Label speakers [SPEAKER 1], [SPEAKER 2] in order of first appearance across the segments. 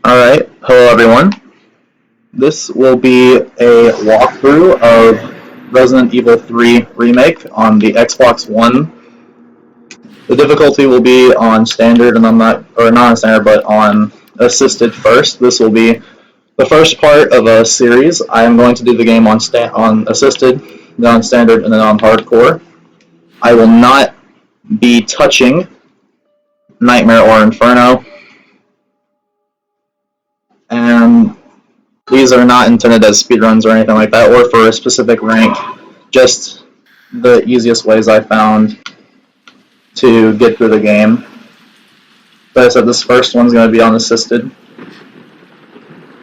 [SPEAKER 1] Alright, hello everyone. This will be a walkthrough of Resident Evil 3 Remake on the Xbox One. The difficulty will be on standard, and not on standard, but on assisted first. This will be the first part of a series. I am going to do the game on assisted, then on standard, and then on hardcore. I will not be touching Nightmare or Inferno, and these are not intended as speedruns or anything like that, or for a specific rank, just the easiest ways I found to get through the game. But I said this first one's going to be on assisted.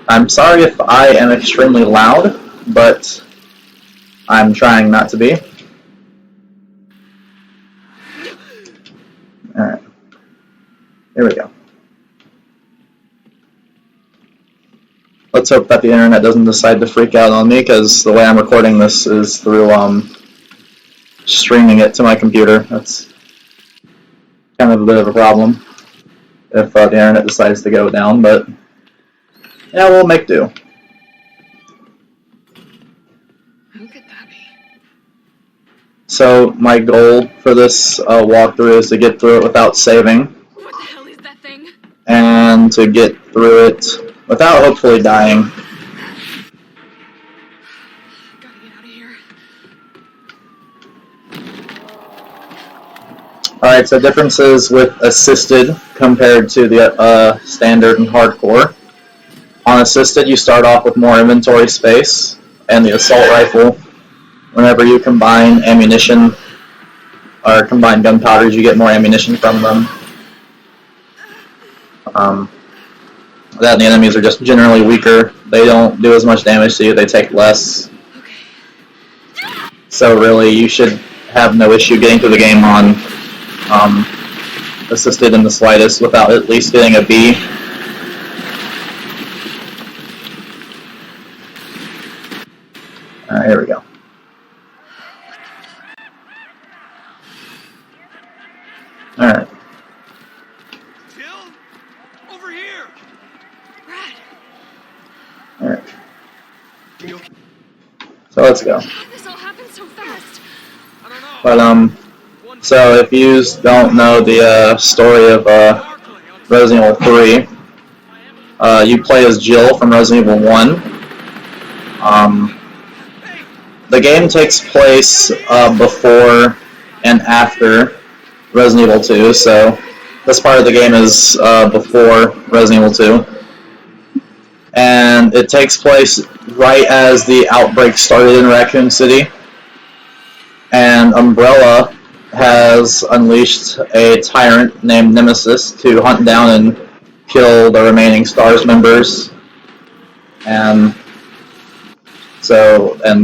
[SPEAKER 1] I'm sorry if I am extremely loud, but I'm trying not to be. Alright. Here we go. Let's hope that the internet doesn't decide to freak out on me, because the way I'm recording this is through streaming it to my computer. That's kind of a bit of a problem if the internet decides to go down, but yeah, we'll make do.
[SPEAKER 2] Who could that be?
[SPEAKER 1] So my goal for this walkthrough is to get through it without saving.
[SPEAKER 2] What the hell is that thing?
[SPEAKER 1] And to get through it without hopefully dying.
[SPEAKER 2] Gotta get out of here.
[SPEAKER 1] Alright, so differences with assisted compared to the standard and hardcore. On assisted, you start off with more inventory space, and the assault rifle, whenever you combine ammunition or combine gunpowders, you get more ammunition from them. That and the enemies are just generally weaker. They don't do as much damage to you, they take less. So really, you should have no issue getting through the game on assisted in the slightest without at least getting a B. Alright, here we go. Alright.
[SPEAKER 3] Jill? Over here!
[SPEAKER 2] Brad!
[SPEAKER 1] Alright. So let's go.
[SPEAKER 2] This all happened so fast.
[SPEAKER 3] I don't know.
[SPEAKER 1] But, so if you don't know the story of Resident Evil 3, you play as Jill from Resident Evil 1. The game takes place before and after Resident Evil 2, so this part of the game is before Resident Evil 2. And it takes place right as the outbreak started in Raccoon City. And Umbrella has unleashed a tyrant named Nemesis to hunt down and kill the remaining STARS members. And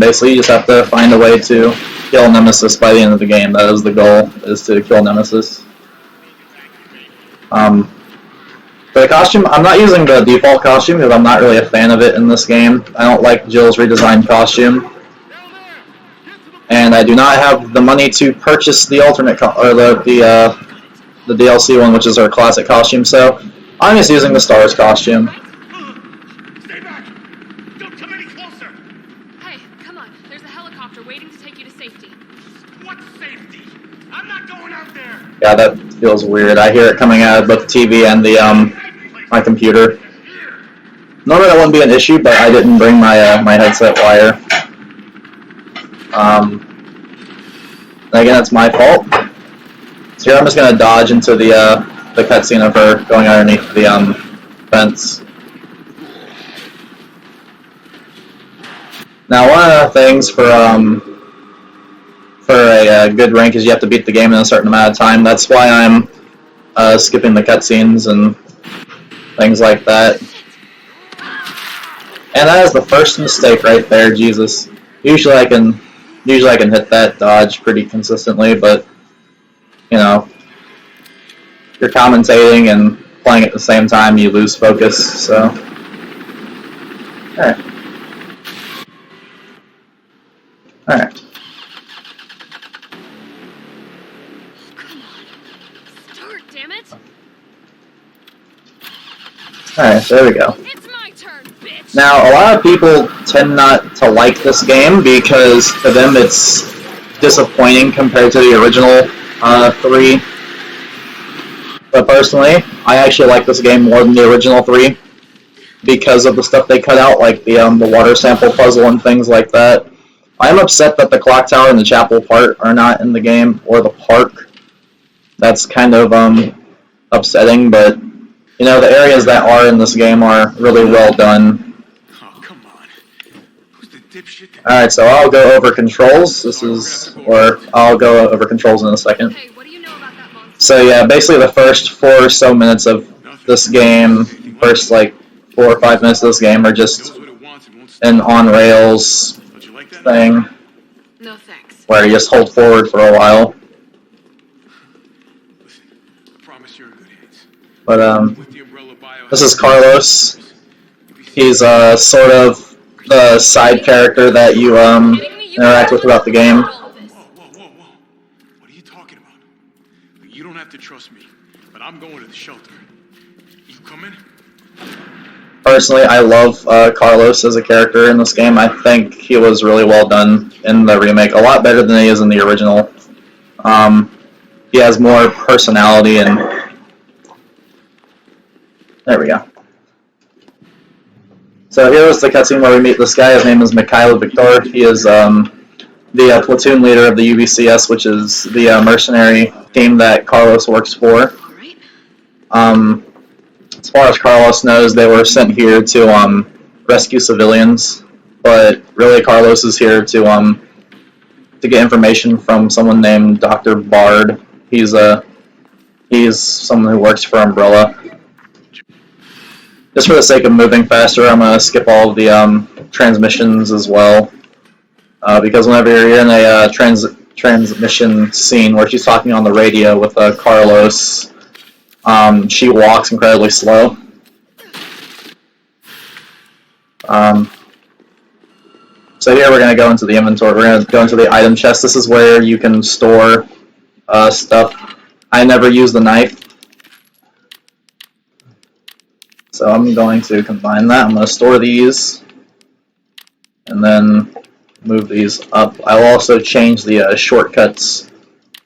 [SPEAKER 1] basically you just have to find a way to kill Nemesis by the end of the game. That is the goal, is to kill Nemesis. For the costume, I'm not using the default costume because I'm not really a fan of it in this game. I don't like Jill's redesigned costume. And I do not have the money to purchase the alternate the DLC one, which is her classic costume, so I'm just using the STARS costume.
[SPEAKER 3] Stay back! Don't come any closer!
[SPEAKER 2] Hey, come on. There's a helicopter waiting to take you to safety.
[SPEAKER 3] What safety? I'm not going out there!
[SPEAKER 1] Yeah, that feels weird. I hear it coming out of both the TV and the my computer. Normally that wouldn't be an issue, but I didn't bring my my headset wire. Again, that's my fault. So here I'm just gonna dodge into the cutscene of her going underneath the fence. Now, one of the things for a good rank is you have to beat the game in a certain amount of time. That's why I'm skipping the cutscenes and things like that. And that is the first mistake right there, Jesus. Usually I can hit that dodge pretty consistently, but you know, if you're commentating and playing at the same time, you lose focus, so. Alright. Alright.
[SPEAKER 2] Come on. Start, damn it!
[SPEAKER 1] Alright, so there we go.
[SPEAKER 2] It's my turn, bitch.
[SPEAKER 1] Now, a lot of people tend not to like this game because for them it's disappointing compared to the original 3. But personally, I actually like this game more than the original 3 because of the stuff they cut out, like the water sample puzzle and things like that. I am upset that the clock tower and the chapel part are not in the game, or the park. That's kind of upsetting, but you know, the areas that are in this game are really well done.
[SPEAKER 3] Oh, come on. Who's the dipshit that...
[SPEAKER 1] Alright, so I'll go over controls. I'll go over controls in a second.
[SPEAKER 2] Hey, what do you know about that monster?
[SPEAKER 1] So yeah, basically the first 4 or so minutes of this game, first like 4 or 5 minutes of this game are just an on-rails thing
[SPEAKER 2] No thanks.
[SPEAKER 1] where you just hold forward for a while.
[SPEAKER 3] Listen, I promise you're in good hands.
[SPEAKER 1] But
[SPEAKER 3] With the umbrella bio...
[SPEAKER 1] this is Carlos. He's sort of the side character that you interact with throughout the game.
[SPEAKER 3] Whoa. What are you talking about? You don't have to trust me, but I'm going to the shelter. You coming?
[SPEAKER 1] Personally, I love Carlos as a character in this game. I think he was really well done in the remake, a lot better than he is in the original. He has more personality, and there we go. So here is the cutscene where we meet this guy. His name is Mikhail Victor. He is the platoon leader of the UBCS, which is the mercenary team that Carlos works for. As far as Carlos knows, they were sent here to rescue civilians, but really Carlos is here to get information from someone named Dr. Bard. He's someone who works for Umbrella. Just for the sake of moving faster, I'm gonna skip all of the transmissions as well, because whenever you're in a transmission scene where she's talking on the radio with Carlos, she walks incredibly slow. So here we're going to go into the inventory. We're going to go into the item chest. This is where you can store stuff. I never use the knife, so I'm going to combine that. I'm going to store these, and then move these up. I will also change the shortcuts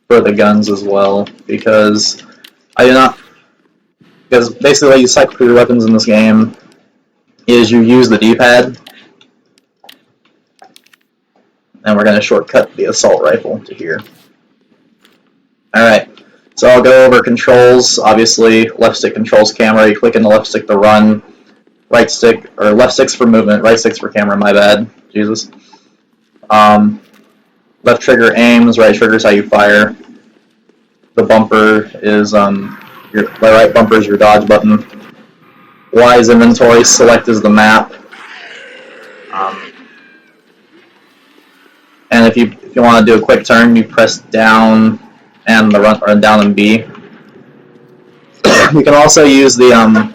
[SPEAKER 1] for the guns as well, because I do not... Because basically the way you cycle through your weapons in this game is you use the D-pad, and we're going to shortcut the assault rifle to here. Alright, so I'll go over controls. Obviously, left stick controls camera. You click in the left stick to run, right stick, or left stick's for movement, right stick's for camera, my bad. Jesus. Left trigger aims, right trigger's how you fire. The bumper is, the right bumper is your dodge button. Y is inventory, select is the map. And if you want to do a quick turn, you press down and the run, or down and B. You can also use the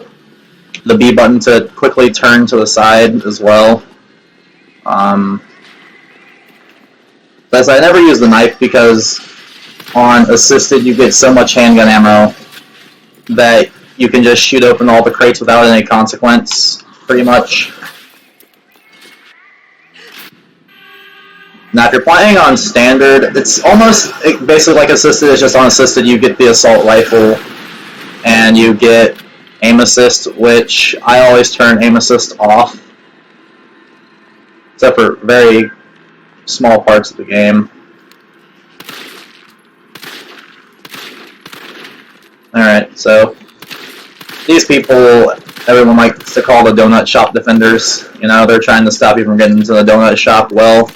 [SPEAKER 1] B button to quickly turn to the side as well. As I never use the knife because on assisted you get so much handgun ammo that you can just shoot open all the crates without any consequence, pretty much. Now, if you're playing on standard, it's almost basically like assisted. It's just on assisted, you get the assault rifle, and you get aim assist, which I always turn aim assist off, except for very small parts of the game. Alright, so these people, everyone likes to call the donut shop defenders. You know, they're trying to stop you from getting into the donut shop. Well,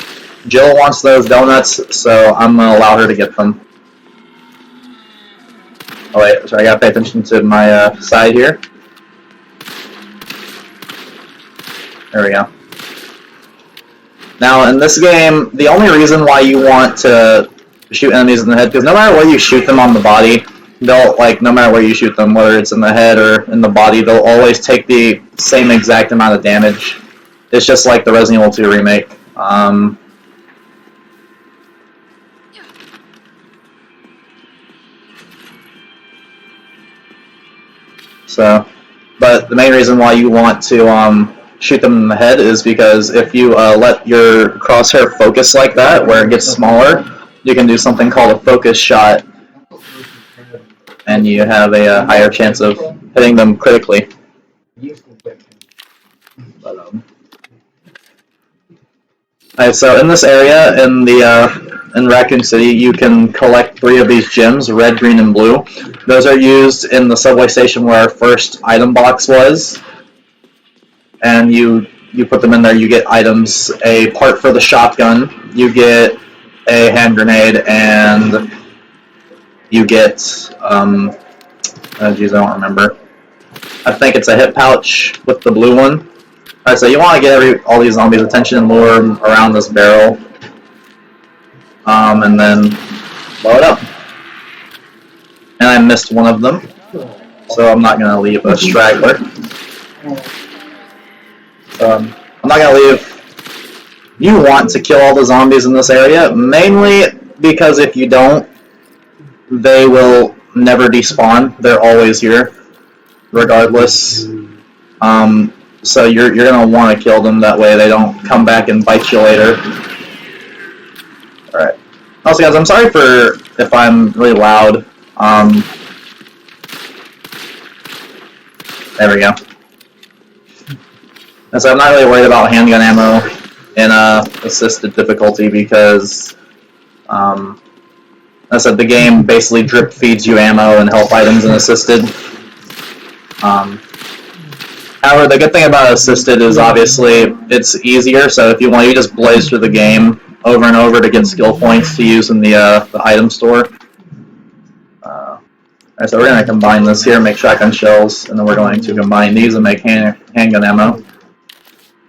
[SPEAKER 1] Jill wants those donuts, so I'm going to allow her to get them. Oh wait, sorry, I gotta pay attention to my side here. There we go. Now, in this game, the only reason why you want to shoot enemies in the head, because no matter where you shoot them on the body, they'll, like, no matter where you shoot them, whether it's in the head or in the body, they'll always take the same exact amount of damage. It's just like the Resident Evil 2 remake. but the main reason why you want to shoot them in the head is because if you let your crosshair focus like that, where it gets smaller, you can do something called a focus shot, and you have a higher chance of hitting them critically. But, Alright, so in this area, in Raccoon City, you can collect 3 of these gems, red, green, and blue. Those are used in the subway station where our first item box was, and you put them in there, you get items, a part for the shotgun, you get a hand grenade, and you get, oh geez, I don't remember. I think it's a hip pouch with the blue one. Alright, so you want to get all these zombies' attention and lure them around this barrel. And then blow it up. And I missed one of them, so I'm not going to leave a straggler. I'm not going to leave... You want to kill all the zombies in this area, mainly because if you don't, they will never despawn. They're always here, regardless. So you're going to want to kill them, that way they don't come back and bite you later. Alright. Also guys, I'm sorry for if I'm really loud. There we go. And so I'm not really worried about handgun ammo in assisted difficulty because, as I said, the game basically drip feeds you ammo and health items in assisted. However, the good thing about assisted is obviously it's easier, so if you want, you just blaze through the game over and over to get skill points to use in the item store. Alright, so we're going to combine this here, make shotgun shells, and then we're going to combine these and make handgun ammo.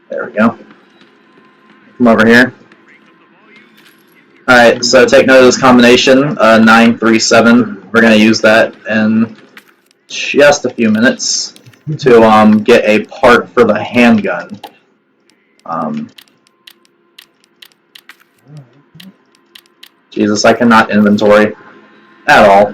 [SPEAKER 1] There we go. Come over here. Alright, so take note of this combination, 937. We're going to use that in just a few minutes to get a part for the handgun. Jesus, I cannot inventory at all.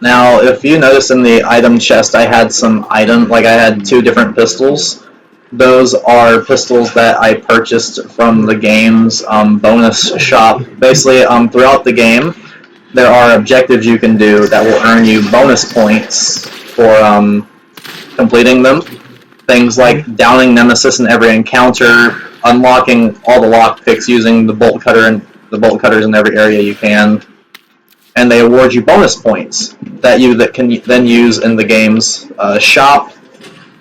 [SPEAKER 1] Now, if you notice in the item chest, I had I had 2 different pistols. Those are pistols that I purchased from the game's bonus shop. Basically, throughout the game, there are objectives you can do that will earn you bonus points for completing them. Things like downing Nemesis in every encounter, unlocking all the lockpicks using the bolt cutters in every area you can, and they award you bonus points that you can then use in the game's shop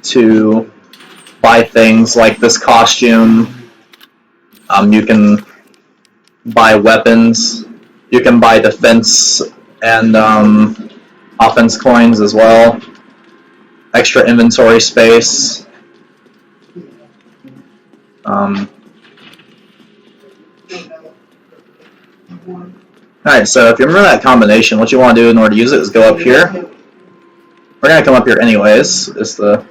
[SPEAKER 1] to buy things like this costume. You can buy weapons. You can buy defense and offense coins as well. Extra inventory space. Alright, so if you remember that combination, what you want to do in order to use it is go up here. We're going to come up here anyways, just so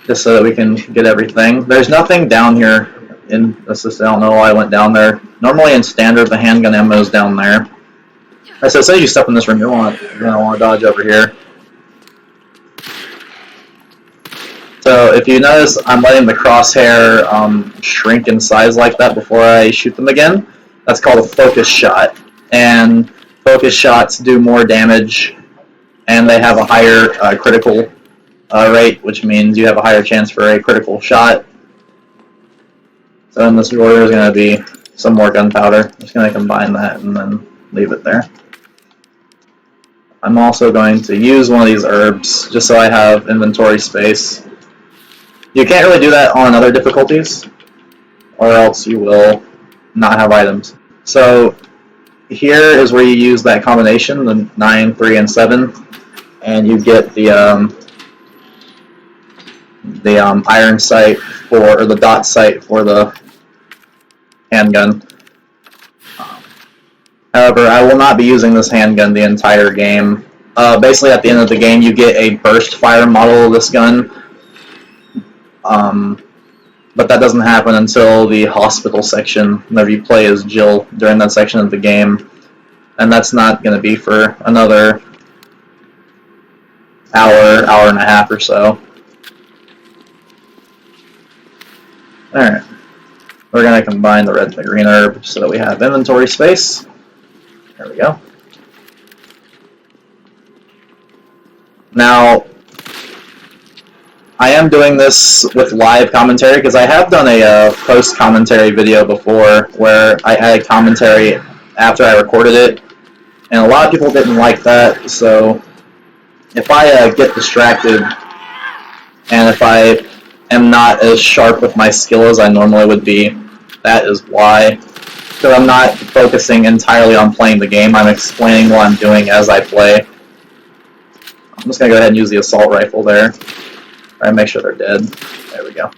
[SPEAKER 1] that we can get everything. There's nothing down here in assist. I don't know why I went down there. Normally in standard, the handgun ammo is down there. So say you step in this room, you're going to want to dodge over here. So if you notice, I'm letting the crosshair shrink in size like that before I shoot them again. That's called a focus shot. And focus shots do more damage, and they have a higher critical rate, which means you have a higher chance for a critical shot. So in this order is going to be some more gunpowder. I'm just going to combine that and then leave it there. I'm also going to use one of these herbs just so I have inventory space. You can't really do that on other difficulties, or else you will not have items. So here is where you use that combination, the 9, 3, and 7, and you get the iron sight or the dot sight for the handgun. However, I will not be using this handgun the entire game. Basically, at the end of the game, you get a burst fire model of this gun. But that doesn't happen until the hospital section, whenever you play as Jill during that section of the game. And that's not going to be for another hour and a half or so. Alright. We're going to combine the red and the green herb so that we have inventory space. There we go. Now, I am doing this with live commentary because I have done a post-commentary video before where I added commentary after I recorded it, and a lot of people didn't like that, so if I get distracted and if I am not as sharp with my skill as I normally would be, that is why. Because I'm not focusing entirely on playing the game, I'm explaining what I'm doing as I play. I'm just going to go ahead and use the assault rifle there. Try and make sure they're dead. There we go.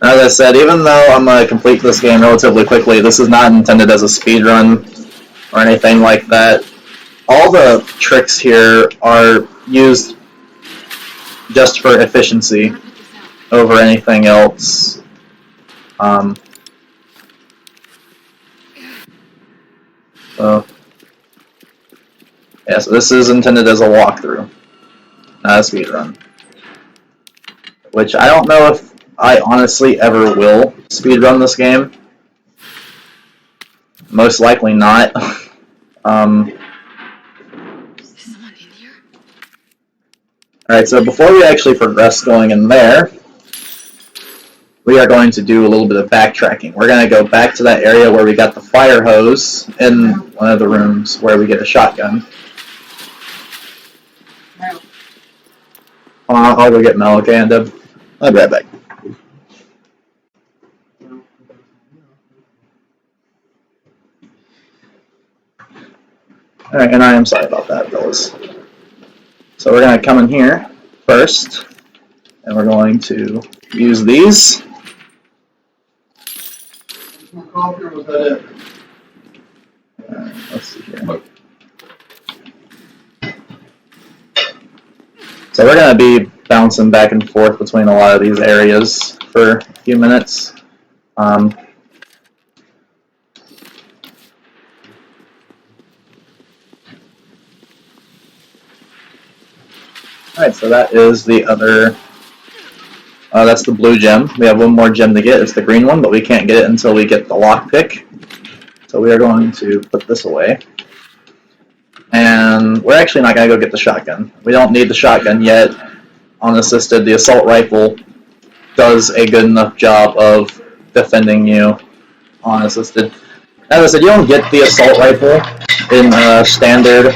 [SPEAKER 1] As I said, even though I'm going to complete this game relatively quickly, this is not intended as a speedrun or anything like that. All the tricks here are used just for efficiency over anything else. Yeah, so this is intended as a walkthrough, not a speedrun. Which I don't know if I honestly ever will speedrun this game. Most likely not.
[SPEAKER 2] Is someone in here?
[SPEAKER 1] Alright, so before we actually progress going in there, we are going to do a little bit of backtracking. We're going to go back to that area where we got the fire hose in one of the rooms where we get a shotgun. I'll go get Mel, okay, and I'll be right back. Alright, and I am sorry about that, fellas. So we're going to come in here first, and we're going to use these. Alright, let's see here. So we're going to be bouncing back and forth between a lot of these areas for a few minutes. Alright, so that is the other, that's the blue gem. We have one more gem to get, it's the green one, but we can't get it until we get the lockpick. So we are going to put this away. And we're actually not going to go get the shotgun. We don't need the shotgun yet. Unassisted, the assault rifle does a good enough job of defending you unassisted. As I said, you don't get the assault rifle in standard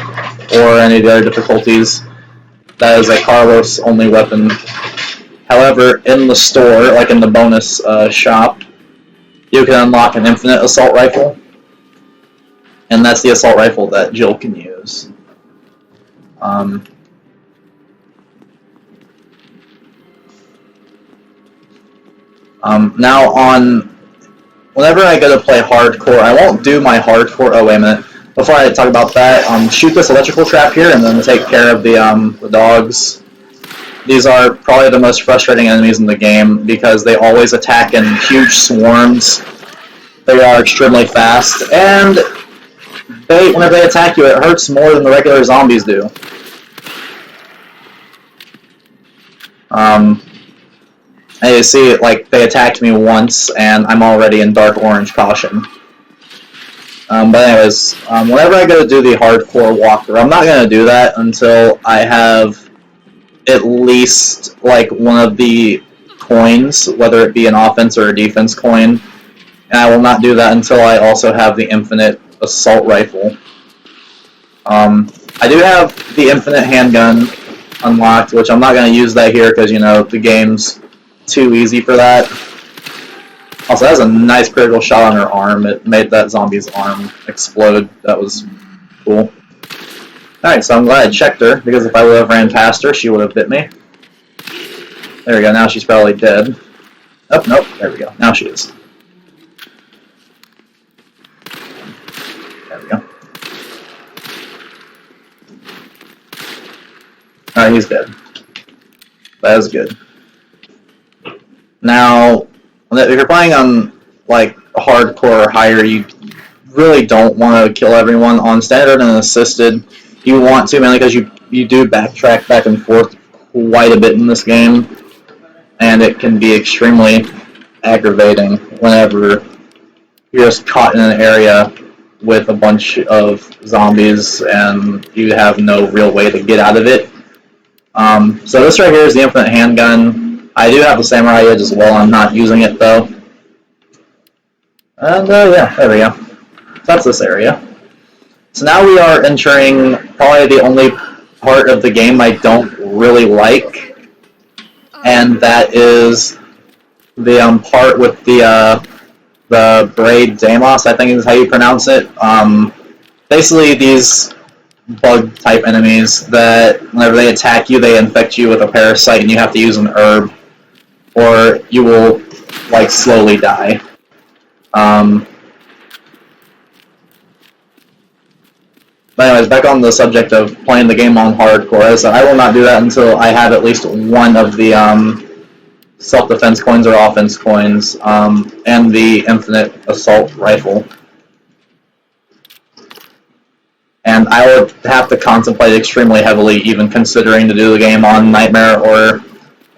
[SPEAKER 1] or any of the other difficulties. That is a Carlos only weapon. However, in the store, like in the bonus shop, you can unlock an infinite assault rifle. And that's the assault rifle that Jill can use. Now whenever I go to play hardcore, I won't do my hardcore, oh wait a minute, before I talk about that, shoot this electrical trap here and then take care of the dogs. These are probably the most frustrating enemies in the game because they always attack in huge swarms. They are extremely fast, and whenever they attack you, it hurts more than the regular zombies do. And you see, like, they attacked me once, and I'm already in dark orange caution. But anyways, whenever I go to do the hardcore walkthrough, I'm not going to do that until I have at least, like, one of the coins, whether it be an offense or a defense coin. And I will not do that until I also have the infinite assault rifle. I do have the infinite handgun unlocked, which I'm not going to use that here because, you know, the game's too easy for that. Also, that was a nice critical shot on her arm. It made that zombie's arm explode. That was cool. Alright, so I'm glad I checked her, because if I would have ran past her, she would have bit me. There we go, now she's probably dead. Oh, nope, there we go. Now she is. There we go. Alright, he's dead. That is good. Now, if you're playing on, like, hardcore or higher, you really don't want to kill everyone on standard and assisted. You want to, mainly because you do backtrack back and forth quite a bit in this game, and it can be extremely aggravating whenever you're just caught in an area with a bunch of zombies and you have no real way to get out of it. So this right here is the infinite handgun. I do have the samurai edge as well. I'm not using it though. And yeah, there we go. So that's this area. So now we are entering probably the only part of the game I don't really like, and that is the part with the Braid Damos, I think is how you pronounce it. Basically, these bug-type enemies that whenever they attack you, they infect you with a parasite, and you have to use an herb, or you will like slowly die. But anyways, back on the subject of playing the game on hardcore, as I will not do that until I have at least one of the self-defense coins or offense coins, and the infinite assault rifle. And I would have to contemplate extremely heavily even considering to do the game on Nightmare or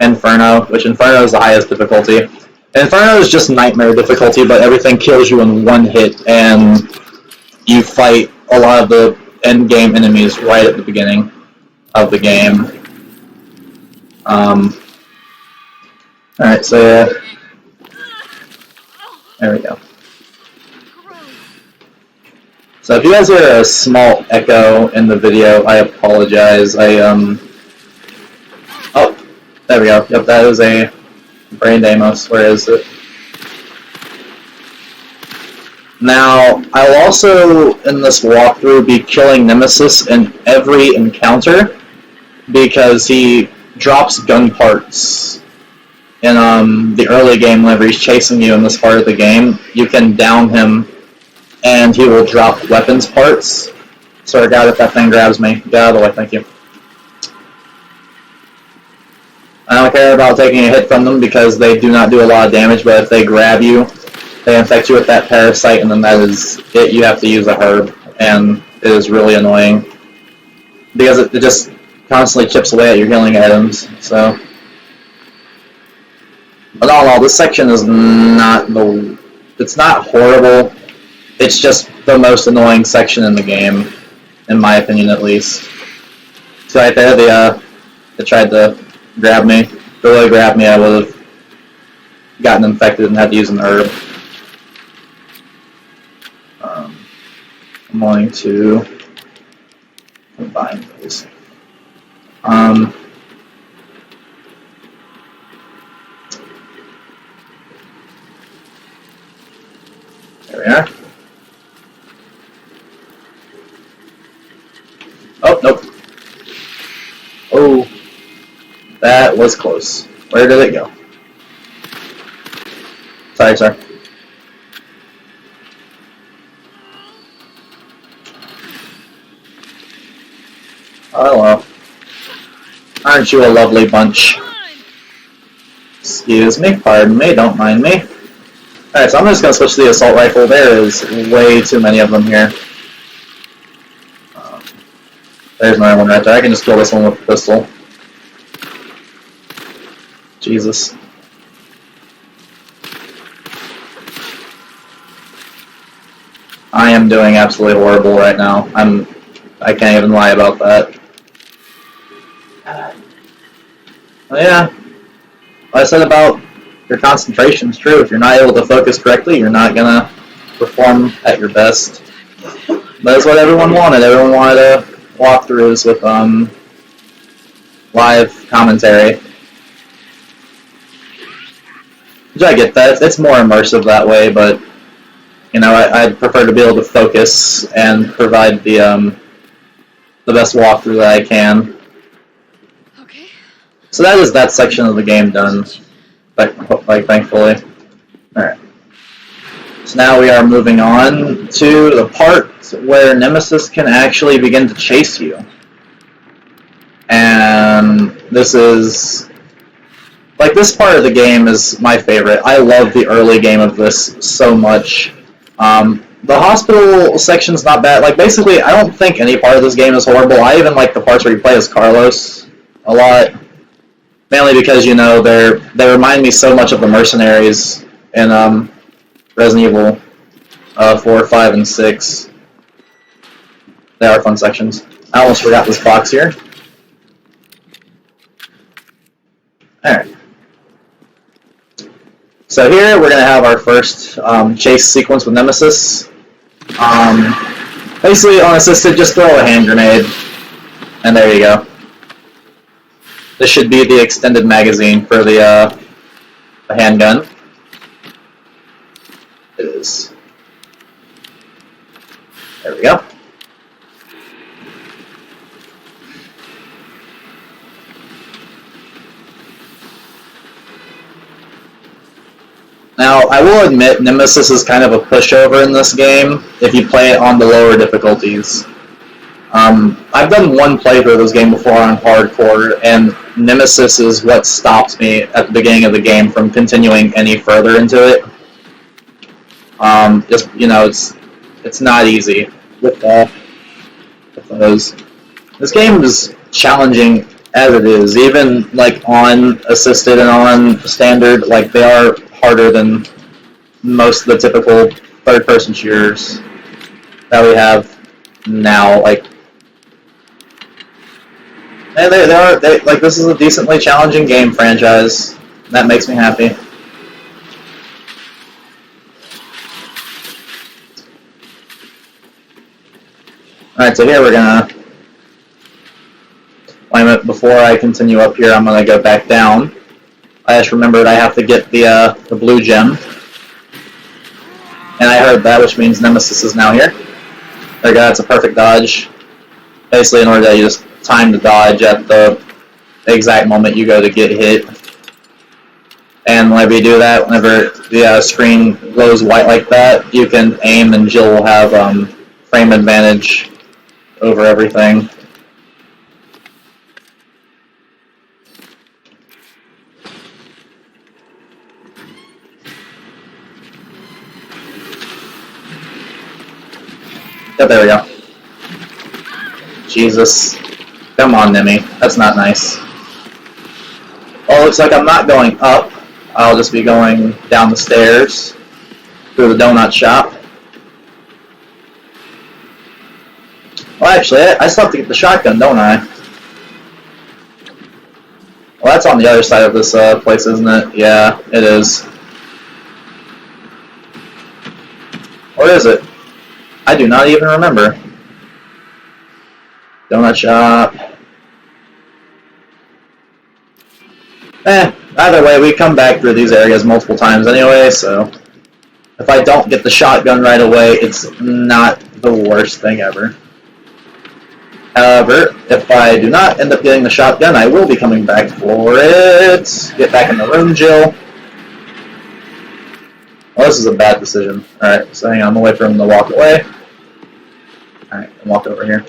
[SPEAKER 1] Inferno, which Inferno is the highest difficulty. Inferno is just Nightmare difficulty, but everything kills you in one hit, and you fight a lot of the end-game enemies right at the beginning of the game. Alright, so yeah. There we go. So if you guys hear a small echo in the video, I apologize. Oh, there we go. Yep, that is a Brain Damos. Where is it? Now, I'll also, in this walkthrough, be killing Nemesis in every encounter, because he drops gun parts. In the early game, whenever he's chasing you in this part of the game, you can down him, and he will drop weapons parts. Sorry, God, if that thing grabs me. Get out of the way, thank you. I don't care about taking a hit from them, because they do not do a lot of damage, but if they grab you, they infect you with that parasite, and then that is it. You have to use a herb, and it is really annoying, because it just constantly chips away at your healing items, so... But all in all, this section is not it's not horrible, it's just the most annoying section in the game, in my opinion at least. So right there, they tried to grab me. If they really grabbed me, I would have gotten infected and had to use an herb. I'm going to combine those. There we are. Oh, nope. Oh, that was close. Where did it go? Sorry, sir. Oh, well. Aren't you a lovely bunch? Excuse me, pardon me, don't mind me. Alright, so I'm just going to switch to the assault rifle. There is way too many of them here. There's another one right there. I can just kill this one with a pistol. Jesus. I am doing absolutely horrible right now. I can't even lie about that. Oh, yeah. What I said about your concentration is true. If you're not able to focus correctly, you're not gonna perform at your best. That's what everyone wanted. Everyone wanted walkthroughs with live commentary. Which I get that. It's more immersive that way, but you know, I'd prefer to be able to focus and provide the best walkthrough that I can.
[SPEAKER 2] Okay.
[SPEAKER 1] So that is that section of the game done. Like thankfully. Alright. So now we are moving on to the part where Nemesis can actually begin to chase you. And this is... like, this part of the game is my favorite. I love the early game of this so much. The hospital section's not bad. Like, basically, I don't think any part of this game is horrible. I even like the parts where you play as Carlos a lot. Mainly because, you know, they remind me so much of the mercenaries in Resident Evil 4, 5, and 6. They are fun sections. I almost forgot this box here. Alright. So here we're going to have our first chase sequence with Nemesis. Basically, unassisted, just throw a hand grenade. And there you go. This should be the extended magazine for the handgun. It is. There we go. Now, I will admit, Nemesis is kind of a pushover in this game if you play it on the lower difficulties. I've done one playthrough of this game before on hardcore, and Nemesis is what stops me at the beginning of the game from continuing any further into it. Just, you know, it's not easy with those. This game is challenging as it is, even like on assisted and on standard. Like, they are harder than most of the typical third-person shooters that we have now. Like, like, this is a decently challenging game franchise. That makes me happy. Alright, so here we're gonna... Wait a minute, before I continue up here, I'm gonna go back down. I just remembered I have to get the blue gem. And I heard that, which means Nemesis is now here. There we go, that's a perfect dodge. Basically, in order to just time the dodge at the exact moment you go to get hit. And whenever you do that, whenever the screen glows white like that, you can aim and Jill will have frame advantage over everything. Yep, there we go. Jesus. Come on, Nemi. That's not nice. Well, looks like I'm not going up. I'll just be going down the stairs through the donut shop. Well, actually, I still have to get the shotgun, don't I? Well, that's on the other side of this place, isn't it? Yeah, it is. Where is it? I do not even remember. Donut shop. Either way, we come back through these areas multiple times anyway, so if I don't get the shotgun right away, it's not the worst thing ever. However, if I do not end up getting the shotgun, I will be coming back for it. Get back in the room, Jill. Well, this is a bad decision. Alright, so hang on, I'm gonna wait for him to walk away. Alright, I'll walk over here.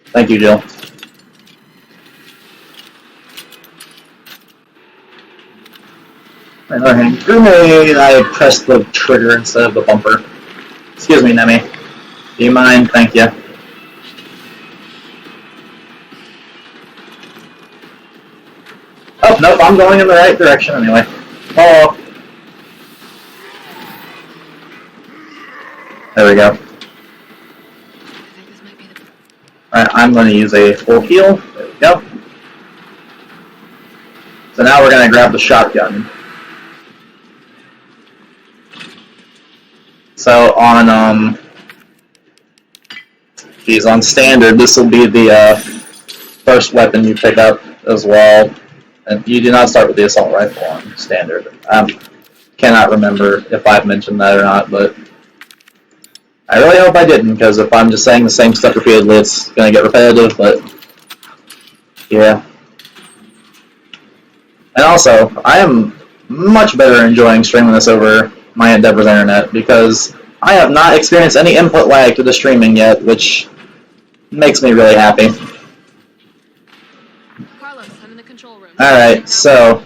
[SPEAKER 1] Thank you, Jill. Another hand grenade. I pressed the trigger instead of the bumper. Excuse me, Nemi. Do you mind? Thank you. Oh, nope, I'm going in the right direction anyway. Oh. There we go. Alright, I'm going to use a full heal. There we go. So now we're going to grab the shotgun. So on, on standard, this will be the first weapon you pick up as well. And you do not start with the assault rifle on standard. I cannot remember if I've mentioned that or not, but I really hope I didn't, because if I'm just saying the same stuff repeatedly, it's going to get repetitive, but yeah. And also, I am much better enjoying streaming this over my Endeavor's internet, because I have not experienced any input lag to the streaming yet, which makes me really happy.
[SPEAKER 2] Carlos, I'm in the control room.
[SPEAKER 1] Alright, so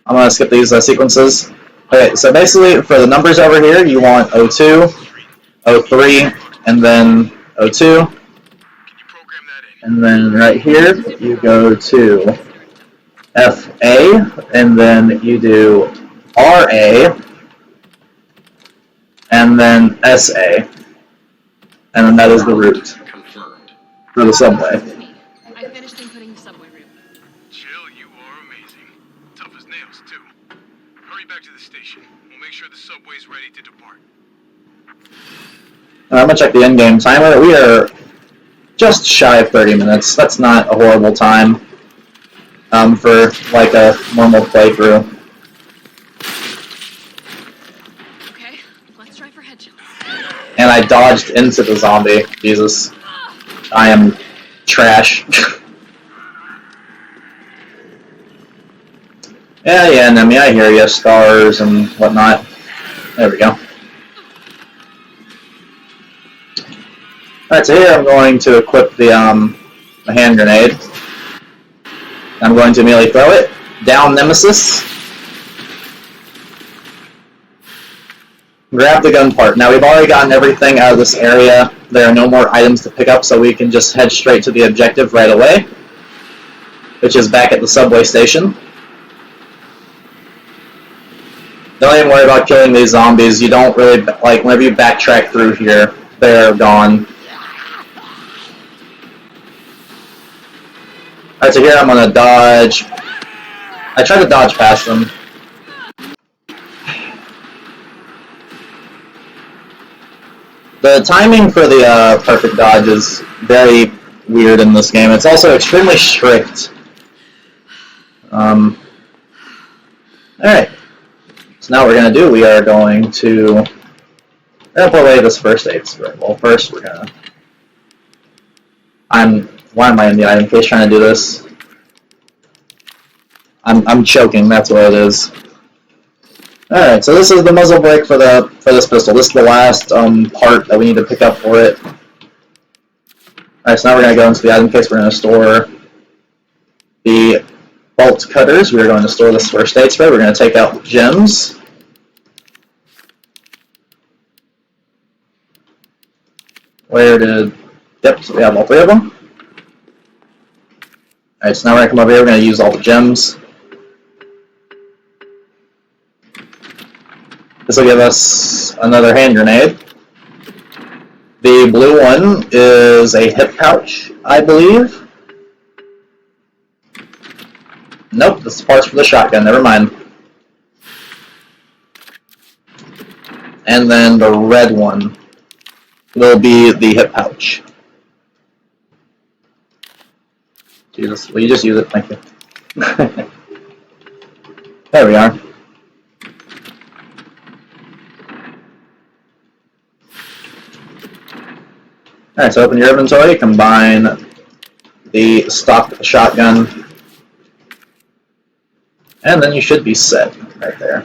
[SPEAKER 1] I'm going to skip these sequences. Okay, so basically for the numbers over here, you want 02, 03, and then 02.
[SPEAKER 3] Can you program that in?
[SPEAKER 1] And then right here, you go to FA, and then you do RA, and then SA, and then that is the route for the subway.
[SPEAKER 2] I finished inputting the subway route.
[SPEAKER 3] Jill, you are amazing. Tough as nails, too. Hurry back to the station. We'll make sure the subway's ready to depart.
[SPEAKER 1] I'm gonna check the in-game timer. We are just shy of 30 minutes. That's not a horrible time for like a normal playthrough.
[SPEAKER 2] Okay, let's try for headshots.
[SPEAKER 1] And I dodged into the zombie. Jesus. I am trash. yeah, Nemi, I hear you. Stars and whatnot. There we go. Alright, so here I'm going to equip the hand grenade. I'm going to immediately throw it. Down Nemesis. Grab the gun part. Now we've already gotten everything out of this area. There are no more items to pick up, so we can just head straight to the objective right away, which is back at the subway station. Don't even worry about killing these zombies. You don't really, like, whenever you backtrack through here, they're gone. Alright, so here I'm gonna dodge. I tried to dodge past them. The timing for the perfect dodge is very weird in this game. It's also extremely strict. Alright. So now what we're going to do, we are going to put away this first aid spray. Well, first we're going to... Why am I in the item case trying to do this? I'm choking, that's what it is. Alright, so this is the muzzle brake for this pistol. This is the last part that we need to pick up for it. Alright, so now we're going to go into the item case. We're going to store the bolt cutters. We're going to store this first aid spray. We're going to take out the gems. Where did... Yep, so we have all three of them. Alright, so now we're going to come over here. We're going to use all the gems. This will give us another hand grenade. The blue one is a hip pouch, I believe. Nope, this is parts for the shotgun, never mind. And then the red one will be the hip pouch. Jesus, will you just use it? Thank you. There we are. Alright, so open your inventory, combine the stock with the shotgun, and then you should be set right there.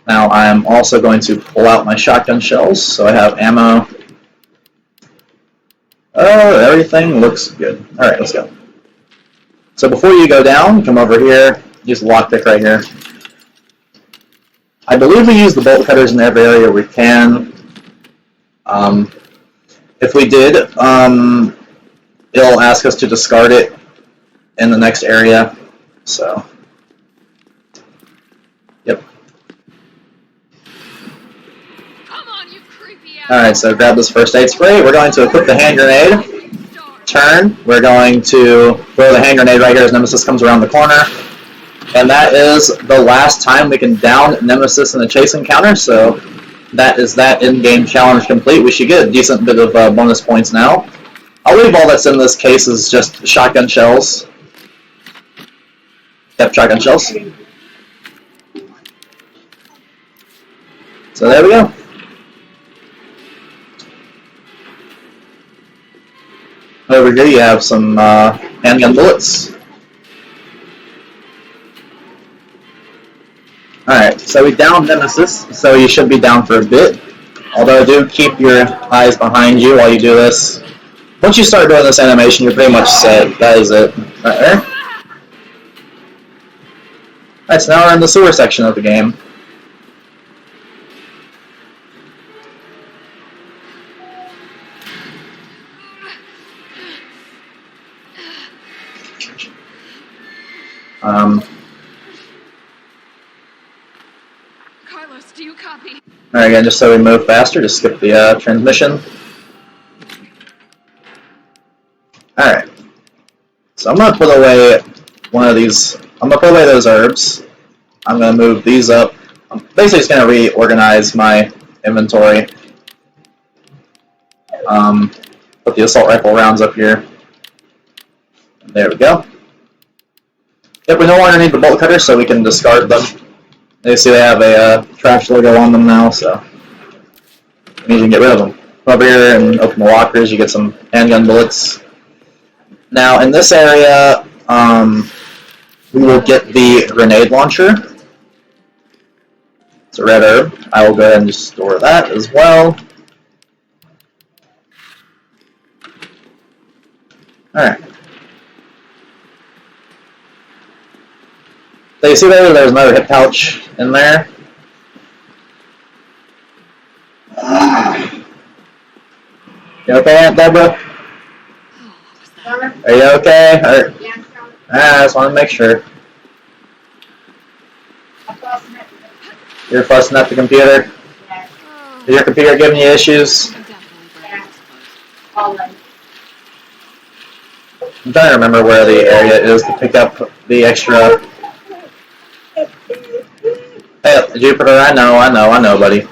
[SPEAKER 1] Now I am also going to pull out my shotgun shells, so I have ammo. Oh, everything looks good. Alright, let's go. So before you go down, come over here, use the lockpick right here. I believe we use the bolt cutters in every area we can. If we did, it'll ask us to discard it in the next area, so, yep.
[SPEAKER 2] Come on, you creepy ass.
[SPEAKER 1] Alright, so grab this first aid spray. We're going to equip the hand grenade. Turn. We're going to throw the hand grenade right here as Nemesis comes around the corner. And that is the last time we can down Nemesis in a chase encounter, so that is that in-game challenge complete. We should get a decent bit of bonus points now. I'll leave all that's in this case is just shotgun shells. Yep, shotgun shells. So there we go. Over here you have some handgun bullets. Alright, so we downed Nemesis, so you should be down for a bit. Although do keep your eyes behind you while you do this. Once you start doing this animation, you're pretty much set. That is it. Right there. Alright, so now we're in the sewer section of the game.
[SPEAKER 2] Carlos, do you copy?
[SPEAKER 1] Alright, again, just so we move faster, just skip the transmission. Alright. So I'm gonna put away one of these. I'm gonna put away those herbs. I'm gonna move these up. I'm basically just gonna reorganize my inventory. Put the assault rifle rounds up here. There we go. Yep, we no longer need the bolt cutter, so we can discard them. You see they have a trash logo on them now, so we can get rid of them. Come over here and open the lockers, you get some handgun bullets. Now, in this area, we will get the grenade launcher. It's a red herb. I will go ahead and just store that as well. Alright. So you see there's another hip pouch in there. You okay, Aunt Deborah? Are you okay? I just want to make sure. You're fussing at the computer? Is your computer giving you issues? I'm trying to remember where the area is to pick up the extra. Hey, Jupiter, I know, buddy.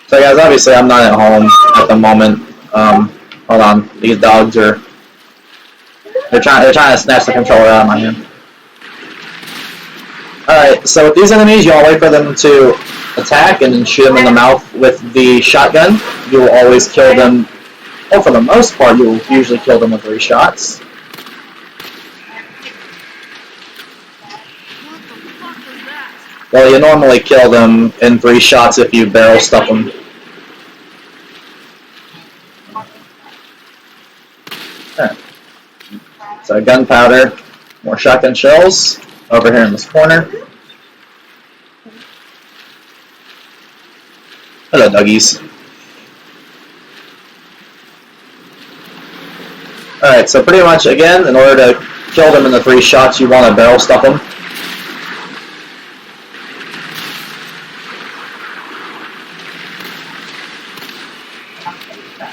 [SPEAKER 1] So guys, obviously I'm not at home at the moment. Hold on, these dogs are. They're trying to snatch the controller out of my hand. Alright, so with these enemies, you all wait for them to attack and shoot them in the mouth with the shotgun. You will always kill them. Well, for the most part, you will usually kill them with 3 shots.
[SPEAKER 2] What the fuck was that?
[SPEAKER 1] Well, you normally kill them in 3 shots if you barrel stuff them. Alright. So gunpowder, more shotgun shells over here in this corner. Hello, doggies. Alright, so pretty much, again, in order to kill them in the 3 shots, you want to barrel stuff them.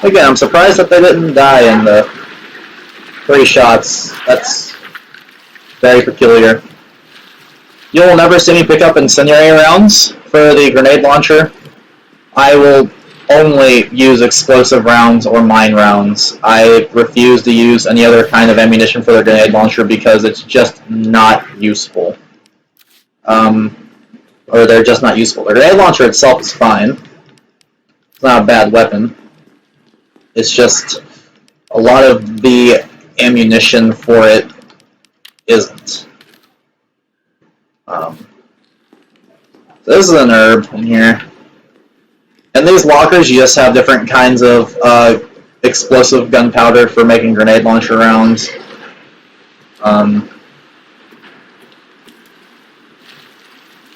[SPEAKER 1] Again, I'm surprised that they didn't die in the 3 shots. That's very peculiar. You will never see me pick up incendiary rounds for the grenade launcher. I will only use explosive rounds or mine rounds. I refuse to use any other kind of ammunition for the grenade launcher because it's just not useful. Or they're just not useful. The grenade launcher itself is fine. It's not a bad weapon. It's just a lot of the ammunition for it isn't. So this is an herb in here. In these lockers, you just have different kinds of explosive gunpowder for making grenade launcher rounds. Now,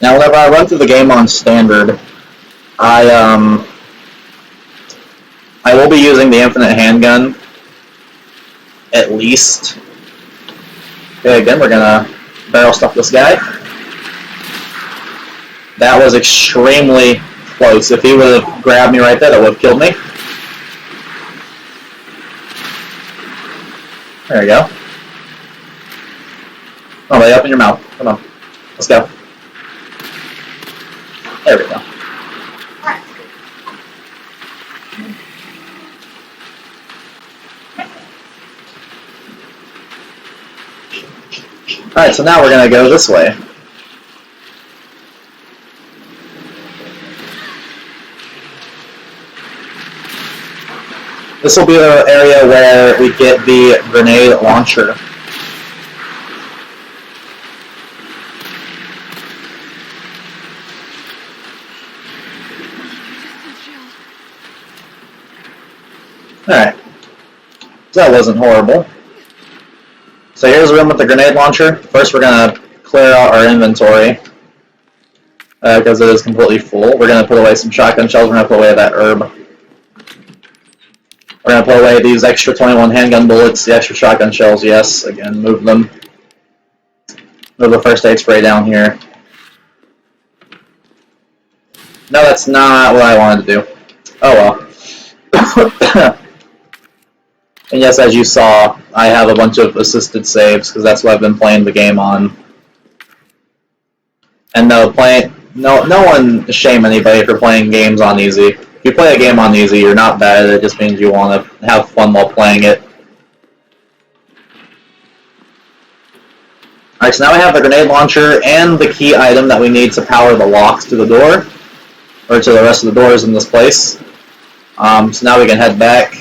[SPEAKER 1] whenever I run through the game on standard, I will be using the infinite handgun, at least. Okay, again, we're gonna barrel stuff this guy. That was extremely close. If he would have grabbed me right there, that would have killed me. There you go. Oh, lay up in your mouth. Come on. Let's go. There we go. Alright, so now we're going to go this way. This will be the area where we get the grenade launcher. Alright. That wasn't horrible. So here's the room with the grenade launcher. First we're going to clear out our inventory because it is completely full. We're going to put away some shotgun shells. We're going to put away that herb. We're going to put away these extra 21 handgun bullets, the extra shotgun shells, yes. Again, move them. Move the first aid spray down here. No, that's not what I wanted to do. Oh well. And yes, as you saw, I have a bunch of assisted saves because that's what I've been playing the game on. And no one shame anybody for playing games on easy. If you play a game on easy, you're not bad. It just means you want to have fun while playing it. Alright, so now we have the grenade launcher and the key item that we need to power the locks to the door, or to the rest of the doors in this place. So now we can head back.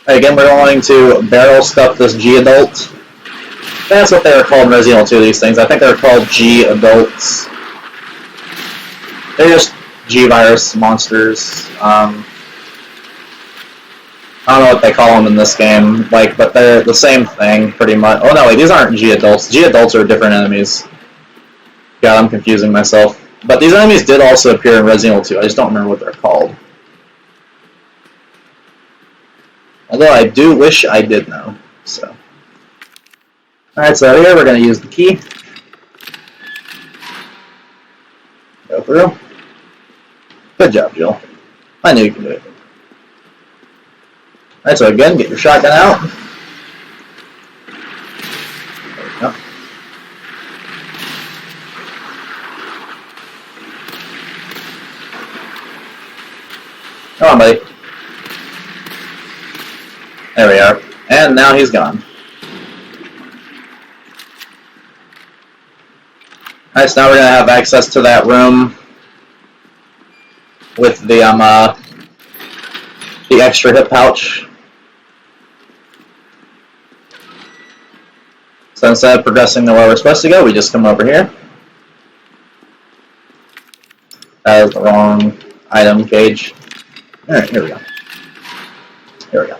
[SPEAKER 1] Again, we're going to barrel stuff this G-Adult. That's what they were called in Resident Evil 2, these things. I think they're called G-Adults. They're just G-Virus monsters. I don't know what they call them in this game, but they're the same thing, pretty much. Oh no, wait, these aren't G-Adults. G-Adults are different enemies. God, I'm confusing myself. But these enemies did also appear in Resident Evil 2, I just don't remember what they're called. Although I do wish I did know, so. Alright, so here we're going to use the key. Go through. Good job, Jill. I knew you could do it. Alright, so again, get your shotgun out. There we go. Come on, buddy. There we are. And now he's gone. Alright, so now we're going to have access to that room with the extra hip pouch. So instead of progressing to where we're supposed to go, we just come over here. That is the wrong item cage. Alright, here we go. Here we go.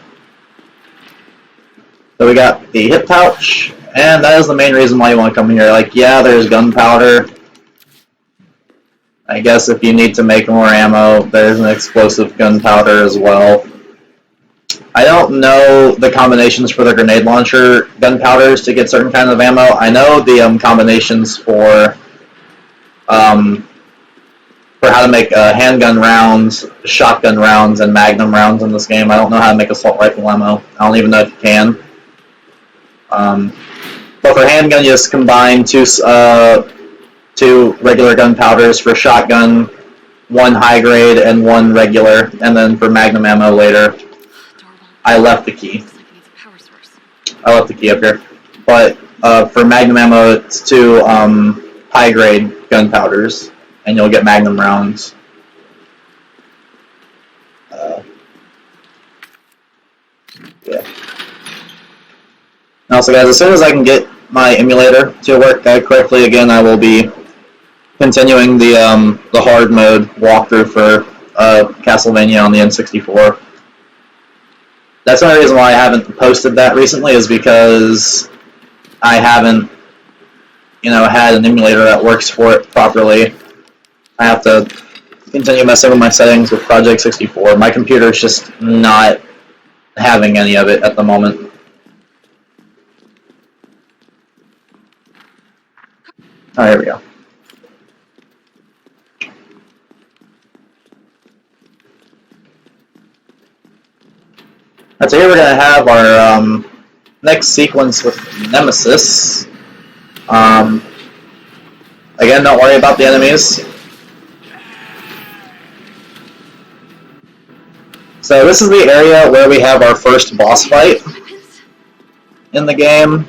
[SPEAKER 1] So we got the hip pouch, and that is the main reason why you want to come here. Like, yeah, there's gunpowder. I guess if you need to make more ammo, there's an explosive gunpowder as well. I don't know the combinations for the grenade launcher gunpowders to get certain kinds of ammo. I know the combinations for how to make handgun rounds, shotgun rounds, and magnum rounds in this game. I don't know how to make assault rifle ammo. I don't even know if you can. But for handgun, you just combine two regular gunpowders. For shotgun, one high grade and one regular, and then for magnum ammo later. I left the key. I left the key up here. But for magnum ammo, it's two high grade gunpowders, and you'll get magnum rounds. Yeah. Also, guys, as soon as I can get my emulator to work correctly again, I will be continuing the hard mode walkthrough for Castlevania on the N64. That's the only reason why I haven't posted that recently, is because I haven't, had an emulator that works for it properly. I have to continue messing with my settings with Project 64. My computer's just not having any of it at the moment. Oh, here we go. Alright, so here we're going to have our next sequence with Nemesis. Again, don't worry about the enemies. So this is the area where we have our first boss fight in the game.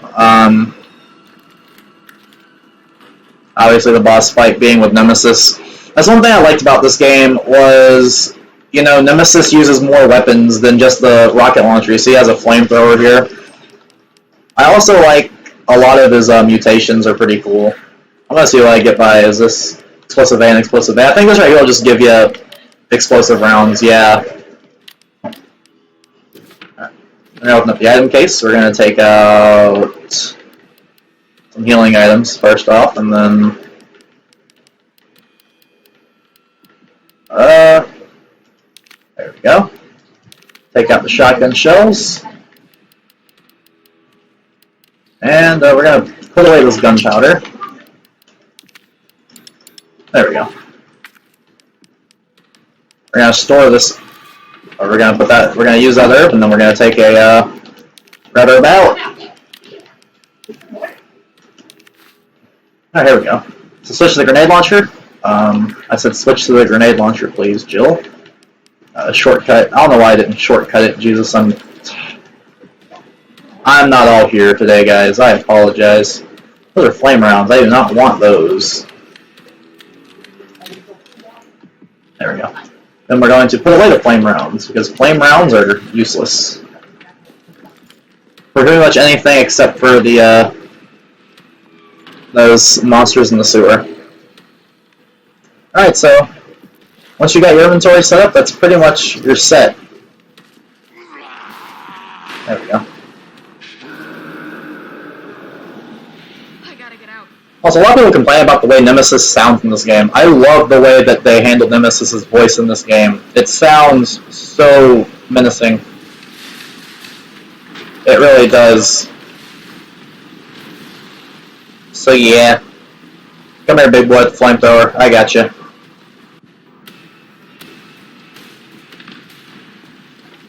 [SPEAKER 1] Obviously the boss fight being with Nemesis. That's one thing I liked about this game was, Nemesis uses more weapons than just the rocket launcher. You see he has a flamethrower here. I also like a lot of his mutations are pretty cool. I'm going to see what I get by. Is this explosive A and explosive A? I think this right here will just give you explosive rounds, yeah. Alright. We're going to open up the item case. We're going to take out some healing items first off, and then there we go. Take out the shotgun shells, and we're gonna put away this gunpowder. There we go. We're gonna store this, or we're gonna put that. We're gonna use that herb, and then we're gonna take a red herb out. Alright, here we go. So switch to the grenade launcher. I said switch to the grenade launcher, please, Jill. Shortcut. I don't know why I didn't shortcut it. Jesus, I'm not all here today, guys. I apologize. Those are flame rounds. I do not want those. There we go. Then we're going to put away the flame rounds, because flame rounds are useless for pretty much anything except for the those monsters in the sewer. Alright, so once you got your inventory set up, that's pretty much your set. There we go.
[SPEAKER 2] I gotta get out.
[SPEAKER 1] Also, a lot of people complain about the way Nemesis sounds in this game. I love the way that they handled Nemesis's voice in this game. It sounds so menacing. It really does. So yeah. Come here, big boy, flamethrower. I got you.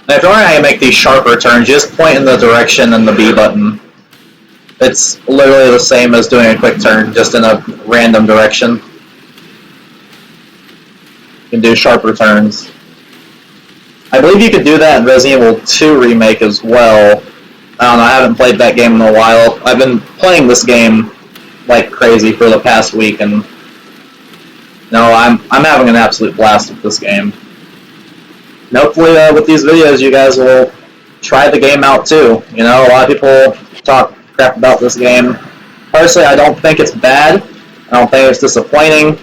[SPEAKER 1] Now, if you're wondering how you make these sharper turns, you just point in the direction and the B button. It's literally the same as doing a quick turn, just in a random direction. You can do sharper turns. I believe you could do that in Resident Evil 2 Remake as well. I don't know, I haven't played that game in a while. I've been playing this game like crazy for the past week, and no, I'm having an absolute blast with this game. And hopefully with these videos you guys will try the game out too. You know, a lot of people talk crap about this game. Personally, I don't think it's bad. I don't think it's disappointing.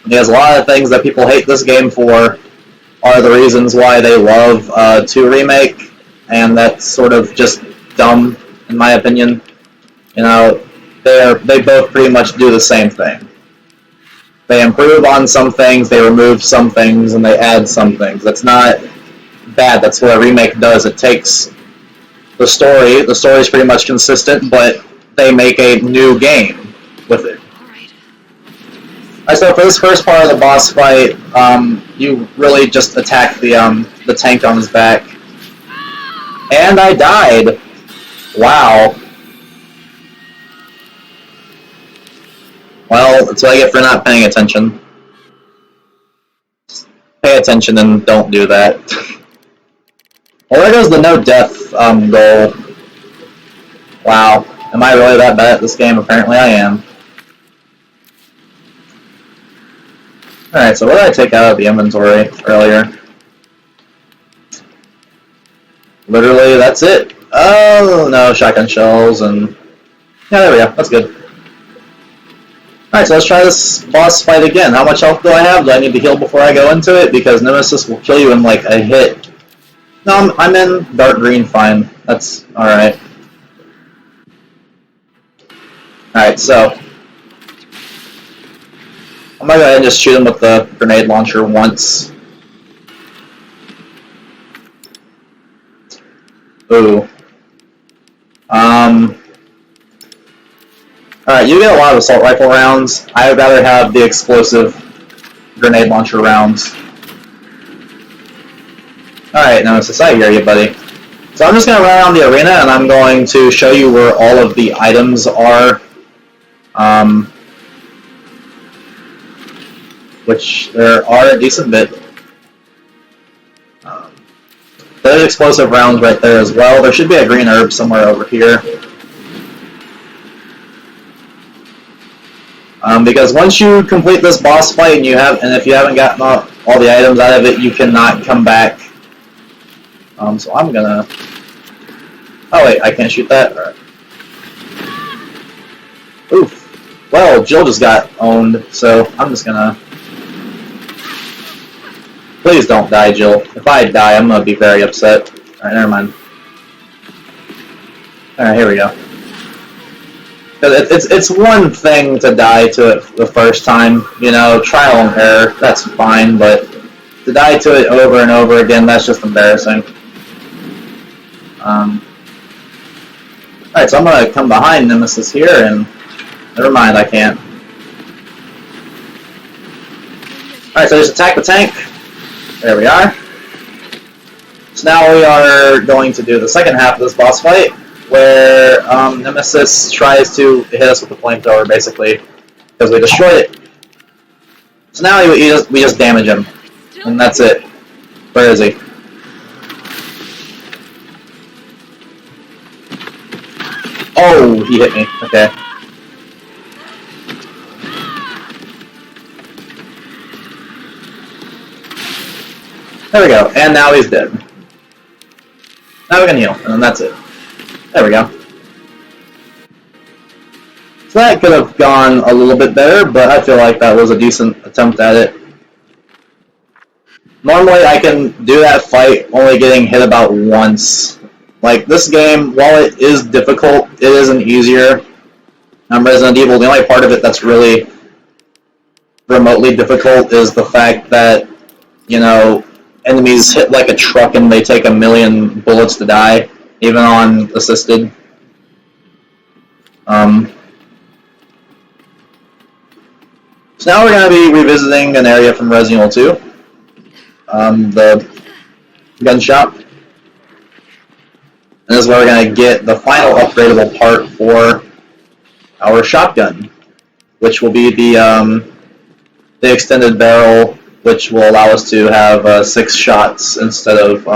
[SPEAKER 1] There's a lot of things that people hate this game for are the reasons why they love 2 Remake, and that's sort of just dumb, in my opinion. You know, they both pretty much do the same thing. They improve on some things, they remove some things, and they add some things. That's not bad. That's what a remake does. It takes the story. The story is pretty much consistent, but they make a new game with it. Alright, so for this first part of the boss fight, you really just attack the tank on his back. And I died. Wow. Well, that's what I get for not paying attention. Pay attention and don't do that. Well, there goes the no death goal. Wow. Am I really that bad at this game? Apparently I am. Alright, so what did I take out of the inventory earlier? Literally, that's it. Oh, no, shotgun shells and... yeah, there we go. That's good. Alright, so let's try this boss fight again. How much health do I have? Do I need to heal before I go into it? Because Nemesis will kill you in like a hit. No, I'm in dark green, fine. That's alright. Alright, so I'm gonna go ahead and just shoot him with the grenade launcher once. Ooh. Alright, you get a lot of assault rifle rounds. I would rather have the explosive grenade launcher rounds. Alright, Nemesis, I hear you, buddy. So I'm just going to run around the arena and I'm going to show you where all of the items are. Which there are a decent bit. There's explosive rounds right there as well. There should be a green herb somewhere over here. Because once you complete this boss fight and if you haven't gotten all the items out of it, you cannot come back. So I'm gonna... oh wait, I can't shoot that? Alright. Oof. Well, Jill just got owned, so I'm just gonna... please don't die, Jill. If I die, I'm gonna be very upset. Alright, never mind. Alright, here we go. It's one thing to die to it the first time, you know, trial and error, that's fine, but to die to it over and over again, that's just embarrassing. Alright, so I'm gonna come behind Nemesis here, and never mind, I can't. Alright, so just attack the tank. There we are. So now we are going to do the second half of this boss fight, where Nemesis tries to hit us with the flamethrower, basically, because we destroyed it. So now we just damage him, and that's it. Where is he? Oh, he hit me. Okay. There we go, and now he's dead. Now we can heal, and then that's it. There we go. So that could have gone a little bit better, but I feel like that was a decent attempt at it. Normally I can do that fight only getting hit about once. Like, this game, while it is difficult, it isn't easier. Resident Evil, the only part of it that's really remotely difficult is the fact that, you know, enemies hit like a truck and they take 1,000,000 bullets to die, even on assisted. So now we're going to be revisiting an area from Resident Evil 2, the gun shop. And this is where we're going to get the final upgradable part for our shotgun, which will be the extended barrel, which will allow us to have 6 shots instead of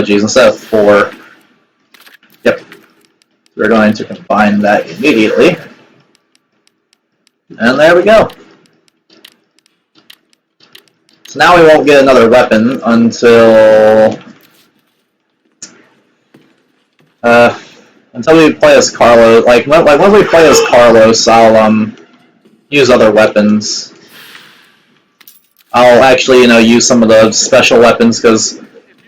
[SPEAKER 1] instead of 4. Yep. We're going to combine that immediately. And there we go. So now we won't get another weapon until we play as Carlos. Like once we play as Carlos, I'll use other weapons. I'll actually, you know, use some of the special weapons, because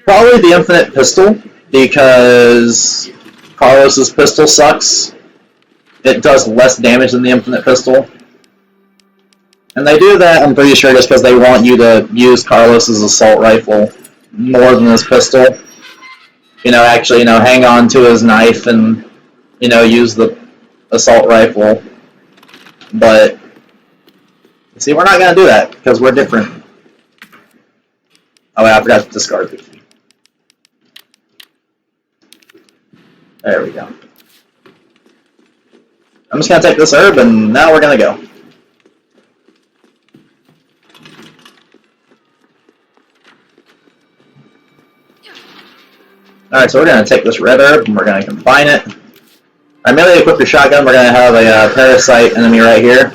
[SPEAKER 1] probably the infinite pistol, because Carlos's pistol sucks. It does less damage than the infinite pistol. And they do that, I'm pretty sure, just because they want you to use Carlos's assault rifle more than his pistol. You know, actually, you know, hang on to his knife and, you know, use the assault rifle. But, see, we're not going to do that, because we're different. Oh, wait, I forgot to discard the key. There we go. I'm just going to take this herb, and now we're going to go. Alright, so we're going to take this red herb and we're going to combine it. I immediately equip your shotgun, we're going to have a parasite enemy right here.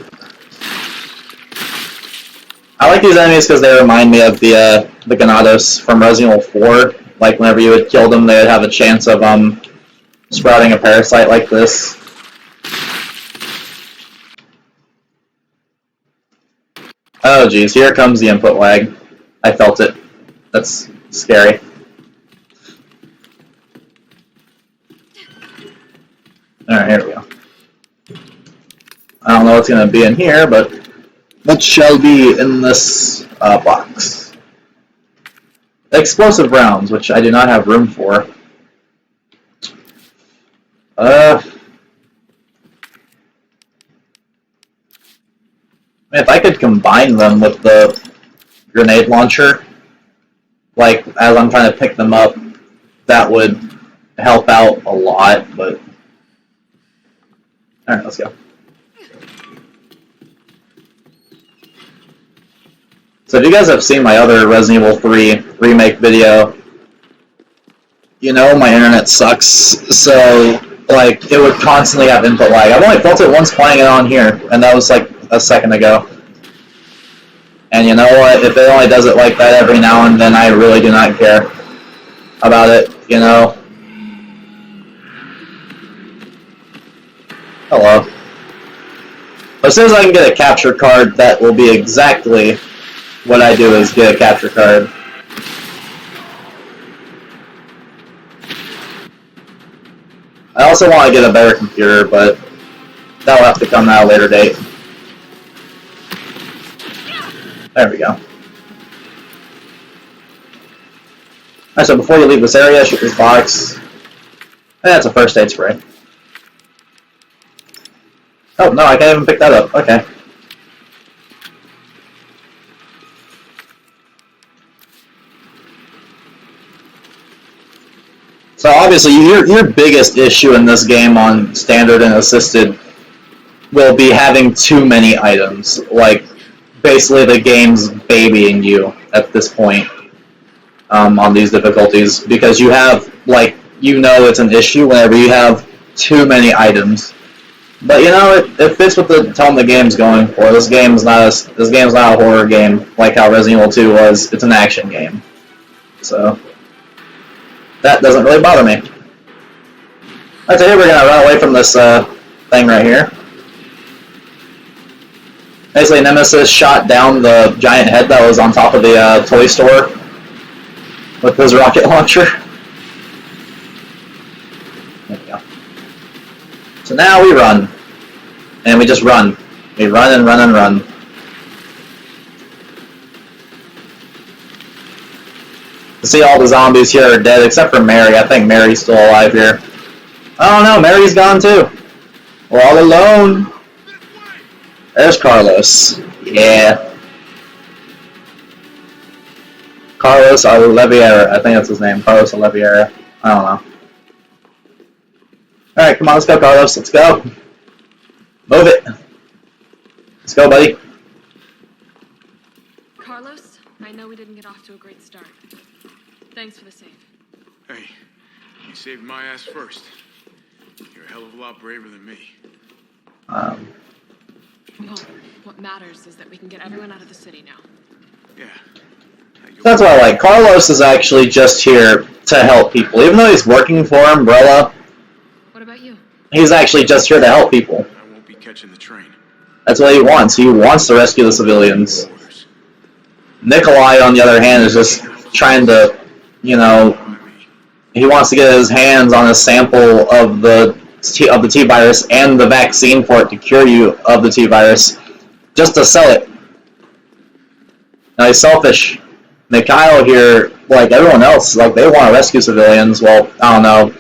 [SPEAKER 1] I like these enemies because they remind me of the Ganados from Resident Evil 4. Like, whenever you would kill them, they would have a chance of sprouting a parasite like this. Oh geez, here comes the input lag. I felt it. That's scary. Alright, here we go. I don't know what's going to be in here, but what shall be in this box? Explosive rounds, which I do not have room for. If I could combine them with the grenade launcher, like as I'm trying to pick them up, that would help out a lot, but... Alright, let's go. So if you guys have seen my other Resident Evil 3 remake video, you know my internet sucks, so like it would constantly have input lag. I've only felt it once playing it on here, and that was like a second ago. And you know what, if it only does it like that every now and then, I really do not care about it, you know. Hello. As soon as I can get a capture card, that will be exactly what I do, is get a capture card. I also want to get a better computer, but that'll have to come at a later date. There we go. Alright, so before you leave this area, shoot this box. That's a first aid spray. Oh, no, I can't even pick that up. Okay. So obviously, your biggest issue in this game on standard and assisted will be having too many items. Like, basically the game's babying you at this point on these difficulties, because you have, like, you know it's an issue whenever you have too many items. But you know, it fits with the tone the game's going for. This game's not a horror game like how Resident Evil 2 was. It's an action game. So that doesn't really bother me. Alright, so here we're gonna run away from this thing right here. Basically, Nemesis shot down the giant head that was on top of the toy store with his rocket launcher. There we go. So now we run. And we just run. We run and run and run. You see all the zombies here are dead except for Mary. I think Mary's still alive here. Oh no, Mary's gone too. We're all alone. There's Carlos. Yeah. Carlos Oliveira. I think that's his name. Carlos Oliveira. I don't know. Alright, come on, let's go, Carlos. Let's go. Move it. Let's go, buddy.
[SPEAKER 2] Carlos, I know we didn't get off to a great start. Thanks for the save.
[SPEAKER 3] Hey, you saved my ass first. You're a hell of a lot braver than me.
[SPEAKER 2] Well, what matters is that we can get everyone out of the city now.
[SPEAKER 3] Yeah.
[SPEAKER 1] That's what I like. Carlos is actually just here to help people. Even though he's working for Umbrella,
[SPEAKER 2] What about you?
[SPEAKER 1] he's actually just here to help people.
[SPEAKER 3] I won't be catching the train.
[SPEAKER 1] That's what he wants. He wants to rescue the civilians. Nikolai, on the other hand, is just trying to, you know, he wants to get his hands on a sample of the T-virus and the vaccine for it to cure you of the T-virus, just to sell it. Now he's selfish. Mikhail here, like everyone else, like they want to rescue civilians. Well, I don't know.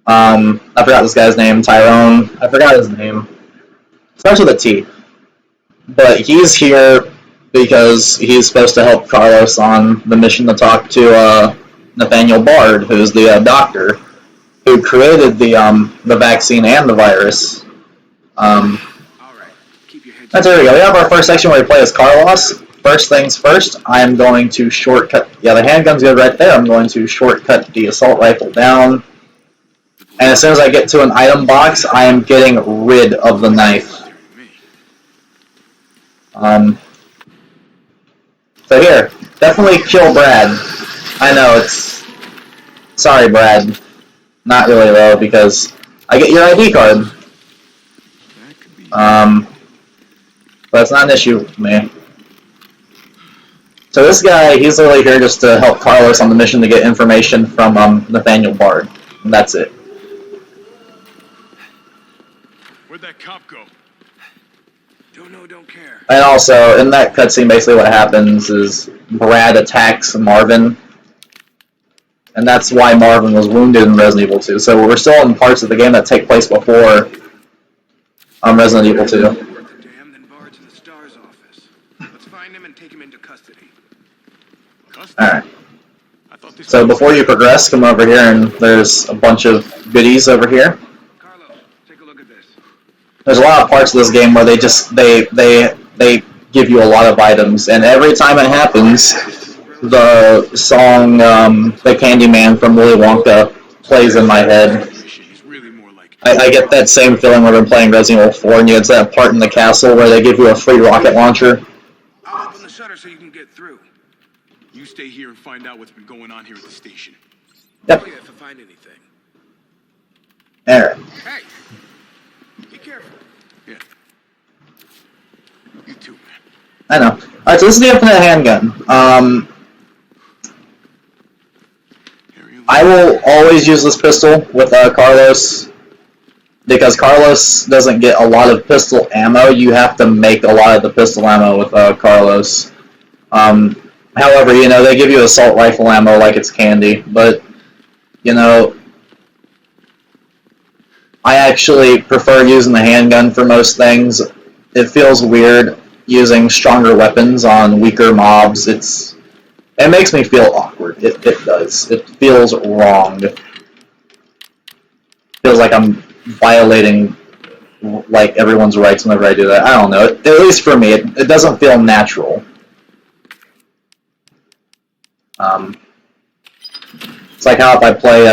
[SPEAKER 1] I forgot this guy's name. Tyrone. I forgot his name. Starts with a T. But he's here because he's supposed to help Carlos on the mission to talk to Nathaniel Bard, who's the doctor who created the vaccine and the virus.
[SPEAKER 3] All right. Keep your head.
[SPEAKER 1] There we go. We have our first section where we play as Carlos. First things first, I am going to shortcut. Yeah, the handgun's good right there. I'm going to shortcut the assault rifle down. And as soon as I get to an item box, I am getting rid of the knife. So here, definitely kill Brad. I know it's... Sorry, Brad. Not really, though, because I get your ID card. But it's not an issue with me. So this guy, he's literally here just to help Carlos on the mission to get information from Nathaniel Bard. And that's it.
[SPEAKER 3] Where'd that cop go? Don't know, don't care.
[SPEAKER 1] And also, in that cutscene, basically what happens is Brad attacks Marvin. And that's why Marvin was wounded in Resident Evil 2. So we're still in parts of the game that take place before Resident Evil 2.
[SPEAKER 4] Damn, then Bard's in the STAR's office. Let's find him and take him into custody.
[SPEAKER 1] Alright.
[SPEAKER 3] I thought this
[SPEAKER 1] So before you progress, come over here and there's a bunch of goodies over here.
[SPEAKER 4] Carlos, take a look at this.
[SPEAKER 1] There's a lot of parts of this game where they just, they give you a lot of items. And every time it happens, the song, The Candyman from Willy Wonka plays in my head. I get that same feeling when I'm playing Resident Evil 4 and you get to that part in the castle where they give you a free rocket launcher.
[SPEAKER 4] I'll open the shutter so you can get through.
[SPEAKER 3] You stay here and find out what's been going on here at the station.
[SPEAKER 1] Yep.
[SPEAKER 4] Oh yeah, if I find anything.
[SPEAKER 1] There.
[SPEAKER 4] Hey! Be careful.
[SPEAKER 3] Yeah. You too, man.
[SPEAKER 1] I know. Alright, so this is the infinite handgun. I will always use this pistol with Carlos. because Carlos doesn't get a lot of pistol ammo, you have to make a lot of the pistol ammo with Carlos. However, they give you assault rifle ammo like it's candy, but, I actually prefer using the handgun for most things. It feels weird using stronger weapons on weaker mobs. It makes me feel awkward. It does. It feels wrong. It feels like I'm violating everyone's rights whenever I do that. I don't know. At least for me, it doesn't feel natural. It's like how if I play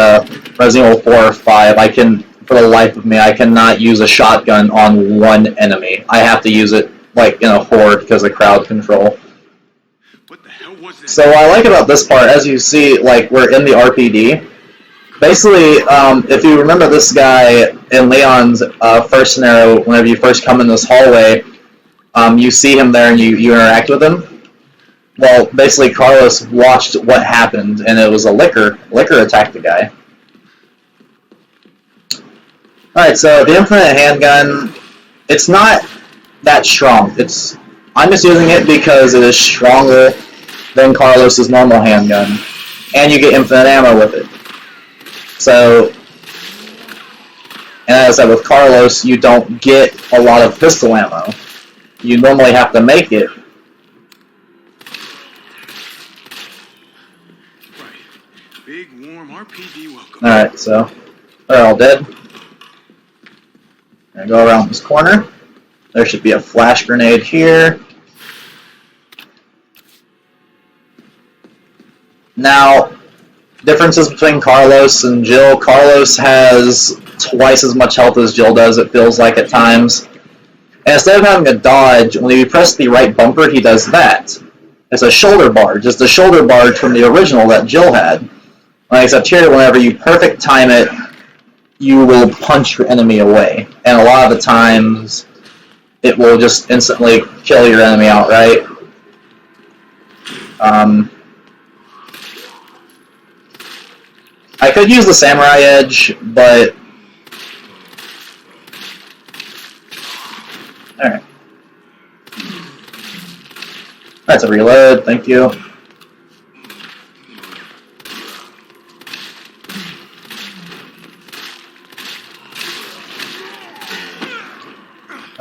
[SPEAKER 1] Resident Evil 4 or 5, for the life of me, I cannot use a shotgun on one enemy. I have to use it in a horde because of crowd control.
[SPEAKER 3] What the hell was that?
[SPEAKER 1] So what I like about this part, as you see, we're in the RPD. Basically, if you remember this guy in Leon's first scenario, whenever you first come in this hallway, you see him there and you interact with him. Well, basically, Carlos watched what happened, and it was a Licker. Licker attacked the guy. Alright, so the infinite handgun, it's not that strong. I'm just using it because it is stronger than Carlos's normal handgun, and you get infinite ammo with it. So, and as I said, with Carlos, you don't get a lot of pistol ammo. You normally have to make it.
[SPEAKER 3] Right. Big, warm RPD welcome.
[SPEAKER 1] Alright, so they're all dead. I'm gonna go around this corner. There should be a flash grenade here. Now, differences between Carlos and Jill. Carlos has twice as much health as Jill does, it feels like at times. And instead of having a dodge, when you press the right bumper, he does that. It's a shoulder barge. It's the shoulder barge from the original that Jill had. Except here, whenever you perfect time it, you will punch your enemy away. And a lot of the times, it will just instantly kill your enemy outright. I could use the Samurai Edge, but... Alright. That's a reload, thank you.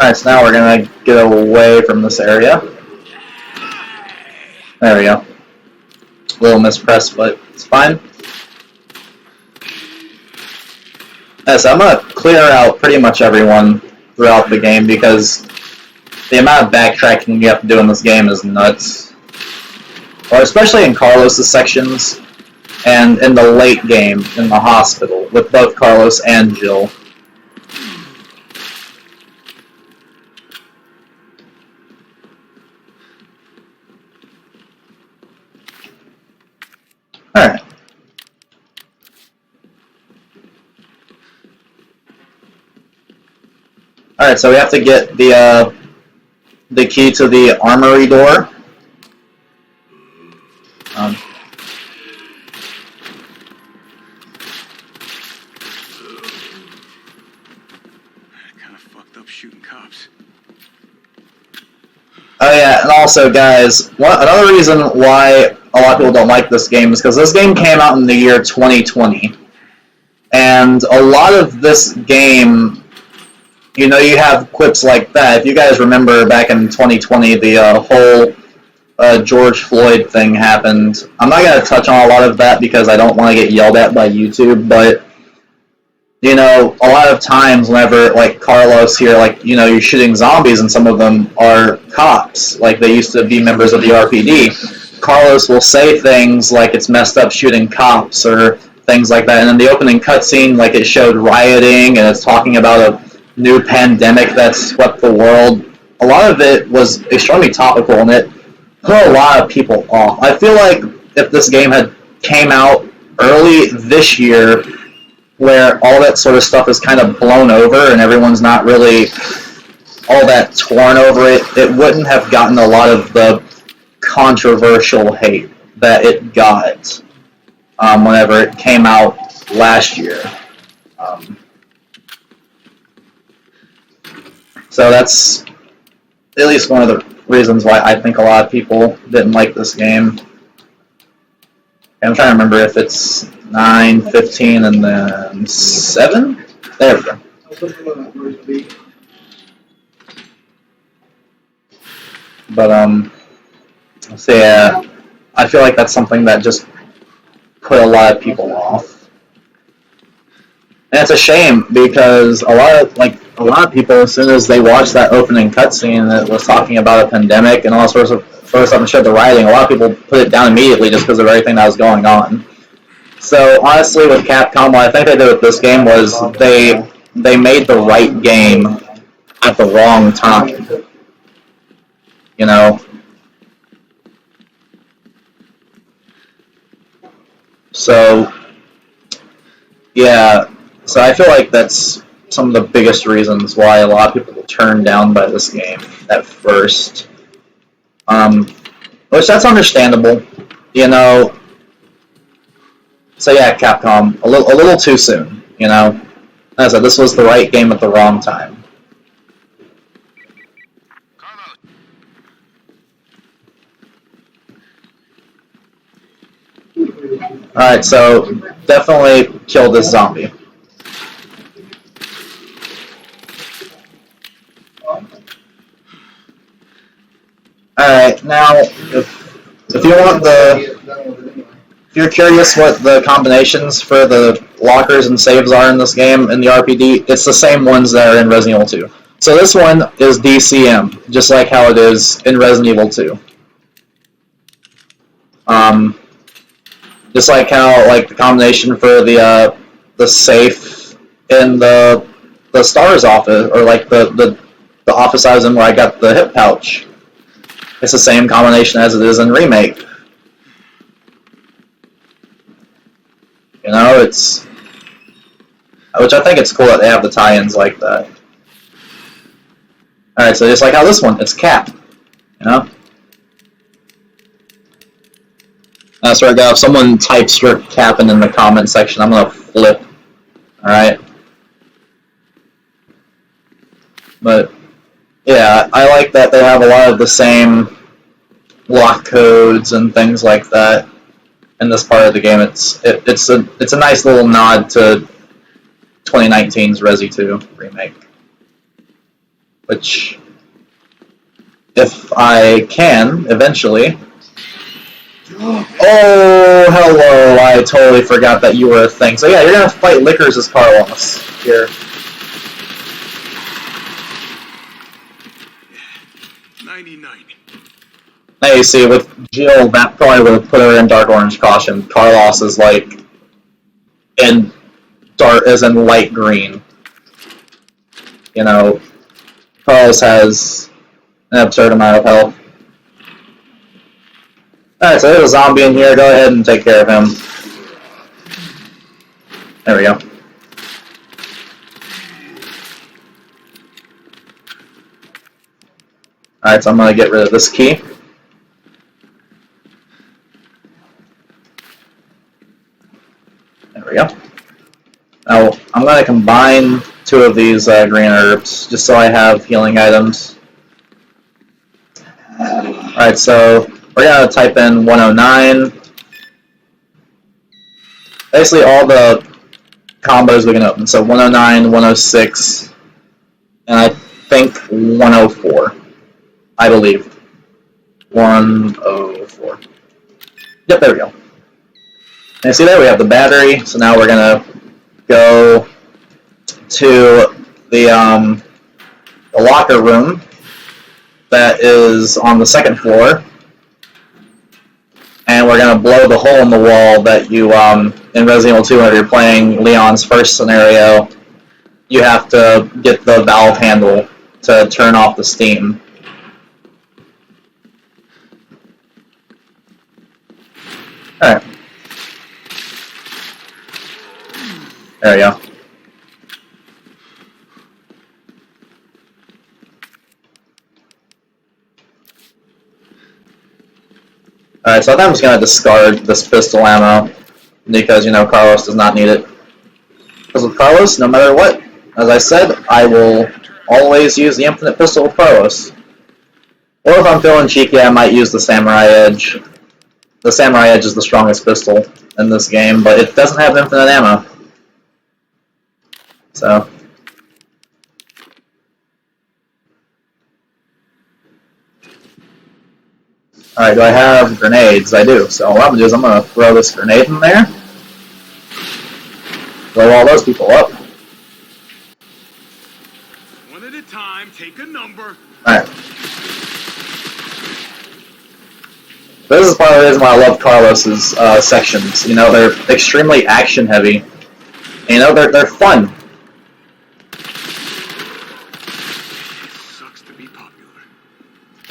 [SPEAKER 1] Alright, so now we're gonna get away from this area. There we go. A little mispressed, but it's fine. So I'm gonna clear out pretty much everyone throughout the game because the amount of backtracking you have to do in this game is nuts. Or especially in Carlos's sections and in the late game in the hospital with both Carlos and Jill. Alright. Alright, so we have to get the key to the armory door.
[SPEAKER 3] Kind of fucked up shooting cops.
[SPEAKER 1] Oh yeah, and also guys, another reason why a lot of people don't like this game is because this game came out in the year 2020. And a lot of this game, you have quips like that. If you guys remember back in 2020, the whole George Floyd thing happened. I'm not going to touch on a lot of that because I don't want to get yelled at by YouTube, but a lot of times whenever, Carlos here, you're shooting zombies and some of them are cops, they used to be members of the RPD, Carlos will say things like it's messed up shooting cops or things like that, and in the opening cutscene, it showed rioting and it's talking about a new pandemic that swept the world. A lot of it was extremely topical and it put a lot of people off. I feel like if this game had came out early this year, where all that sort of stuff is kind of blown over and everyone's not really all that torn over it, it wouldn't have gotten a lot of the controversial hate that it got whenever it came out last year. So that's at least one of the reasons why I think a lot of people didn't like this game. I'm trying to remember if it's 9, 15, and then 7? There we go. But, so yeah, I feel like that's something that just put a lot of people off. And it's a shame because a lot of people, as soon as they watched that opening cutscene that was talking about a pandemic and all sorts of stuff and showed the writing, a lot of people put it down immediately just because of everything that was going on. So honestly, with Capcom, what I think they did with this game was they made the right game at the wrong time. You know. So yeah. So I feel like that's some of the biggest reasons why a lot of people were turned down by this game at first. Which that's understandable, you know. So yeah, Capcom, a little too soon, you know. As I said, this was the right game at the wrong time. Alright, so definitely kill this zombie. Alright, now if you want if you're curious what the combinations for the lockers and saves are in this game, in the RPD, it's the same ones that are in Resident Evil 2. So this one is DCM, just like how it is in Resident Evil 2. Just like how the combination for the safe in the STARS office, or the office I was in where I got the hip pouch. It's the same combination as it is in Remake. You know, which I think it's cool that they have the tie-ins like that. Alright, so just like how this one, it's Cap. You know? I swear to God, if someone types your Cap'n in the comment section, I'm gonna flip. Alright? But, yeah, I like that they have a lot of the same lock codes and things like that in this part of the game. It's a nice little nod to 2019's Resi 2 remake. Which, if I can, eventually... Oh, hello, I totally forgot that you were a thing. So yeah, you're gonna fight Lickers as Carlos here.
[SPEAKER 3] 99.
[SPEAKER 1] Now you see, with Jill, that probably would have put her in Dark Orange Caution. Carlos is in dark, as in light green. You know, Carlos has an absurd amount of health. Alright, so there's a zombie in here. Go ahead and take care of him. There we go. Alright, so I'm going to get rid of this key. There we go. Now, I'm going to combine 2 of these green herbs, just so I have healing items. Alright, so we're going to type in 109. Basically all the combos we can open. So 109, 106, and I think 104. I believe. 104. Yep, there we go. And you see there we have the battery. So now we're going to go to the locker room that is on the 2nd floor. And we're going to blow the hole in the wall that you, in Resident Evil 2, when you're playing Leon's first scenario, you have to get the valve handle to turn off the steam. Alright. There we go. Alright, so I think I'm just going to discard this pistol ammo, because, you know, Carlos does not need it. Because with Carlos, no matter what, as I said, I will always use the infinite pistol with Carlos. Or if I'm feeling cheeky, I might use the Samurai Edge. The Samurai Edge is the strongest pistol in this game, but it doesn't have infinite ammo. So. Alright, do I have grenades? I do. So what I'm going to do is I'm going to throw this grenade in there. Blow all those people up.
[SPEAKER 3] One at a time, take a number.
[SPEAKER 1] Alright. This is part of the reason why I love Carlos's sections. You know, they're extremely action heavy. And, you know, they're fun.
[SPEAKER 3] Sucks to be popular.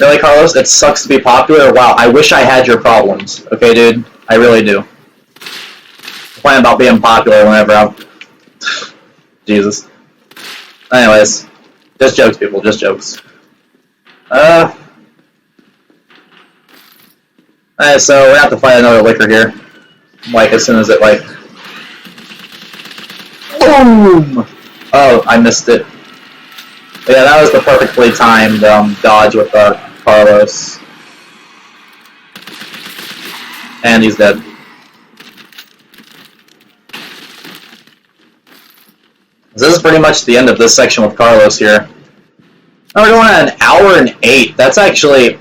[SPEAKER 1] Really, Carlos? It sucks to be popular? Wow, I wish I had your problems. Okay, dude? I really do. Plan about being popular whenever I'm... Jesus. Anyways. Just jokes, people. Just jokes. Alright, so we have to find another liquor here. Like, as soon as it, like... Boom! Oh, I missed it. But yeah, that was the perfectly timed dodge with Carlos. And he's dead. This is pretty much the end of this section with Carlos here. Oh, we're going at an hour and 8. That's actually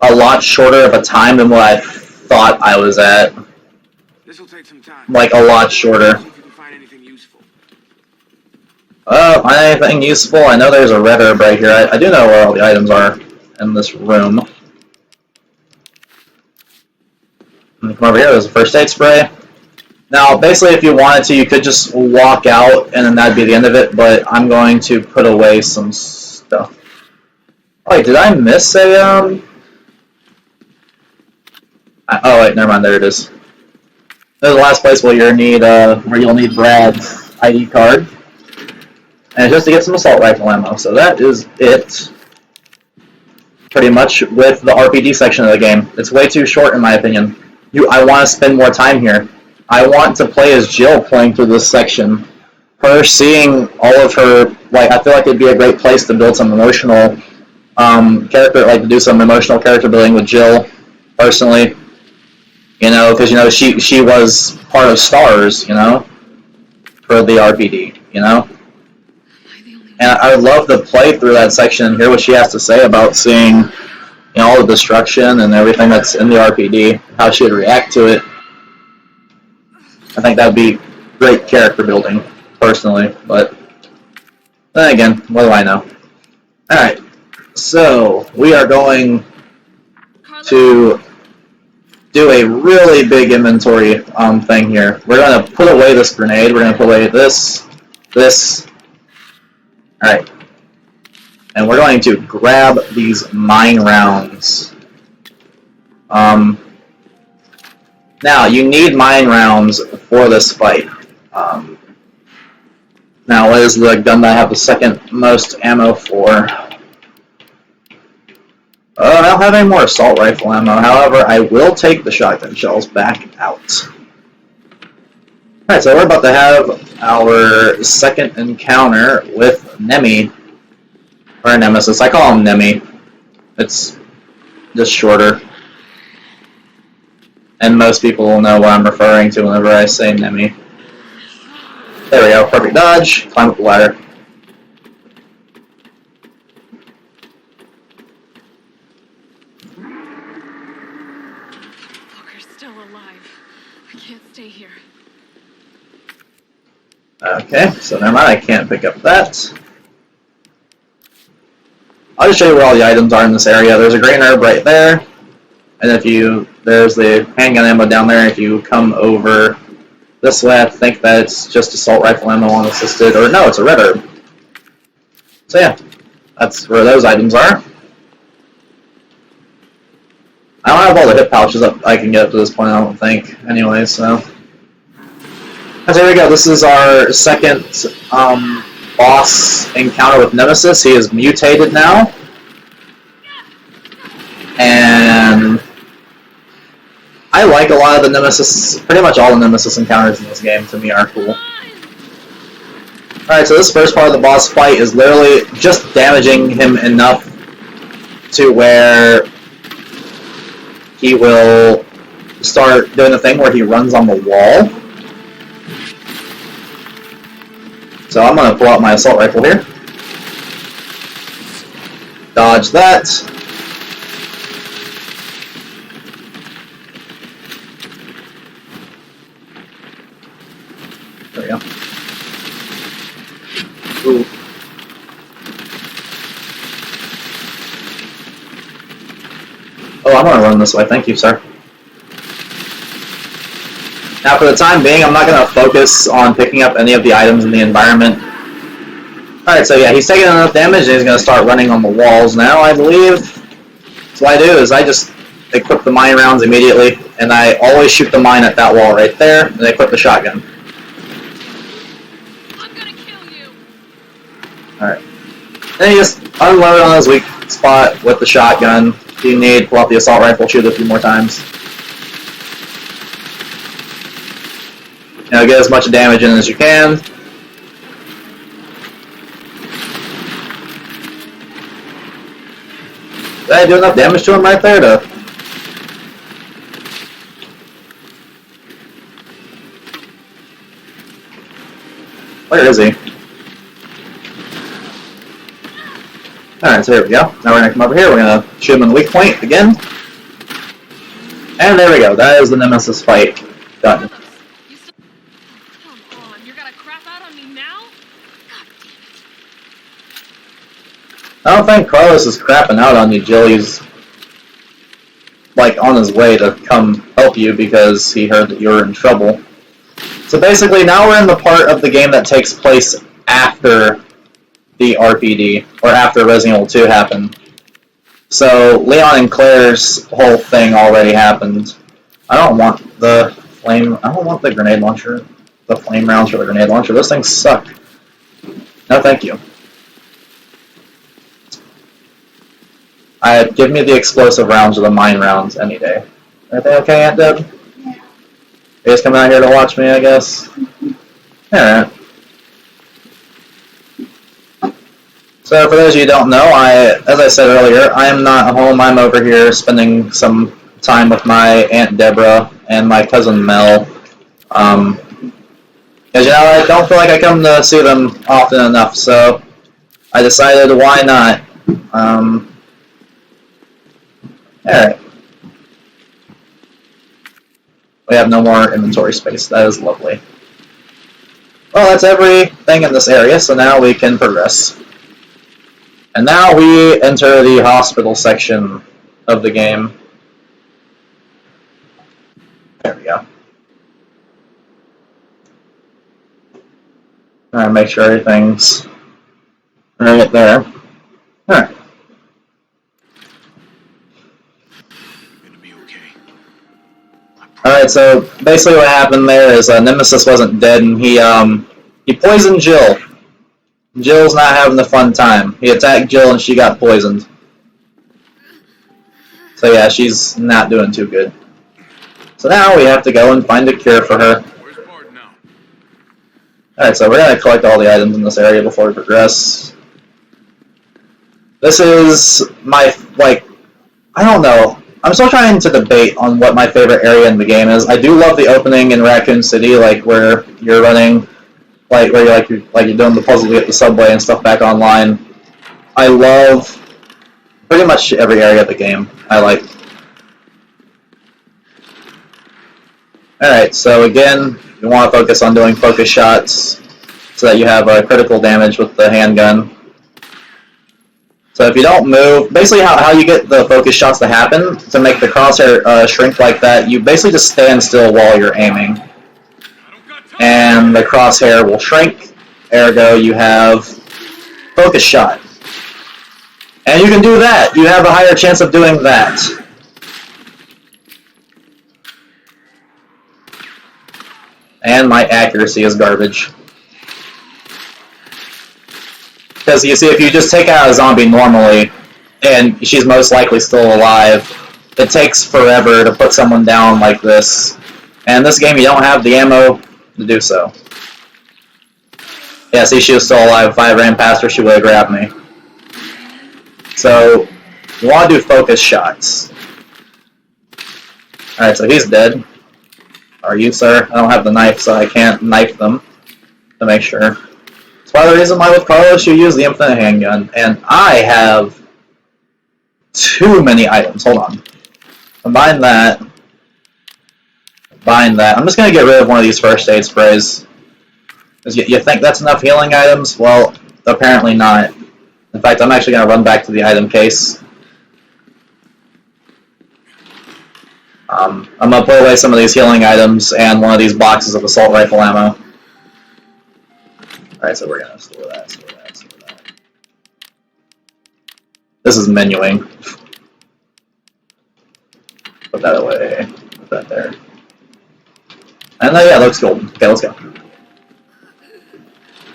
[SPEAKER 1] a lot shorter of a time than what I thought I was at.
[SPEAKER 4] This will take some time.
[SPEAKER 1] Like, a lot shorter.
[SPEAKER 4] See if you can find anything useful.
[SPEAKER 1] Find anything useful? I know there's a red herb right here. I do know where all the items are in this room. Come over here, there's a first aid spray. Now, basically, if you wanted to, you could just walk out, and then that'd be the end of it, but I'm going to put away some stuff. Oh, wait, did I miss a, oh, wait, never mind, there it is. There's the last place where you'll need Brad's ID card. And just to get some assault rifle ammo, so that is it. Pretty much with the RPG section of the game. It's way too short, in my opinion. I want to spend more time here. I want to play as Jill playing through this section. Her seeing all of her, like, I feel like it'd be a great place to build some emotional character, like to do some emotional character building with Jill, personally. You know, because, you know, she was part of Stars, you know, for the RPD, you know. And I would love to play through that section and hear what she has to say about seeing, you know, all the destruction and everything that's in the RPD, how she would react to it. I think that would be great character building, personally, but then again, what do I know? Alright, so we are going to do a really big inventory thing here. We're going to put away this grenade, we're going to put away this. Alright, and we're going to grab these mine rounds. Now, you need mine rounds for this fight. Now, what is the gun that I have the second most ammo for? I don't have any more assault rifle ammo. However, I will take the shotgun shells back out. Alright, so we're about to have our second encounter with Nemi. Or Nemesis. I call him Nemi. It's just shorter. And most people will know what I'm referring to whenever I say Nemi. There we go, perfect dodge. Climb up the ladder.
[SPEAKER 2] Walker's still alive. I can't stay here.
[SPEAKER 1] Okay, so never mind, I can't pick up that. I'll just show you where all the items are in this area. There's a green herb right there. And there's the handgun ammo down there. If you come over this way, I think that it's just assault rifle ammo unassisted. Or no, it's a red herb. So yeah, that's where those items are. I don't have all the hip pouches up I can get up to this point, I don't think. Anyway, so. And there we go. This is our second boss encounter with Nemesis. He is mutated now. And I like a lot of the Nemesis, pretty much all the Nemesis encounters in this game to me are cool. Alright, so this first part of the boss fight is literally just damaging him enough to where he will start doing the thing where he runs on the wall. So I'm going to pull out my assault rifle here. Dodge that. There we go. Ooh. Oh, I'm going to run this way. Thank you, sir. Now, for the time being, I'm not going to focus on picking up any of the items in the environment. Alright, so yeah, he's taking enough damage and he's going to start running on the walls now, I believe. So what I do is I just equip the mine rounds immediately, and I always shoot the mine at that wall right there, and I equip the shotgun.
[SPEAKER 2] I'm gonna kill you.
[SPEAKER 1] Alright. Then you just unload on his weak spot with the shotgun. If you need, pull out the assault rifle, shoot it a few more times. You know, get as much damage in as you can. Did I do enough damage to him right there to... Where is he? Alright, so here we go. Now we're going to come over here, we're going to shoot him in the weak point again. And there we go, that is the Nemesis fight done.
[SPEAKER 2] You still... Come on, you're gonna crap out on me now? God damn it.
[SPEAKER 1] I don't think Carlos is crapping out on you, Jill. He's like on his way to come help you because he heard that you were in trouble. So basically, now we're in the part of the game that takes place after the RPD, or after Resident Evil 2 happened. So Leon and Claire's whole thing already happened. I don't want the grenade launcher, the flame rounds for the grenade launcher. Those things suck. No, thank you. Give me the explosive rounds or the mine rounds any day. Everything okay, Aunt Deb? Yeah. You guys coming out here to watch me, I guess? Alright. So for those of you who don't know, as I said earlier, I am not home. I'm over here spending some time with my Aunt Deborah and my cousin Mel. Because, you know, I don't feel like I come to see them often enough, so I decided why not. Alright. We have no more inventory space. That is lovely. Well, that's everything in this area, so now we can progress. And now we enter the hospital section of the game. There we go. Alright, make sure everything's right there. Alright. Alright, so basically what happened there is Nemesis wasn't dead, and he poisoned Jill. Jill's not having a fun time. He attacked Jill and she got poisoned. So yeah, she's not doing too good. So now we have to go and find a cure for her. Alright, so we're going to collect all the items in this area before we progress. This is my, I don't know. I'm still trying to debate on what my favorite area in the game is. I do love the opening in Raccoon City, where you're running, where you're doing the puzzle to get the subway and stuff back online. I love pretty much every area of the game. I like. Alright, so again, you want to focus on doing focus shots so that you have critical damage with the handgun. So if you don't move, basically how you get the focus shots to happen, to make the crosshair shrink like that, you basically just stand still while you're aiming. And the crosshair will shrink, ergo you have focus shot. And you can do that! You have a higher chance of doing that. And my accuracy is garbage. Because you see, if you just take out a zombie normally, and she's most likely still alive, it takes forever to put someone down like this. And in this game, you don't have the ammo to do so. Yeah, see, she was still alive. If I ran past her, she would have grabbed me. So, you want to do focus shots. Alright, so he's dead. Are you, sir? I don't have the knife, so I can't knife them to make sure. That's why the reason why with Carlos you use the infinite handgun. And I have too many items. Hold on. Combine that. Combine that. I'm just going to get rid of one of these first aid sprays. Because you think that's enough healing items? Well, apparently not. In fact, I'm actually going to run back to the item case. I'm going to put away some of these healing items and one of these boxes of assault rifle ammo. Alright, so we're going to store that, store that, store that. This is menuing. Put that away. Put that there. And yeah, looks gold. Okay, let's go.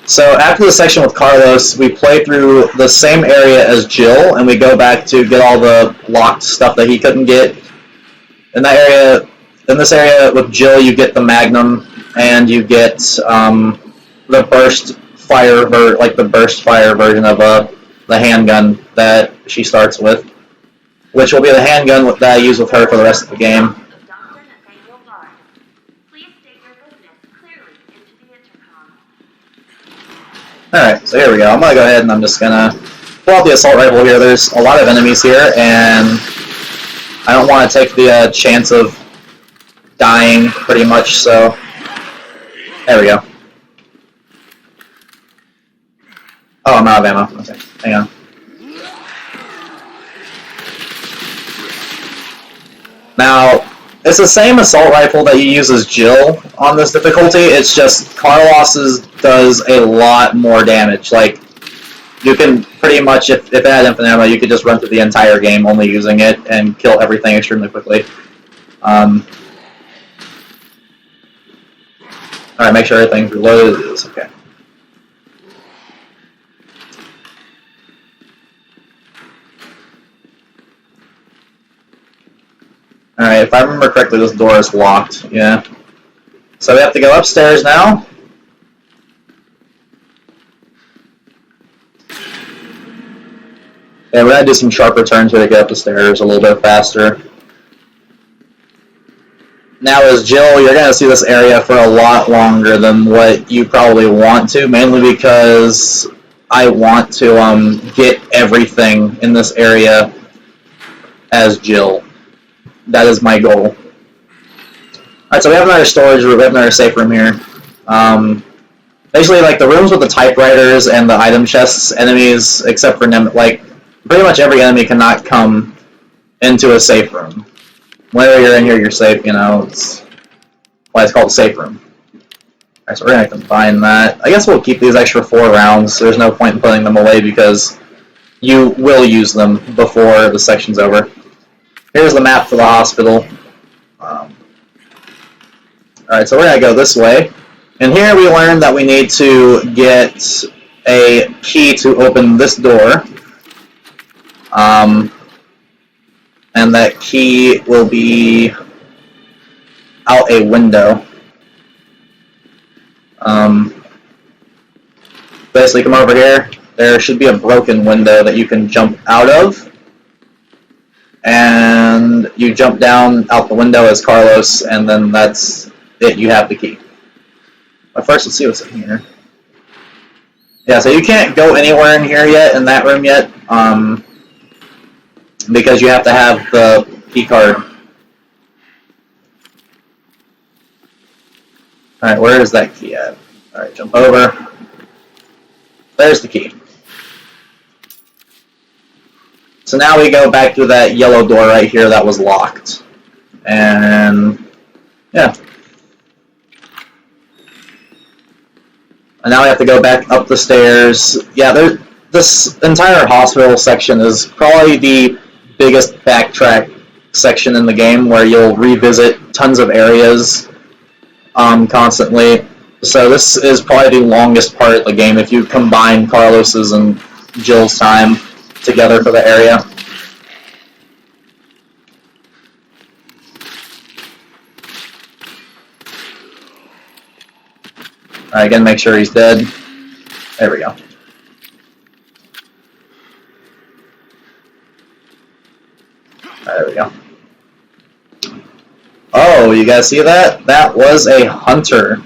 [SPEAKER 1] So after the section with Carlos, we play through the same area as Jill, and we go back to get all the locked stuff that he couldn't get. In this area with Jill, you get the Magnum, and you get the burst fire version of the handgun that she starts with, which will be the handgun that I use with her for the rest of the game. Alright, so here we go. I'm going to go ahead and I'm just going to pull out the assault rifle here. There's a lot of enemies here, and I don't want to take the chance of dying, pretty much, so there we go. Oh, I'm out of ammo. Okay, hang on. Now, it's the same assault rifle that you use as Jill on this difficulty, it's just Carlos's does a lot more damage. Like, you can pretty much, if it had infinite ammo, you could just run through the entire game only using it and kill everything extremely quickly. Alright, make sure everything's reloaded. It's okay. Alright, if I remember correctly, this door is locked. Yeah. So we have to go upstairs now. Yeah, we're going to do some sharper turns here to get up the stairs a little bit faster. Now as Jill, you're going to see this area for a lot longer than what you probably want to, mainly because I want to get everything in this area as Jill. That is my goal. Alright, so we have another storage room, we have another safe room here. Basically, like, the rooms with the typewriters and the item chests, enemies, except for like, pretty much every enemy cannot come into a safe room. Whenever you're in here, you're safe, you know, it's why it's called a safe room. Alright, so we're going to combine that. I guess we'll keep these extra 4 rounds. There's no point in putting them away because you will use them before the section's over. Here's the map for the hospital. Alright, so we're going to go this way. And here we learned that we need to get a key to open this door. And that key will be out a window. Basically, come over here. There should be a broken window that you can jump out of. And you jump down out the window as Carlos, and then that's it. You have the key. But first, let's see what's in here. Yeah, so you can't go anywhere in here yet, in that room yet, because you have to have the key card. Alright, where is that key at? Alright, jump over. There's the key. So now we go back to that yellow door right here that was locked. And yeah. And now we have to go back up the stairs. Yeah, this entire hospital section is probably the biggest backtrack section in the game, where you'll revisit tons of areas constantly. So this is probably the longest part of the game if you combine Carlos's and Jill's time together for the area. Alright, again, make sure he's dead. There we go. There we go. Oh, you guys see that? That was a hunter.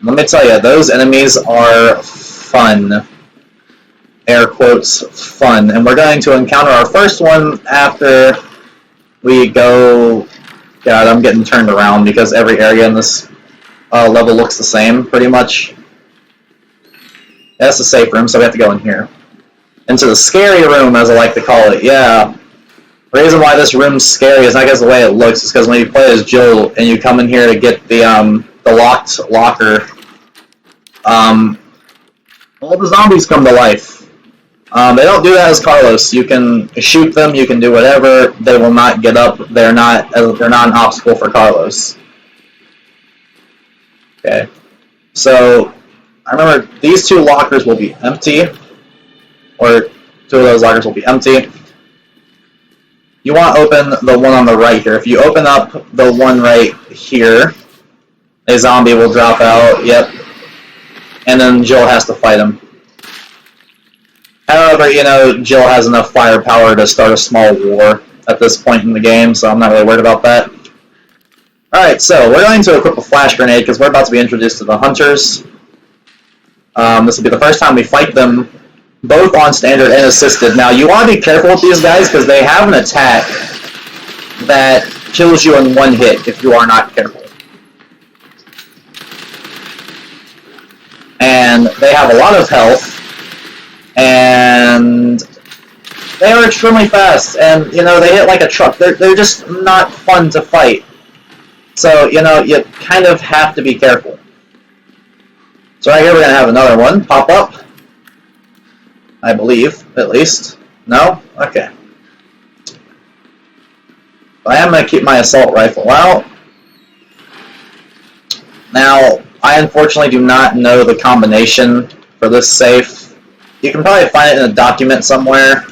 [SPEAKER 1] Let me tell you, those enemies are fun. Air quotes, fun. And we're going to encounter our first one after we go... God, I'm getting turned around because every area in this level looks the same, pretty much. That's the safe room, so we have to go in here. Into the scary room, as I like to call it, yeah. The reason why this room's scary is not because of the way it looks, it's because when you play as Jill and you come in here to get the locked locker, all the zombies come to life. They don't do that as Carlos. You can shoot them, you can do whatever, they will not get up, they're not an obstacle for Carlos. Okay. So, I remember these two lockers will be empty, or two of those lockers will be empty. You want to open the one on the right here. If you open up the one right here, a zombie will drop out, yep. And then Jill has to fight him. However, you know, Jill has enough firepower to start a small war at this point in the game, so I'm not really worried about that. Alright, so we're going to equip a flash grenade because we're about to be introduced to the hunters. This will be the first time we fight them, both on standard and assisted. Now, you want to be careful with these guys because they have an attack that kills you in one hit if you are not careful. And they have a lot of health, and they are extremely fast, and, you know, they hit like a truck. They're just not fun to fight. So, you know, you kind of have to be careful. So right here we're going to have another one pop up. I believe, at least. No? Okay. I am going to keep my assault rifle out. Now, I unfortunately do not know the combination for this safe. You can probably find it in a document somewhere.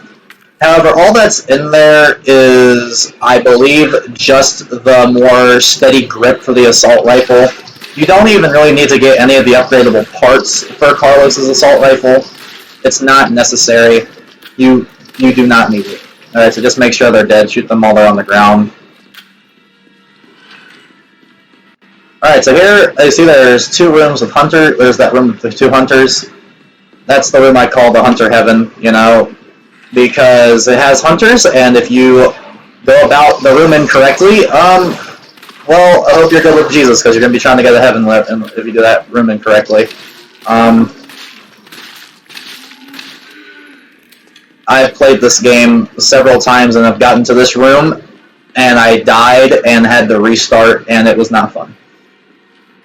[SPEAKER 1] However, all that's in there is, I believe, just the more steady grip for the assault rifle. You don't even really need to get any of the upgradable parts for Carlos's assault rifle. It's not necessary. You do not need it. Alright, so just make sure they're dead. Shoot them while they're on the ground. Alright, so here, you see there's two rooms with hunter. There's that room with the two hunters. That's the room I call the hunter heaven, you know, because it has hunters, and if you go about the room incorrectly, well, I hope you're good with Jesus, because you're going to be trying to get to heaven if you do that room incorrectly. I've played this game several times, and I've gotten to this room, and I died and had to restart, and it was not fun.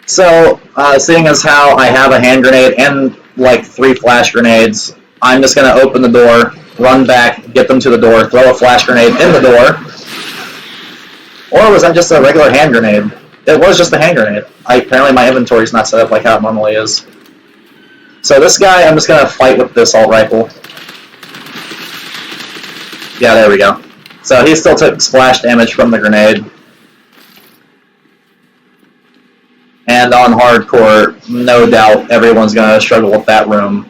[SPEAKER 1] So, seeing as how I have a hand grenade and like 3 flash grenades, I'm just going to open the door, run back, get them to the door, throw a flash grenade in the door. Or was that just a regular hand grenade? It was just a hand grenade. Apparently my inventory's not set up like how it normally is. So this guy, I'm just going to fight with the assault rifle. Yeah, there we go. So he still took splash damage from the grenade. And on hardcore, no doubt everyone's going to struggle with that room.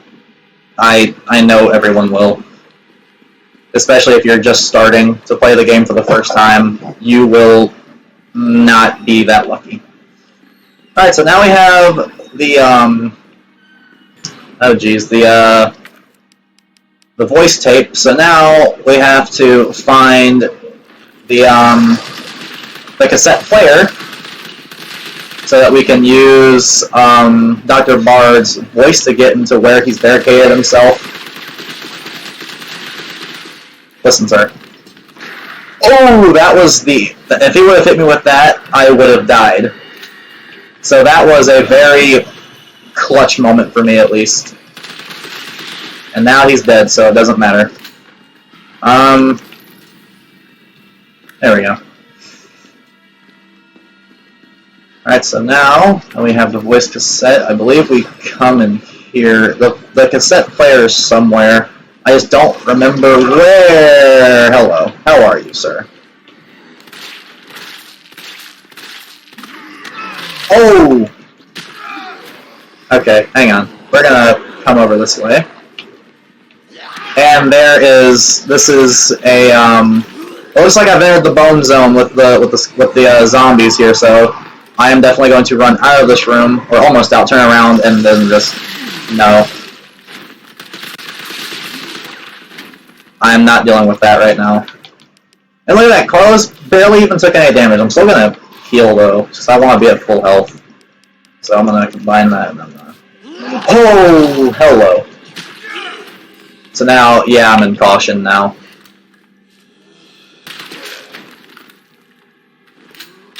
[SPEAKER 1] I know everyone will. Especially if you're just starting to play the game for the first time, you will not be that lucky. Alright, so now we have the, the voice tape. So now we have to find the cassette player so that we can use Dr. Bard's voice to get into where he's barricaded himself. Listen, sir. Oh, that was the... If he would have hit me with that, I would have died. So that was a very clutch moment for me, at least. And now he's dead, so it doesn't matter. There we go. Alright, so now we have the voice cassette. I believe we come in here. The cassette player is somewhere. I just don't remember where. Hello. How are you, sir? Oh! Okay, hang on. We're gonna come over this way. And this is a, it looks like I've entered the bone zone with the zombies here, so I am definitely going to run out of this room, or almost out, turn around, and then just, no. I am not dealing with that right now. And look at that, Carlos barely even took any damage. I'm still gonna heal though, because I want to be at full health. So I'm gonna combine that and then, oh, hello. So now, yeah, I'm in caution now.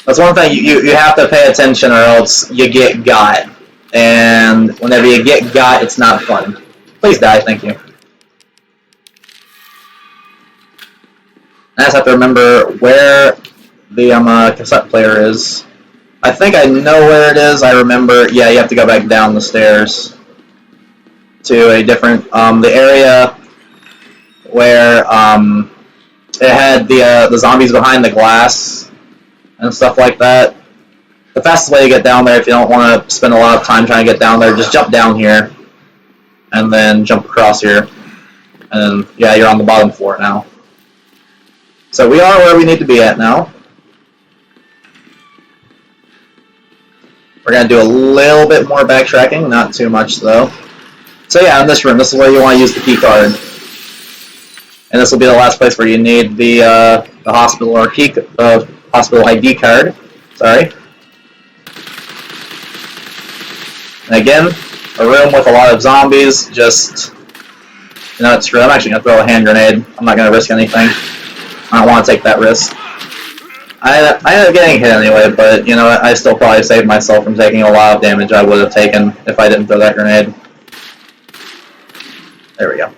[SPEAKER 1] That's one thing, you have to pay attention or else you get got. And whenever you get got, it's not fun. Please die, thank you. I just have to remember where the cassette player is. I think I know where it is. I remember, yeah, you have to go back down the stairs to a different, the area where, it had the zombies behind the glass and stuff like that. The fastest way to get down there, if you don't want to spend a lot of time trying to get down there, just jump down here, and then jump across here, and then, yeah, you're on the bottom floor now. So we are where we need to be at now. We're going to do a little bit more backtracking, not too much though. So yeah, in this room, this is where you want to use the key card. And this will be the last place where you need the hospital or hospital ID card. Sorry. And again, a room with a lot of zombies. Just, you know, screw it. I'm actually going to throw a hand grenade. I'm not going to risk anything. I don't want to take that risk. I ended up getting hit anyway, but, you know, I still probably saved myself from taking a lot of damage I would have taken if I didn't throw that grenade. There we go.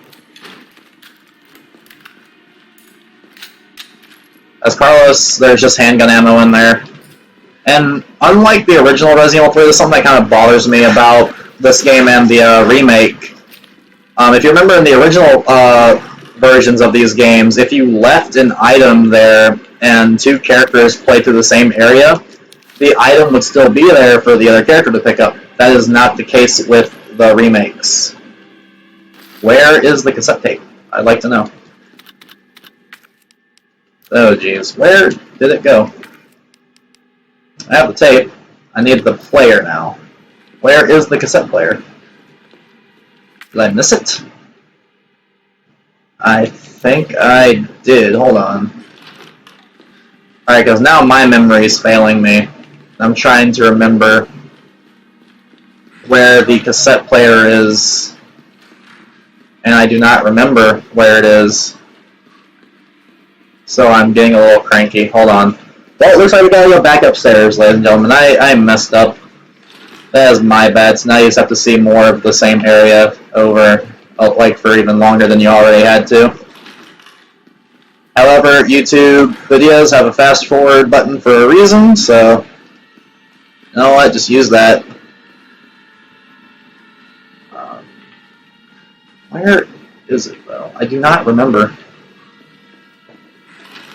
[SPEAKER 1] As Carlos, there's just handgun ammo in there. And unlike the original Resident Evil 3, there's something that kind of bothers me about this game and the remake. If you remember in the original versions of these games, if you left an item there and two characters played through the same area, the item would still be there for the other character to pick up. That is not the case with the remakes. Where is the cassette tape? I'd like to know. Oh jeez, where did it go? I have the tape. I need the player now. Where is the cassette player? Did I miss it? I think I did. Hold on. Alright, because now my memory is failing me. I'm trying to remember where the cassette player is. And I do not remember where it is. So I'm getting a little cranky. Hold on. Well, it looks like we gotta go back upstairs, ladies and gentlemen. I messed up. That is my bad. So now you just have to see more of the same area over, like, for even longer than you already had to. However, YouTube videos have a fast forward button for a reason, so you know what? Just use that. Where is it, though? I do not remember.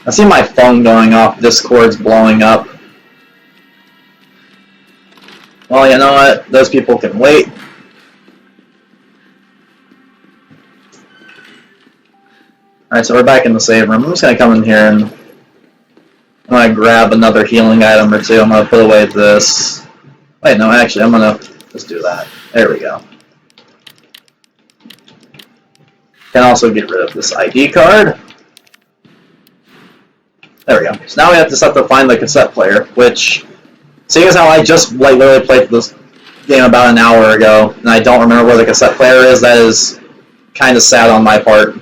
[SPEAKER 1] I see my phone going off. Discord's blowing up. Well, you know what? Those people can wait. Alright, so we're back in the save room. I'm just going to come in here and I'm going to grab another healing item or two. I'm going to put away this. Wait, no, actually, I'm going to just do that. There we go. Can also get rid of this ID card. There we go. So now we have to find the cassette player, which, seeing as how I just literally played this game about an hour ago, and I don't remember where the cassette player is, that is kind of sad on my part.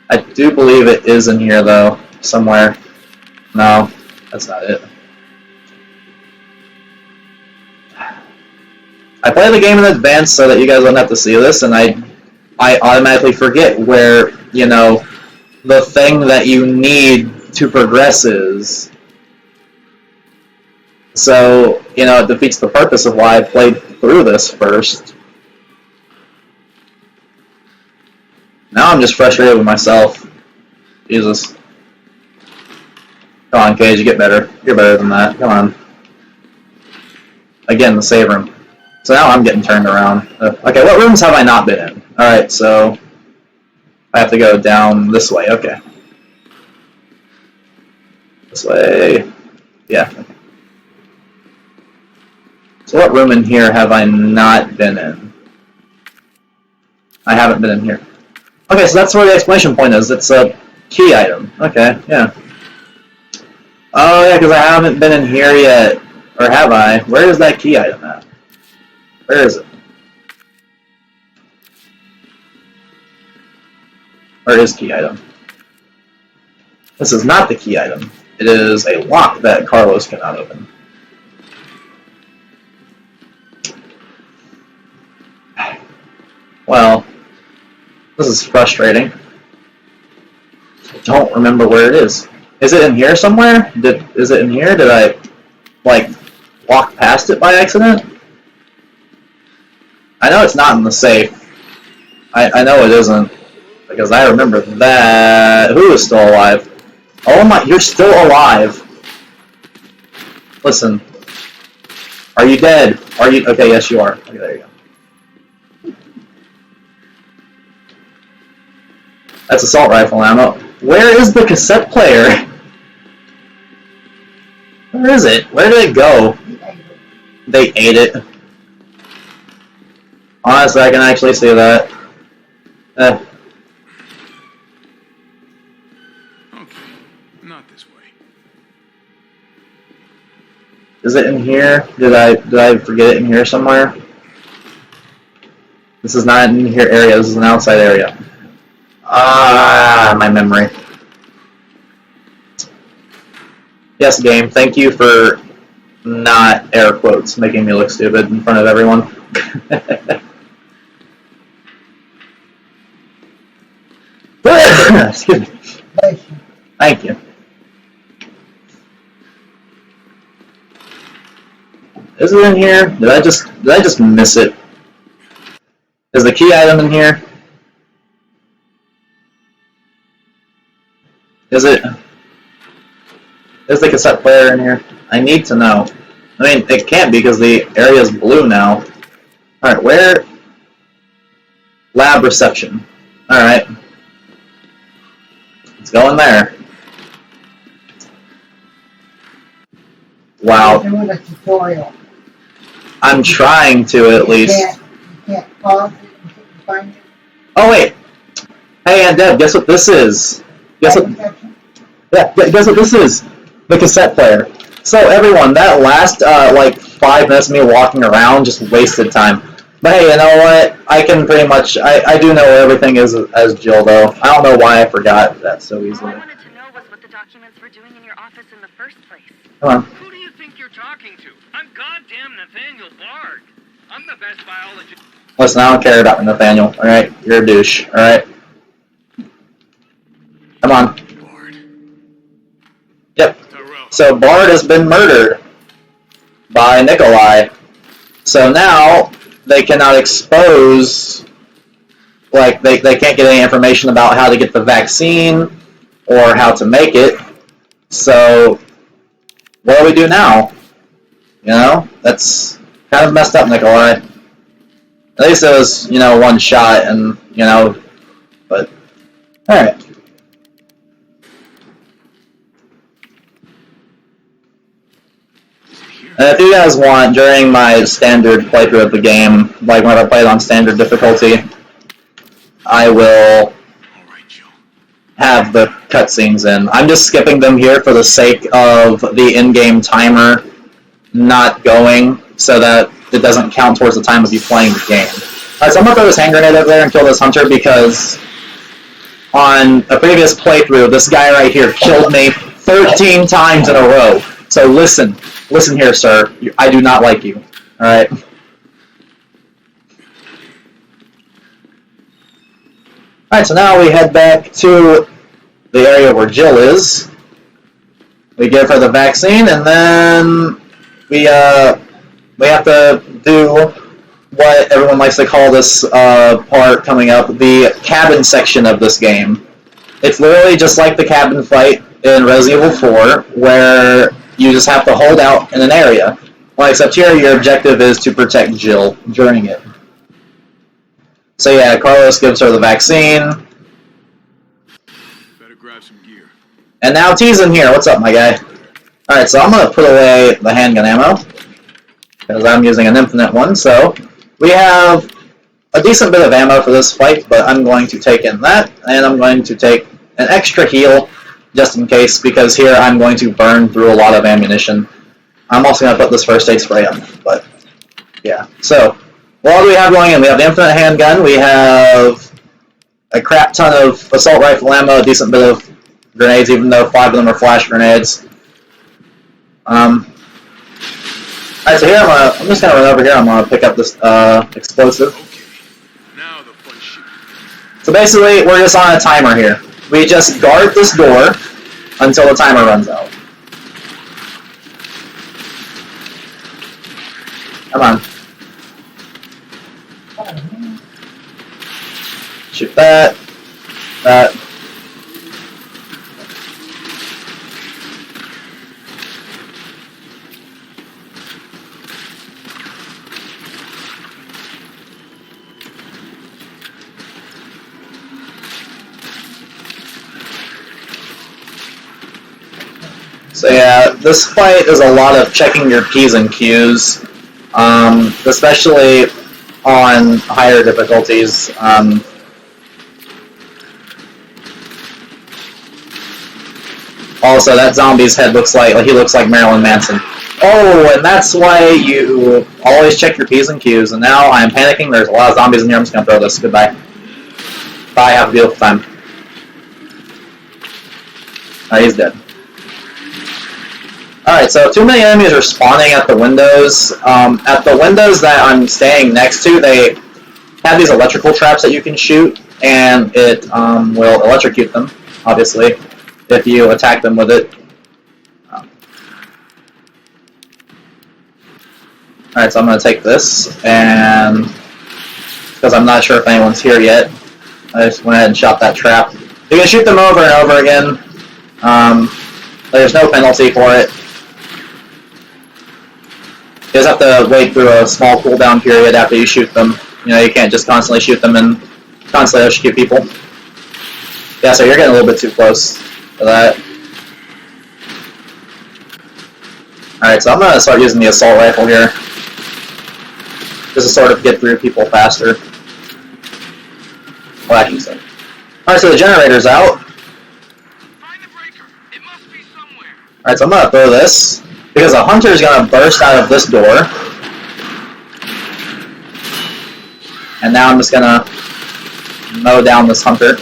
[SPEAKER 1] I do believe it is in here, though, somewhere. No, that's not it. I play the game in advance so that you guys don't have to see this, and I automatically forget where, you know, the thing that you need to progress is. So, you know, it defeats the purpose of why I played through this first. Now I'm just frustrated with myself. Jesus. Come on, Cage, you get better. You're better than that. Come on. Again, the save room. So now I'm getting turned around. Okay, what rooms have I not been in? Alright, so I have to go down this way. Okay. This way. Yeah. Okay. So what room in here have I not been in? I haven't been in here. Okay, so that's where the exclamation point is. It's a key item. Okay, yeah. Oh, yeah, because I haven't been in here yet. Or have I? Where is that key item at? Where is it? Where is key item? This is not the key item. It is a lock that Carlos cannot open. Well, this is frustrating. I don't remember where it is. Is it in here somewhere? Is it in here? Did I, like, walk past it by accident? I know it's not in the safe. I know it isn't. Because I remember that. Who is still alive? Oh my, you're still alive. Listen. Are you dead? Are you, okay, yes you are. Okay, there you go. That's assault rifle ammo. Where is the cassette player? Where is it? Where did it go? They ate it. Honestly, I can actually see that.
[SPEAKER 3] Okay, not this way.
[SPEAKER 1] Is it in here? Did I forget it in here somewhere? This is not in here area. This is an outside area. Ah, my memory. Yes, game. Thank you for not air quotes making me look stupid in front of everyone. Excuse me. Thank you. Is it in here? Did I just miss it? Is the key item in here? Is it? Is the cassette player in here? I need to know. I mean, it can't be because the area is blue now. Alright, where? Lab reception. Alright. Let's go in there. Wow.
[SPEAKER 5] Doing a tutorial.
[SPEAKER 1] I'm trying to at least.
[SPEAKER 5] You can't pause it until you find it.
[SPEAKER 1] Oh wait. Hey Aunt Deb, guess what this is? Guess what? Yeah, guess what this is? The cassette player. So everyone, that last like 5 minutes of me walking around just wasted time. But hey, you know what? I can pretty much I do know where everything is as Jill though. I don't know why I forgot that so
[SPEAKER 6] All
[SPEAKER 1] easily.
[SPEAKER 6] I wanted to know was what the documents were doing in your office in the first place.
[SPEAKER 1] Come on.
[SPEAKER 7] Who do you think you're talking to? I'm goddamn Nathaniel Bard. I'm the best biologist.
[SPEAKER 1] Listen, I don't care about Nathaniel, alright? You're a douche, alright? Come on.
[SPEAKER 3] Bard.
[SPEAKER 1] Yep.
[SPEAKER 3] Tyrell.
[SPEAKER 1] So Bard has been murdered by Nikolai. So now they cannot expose, like, they can't get any information about how to get the vaccine or how to make it. So what do we do now? You know? That's kind of messed up, Nikolai. At least it was, you know, one shot and, you know, but, alright. And if you guys want, during my standard playthrough of the game, like when I play it on standard difficulty, I will
[SPEAKER 3] Alright, Jill.
[SPEAKER 1] have the cutscenes in. I'm just skipping them here for the sake of the in-game timer not going, so that it doesn't count towards the time of you playing the game. Alright, so I'm going to throw this hand grenade over there and kill this hunter because on a previous playthrough, this guy right here killed me 13 times in a row. So listen here, sir. I do not like you. Alright? Alright, so now we head back to the area where Jill is. We give her the vaccine, and then we have to do what everyone likes to call this part coming up, the cabin section of this game. It's literally just like the cabin fight in Resident Evil 4, where you just have to hold out in an area. Well, except here, your objective is to protect Jill during it. So yeah, Carlos gives her the vaccine.
[SPEAKER 3] Better grab some gear.
[SPEAKER 1] And now T's in here. What's up, my guy? Alright, so I'm going to put away the handgun ammo, because I'm using an infinite one, so we have a decent bit of ammo for this fight, but I'm going to take in that, and I'm going to take an extra heal, just in case, because here I'm going to burn through a lot of ammunition. I'm also going to put this first aid spray on, but yeah. So, what do we have going in? We have the infinite handgun, we have a crap ton of assault rifle ammo, a decent bit of grenades, even though 5 of them are flash grenades. Alright, so here I'm just going to run over here, I'm going to pick up this explosive.
[SPEAKER 3] Okay. Now the fun shit.
[SPEAKER 1] So basically, we're just on a timer here. We just guard this door until the timer runs out. Come on. Shoot that. That. So yeah, this fight is a lot of checking your P's and Q's, especially on higher difficulties. Also, that zombie's head looks like he looks like Marilyn Manson. Oh, and that's why you always check your P's and Q's. And now I'm panicking. There's a lot of zombies in here. I'm just gonna throw this. Goodbye. Bye. Have a beautiful time. He's dead. Alright, so too many enemies are spawning at the windows. At the windows that I'm staying next to, they have these electrical traps that you can shoot, and it will electrocute them, obviously, if you attack them with it. Alright, so I'm going to take this, and because I'm not sure if anyone's here yet, I just went ahead and shot that trap. You can shoot them over and over again. There's no penalty for it. You just have to wait through a small cooldown period after you shoot them. You know, you can't just constantly shoot them and constantly execute people. Yeah, so you're getting a little bit too close to that. Alright, so I'm going to start using the assault rifle here. Just to sort of get through people faster. Well, actually, so. Alright, so the generator's out.
[SPEAKER 7] Find the breaker. It must be somewhere.
[SPEAKER 1] Alright, so I'm going to throw this, because a hunter is going to burst out of this door. And now I'm just going to mow down this hunter.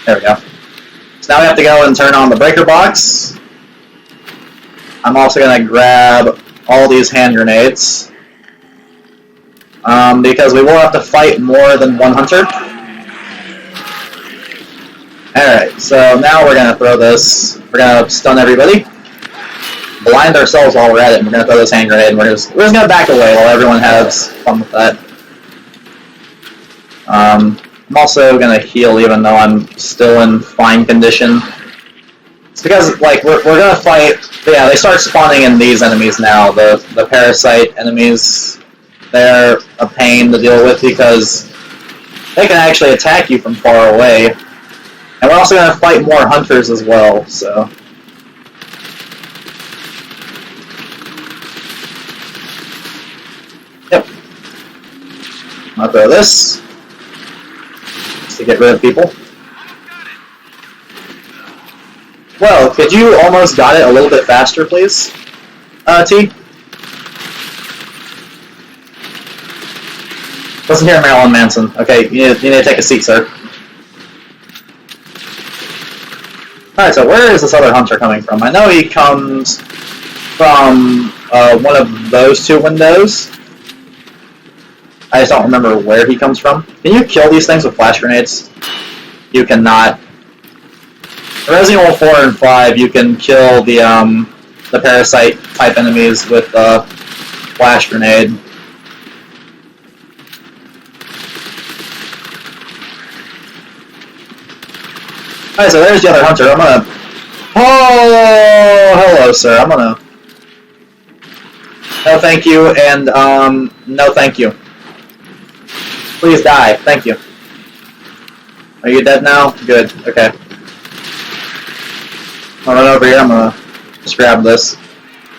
[SPEAKER 1] There we go. So now we have to go and turn on the breaker box. I'm also going to grab all these hand grenades. Because we will have to fight more than one hunter. Alright, so now we're going to throw this. We're going to stun everybody. Blind ourselves while we're at it, and we're going to throw this hand grenade, and we're just going to back away while everyone has fun with that. I'm also going to heal even though I'm still in fine condition. It's because, like, we're going to fight... Yeah, they start spawning in these enemies now, the parasite enemies. They're a pain to deal with because they can actually attack you from far away. And we're also going to fight more hunters as well, so... Yep. I'll throw this. Just to get rid of people. Well, could you almost got it a little bit faster, please? T? Listen here, Marilyn Manson. Okay, you need to take a seat, sir. Alright, so where is this other hunter coming from? I know he comes from one of those two windows. I just don't remember where he comes from. Can you kill these things with flash grenades? You cannot. In Resident Evil 4 and 5, you can kill the parasite type enemies with a flash grenade. Alright, so there's the other hunter. I'm gonna... Oh, hello, sir. I'm gonna No thank you, and no thank you. Please die. Thank you. Are you dead now? Good. Okay. I'll run over here. I'm gonna just grab this.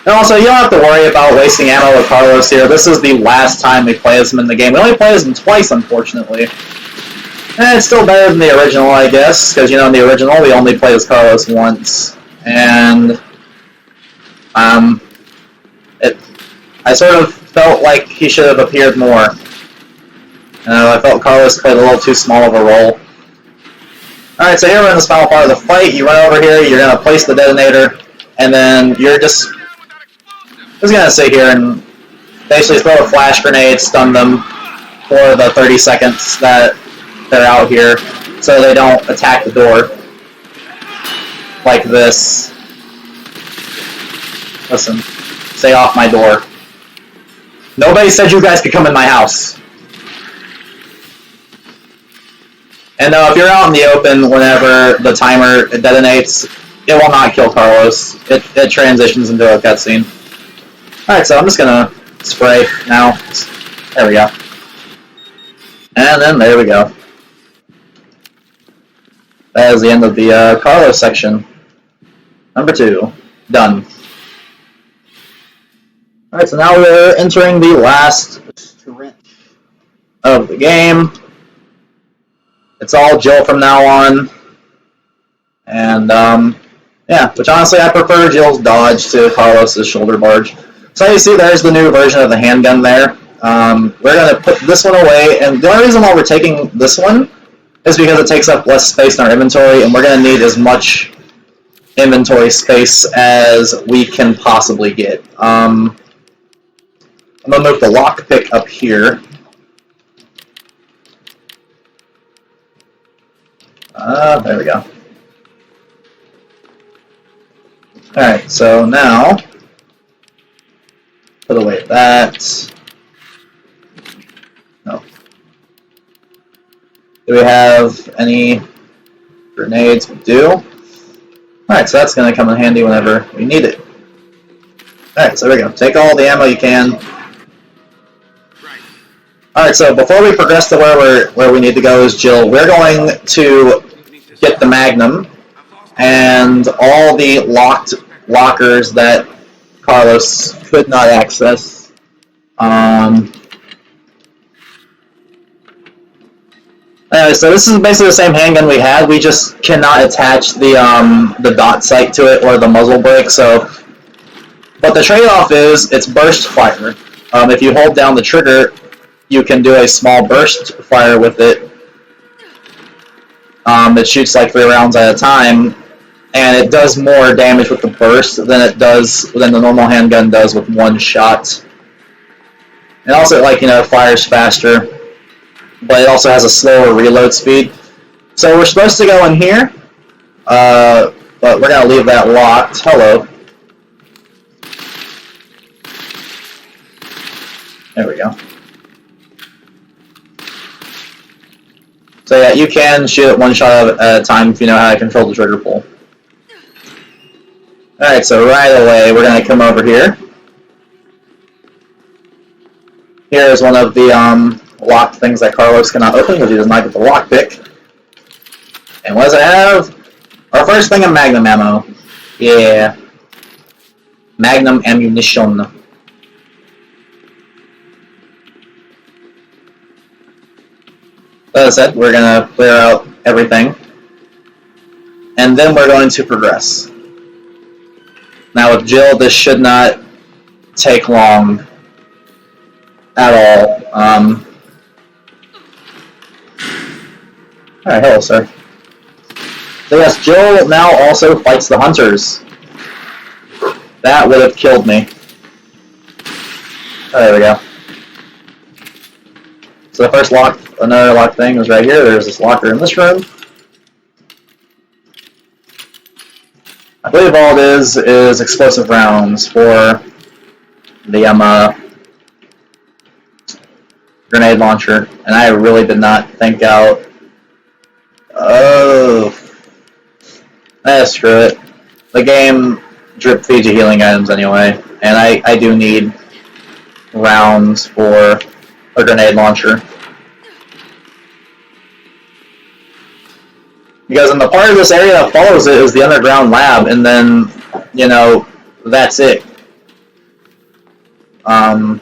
[SPEAKER 1] And also, you don't have to worry about wasting ammo with Carlos here. This is the last time we play as him in the game. We only play as him twice, unfortunately. And it's still better than the original, I guess, because, you know, in the original, we only played as Carlos once. And, I sort of felt like he should have appeared more. I felt Carlos played a little too small of a role. Alright, so here we're in this final part of the fight. You run over here, you're going to place the detonator, and then you're just going to sit here and basically throw a flash grenade, stun them for the 30 seconds that they're out here, so they don't attack the door. Like this. Listen, stay off my door. Nobody said you guys could come in my house. And if you're out in the open whenever the timer detonates, it will not kill Carlos. It transitions into a cutscene. Alright, so I'm just gonna spray now. There we go. And then there we go. That is the end of the Carlos section. Number 2. Done. Alright, so now we're entering the last stretch of the game. It's all Jill from now on. And, yeah, which honestly I prefer Jill's dodge to Carlos's shoulder barge. So you see there's the new version of the handgun there. We're going to put this one away, and the only reason why we're taking this one is because it takes up less space in our inventory, and we're going to need as much inventory space as we can possibly get. I'm going to move the lockpick up here. There we go. Alright, so now, put away that. No. Do we have any grenades? We do. Alright, so that's going to come in handy whenever we need it. Alright, so there we go. Take all the ammo you can. Alright, so before we progress to where we need to go is Jill, we're going to get the Magnum and all the locked lockers that Carlos could not access. Anyway, so this is basically the same handgun we had. We just cannot attach the dot sight to it or the muzzle brake. So, but the trade-off is it's burst fire. If you hold down the trigger, you can do a small burst fire with it. It shoots like 3 rounds at a time, and it does more damage with the burst than the normal handgun does with one shot. And also, like, you know, fires faster, but it also has a slower reload speed. So we're supposed to go in here, but we're gonna leave that locked. Hello. There we go. So yeah, you can shoot it one shot at a time if you know how to control the trigger pull. Alright, so right away we're going to come over here. Here is one of the locked things that Carlos cannot open because he does not get the lockpick. And what does it have? Our first thing of Magnum ammo. Yeah. Magnum ammunition. As I said, we're going to clear out everything. And then we're going to progress. Now with Jill, this should not take long at all. Alright, hello, sir. So yes, Jill now also fights the hunters. That would have killed me. Oh, there we go. So the first another locked thing was right here. There's this locker in this room. I believe all it is explosive rounds for the grenade launcher, and I really did not think out. Oh, screw it. The game drip feeds you healing items anyway, and I do need rounds for a grenade launcher. Because in the part of this area that follows it is the underground lab, and then, you know, that's it. And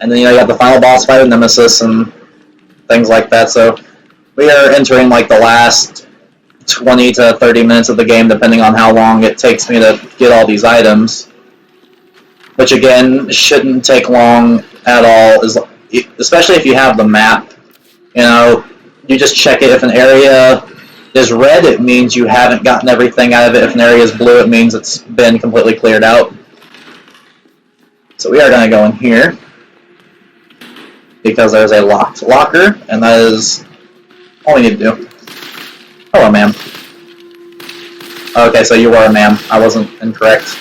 [SPEAKER 1] then, you know, you have the final boss fight with Nemesis and things like that, so we are entering, like, the last 20 to 30 minutes of the game, depending on how long it takes me to get all these items. Which, again, shouldn't take long at all, especially if you have the map. You know, you just check it. If an area is red, it means you haven't gotten everything out of it. If an area is blue, it means it's been completely cleared out. So we are going to go in here, because there's a locked locker, and that is all we need to do. Hello, ma'am. Okay, so you were a ma'am. I wasn't incorrect.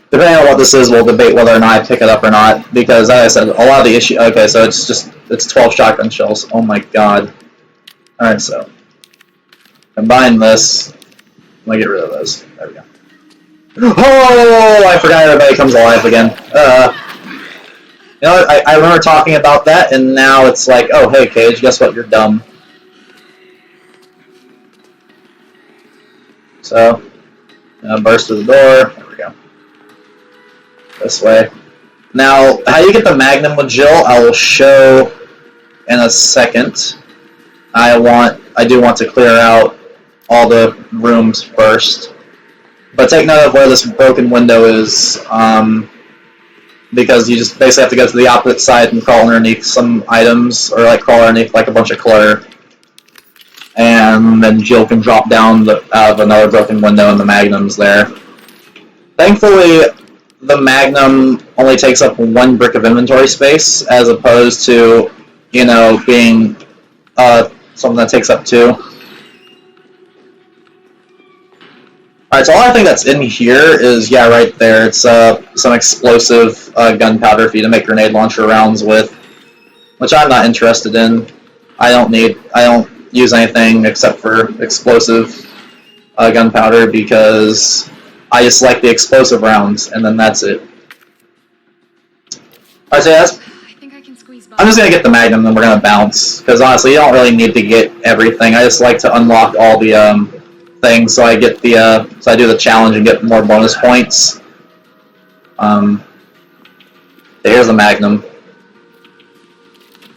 [SPEAKER 1] Depending on what this is, we'll debate whether or not I pick it up or not, because, as I said, a lot of the issue... Okay, so it's 12 shotgun shells. Oh my god. Alright, so combine this. Let me get rid of those. There we go. Oh, I forgot everybody comes alive again. You know, I remember talking about that, and now it's like, oh, hey, Cage, guess what? You're dumb. So, burst through the door. There we go. This way. Now, how you get the Magnum with Jill, I will show in a second. I do want to clear out all the rooms first. But take note of where this broken window is, because you just basically have to go to the opposite side and crawl underneath some items, or like crawl underneath like a bunch of clutter. And then Jill can drop down out of another broken window and the Magnum's there. Thankfully, the Magnum only takes up 1 brick of inventory space, as opposed to, you know, being something that takes up 2. Alright, so all I think that's in here is, yeah, right there. It's some explosive gunpowder for you to make grenade launcher rounds with, which I'm not interested in. I don't use anything except for explosive gunpowder, because I just like the explosive rounds, and then that's it. Alright, so yeah,
[SPEAKER 2] I think I can squeeze by.
[SPEAKER 1] I'm just going to get the Magnum, then we're going to bounce, because honestly, you don't really need to get everything. I just like to unlock all the things, so I get the so I do the challenge and get more bonus points. Here's the Magnum.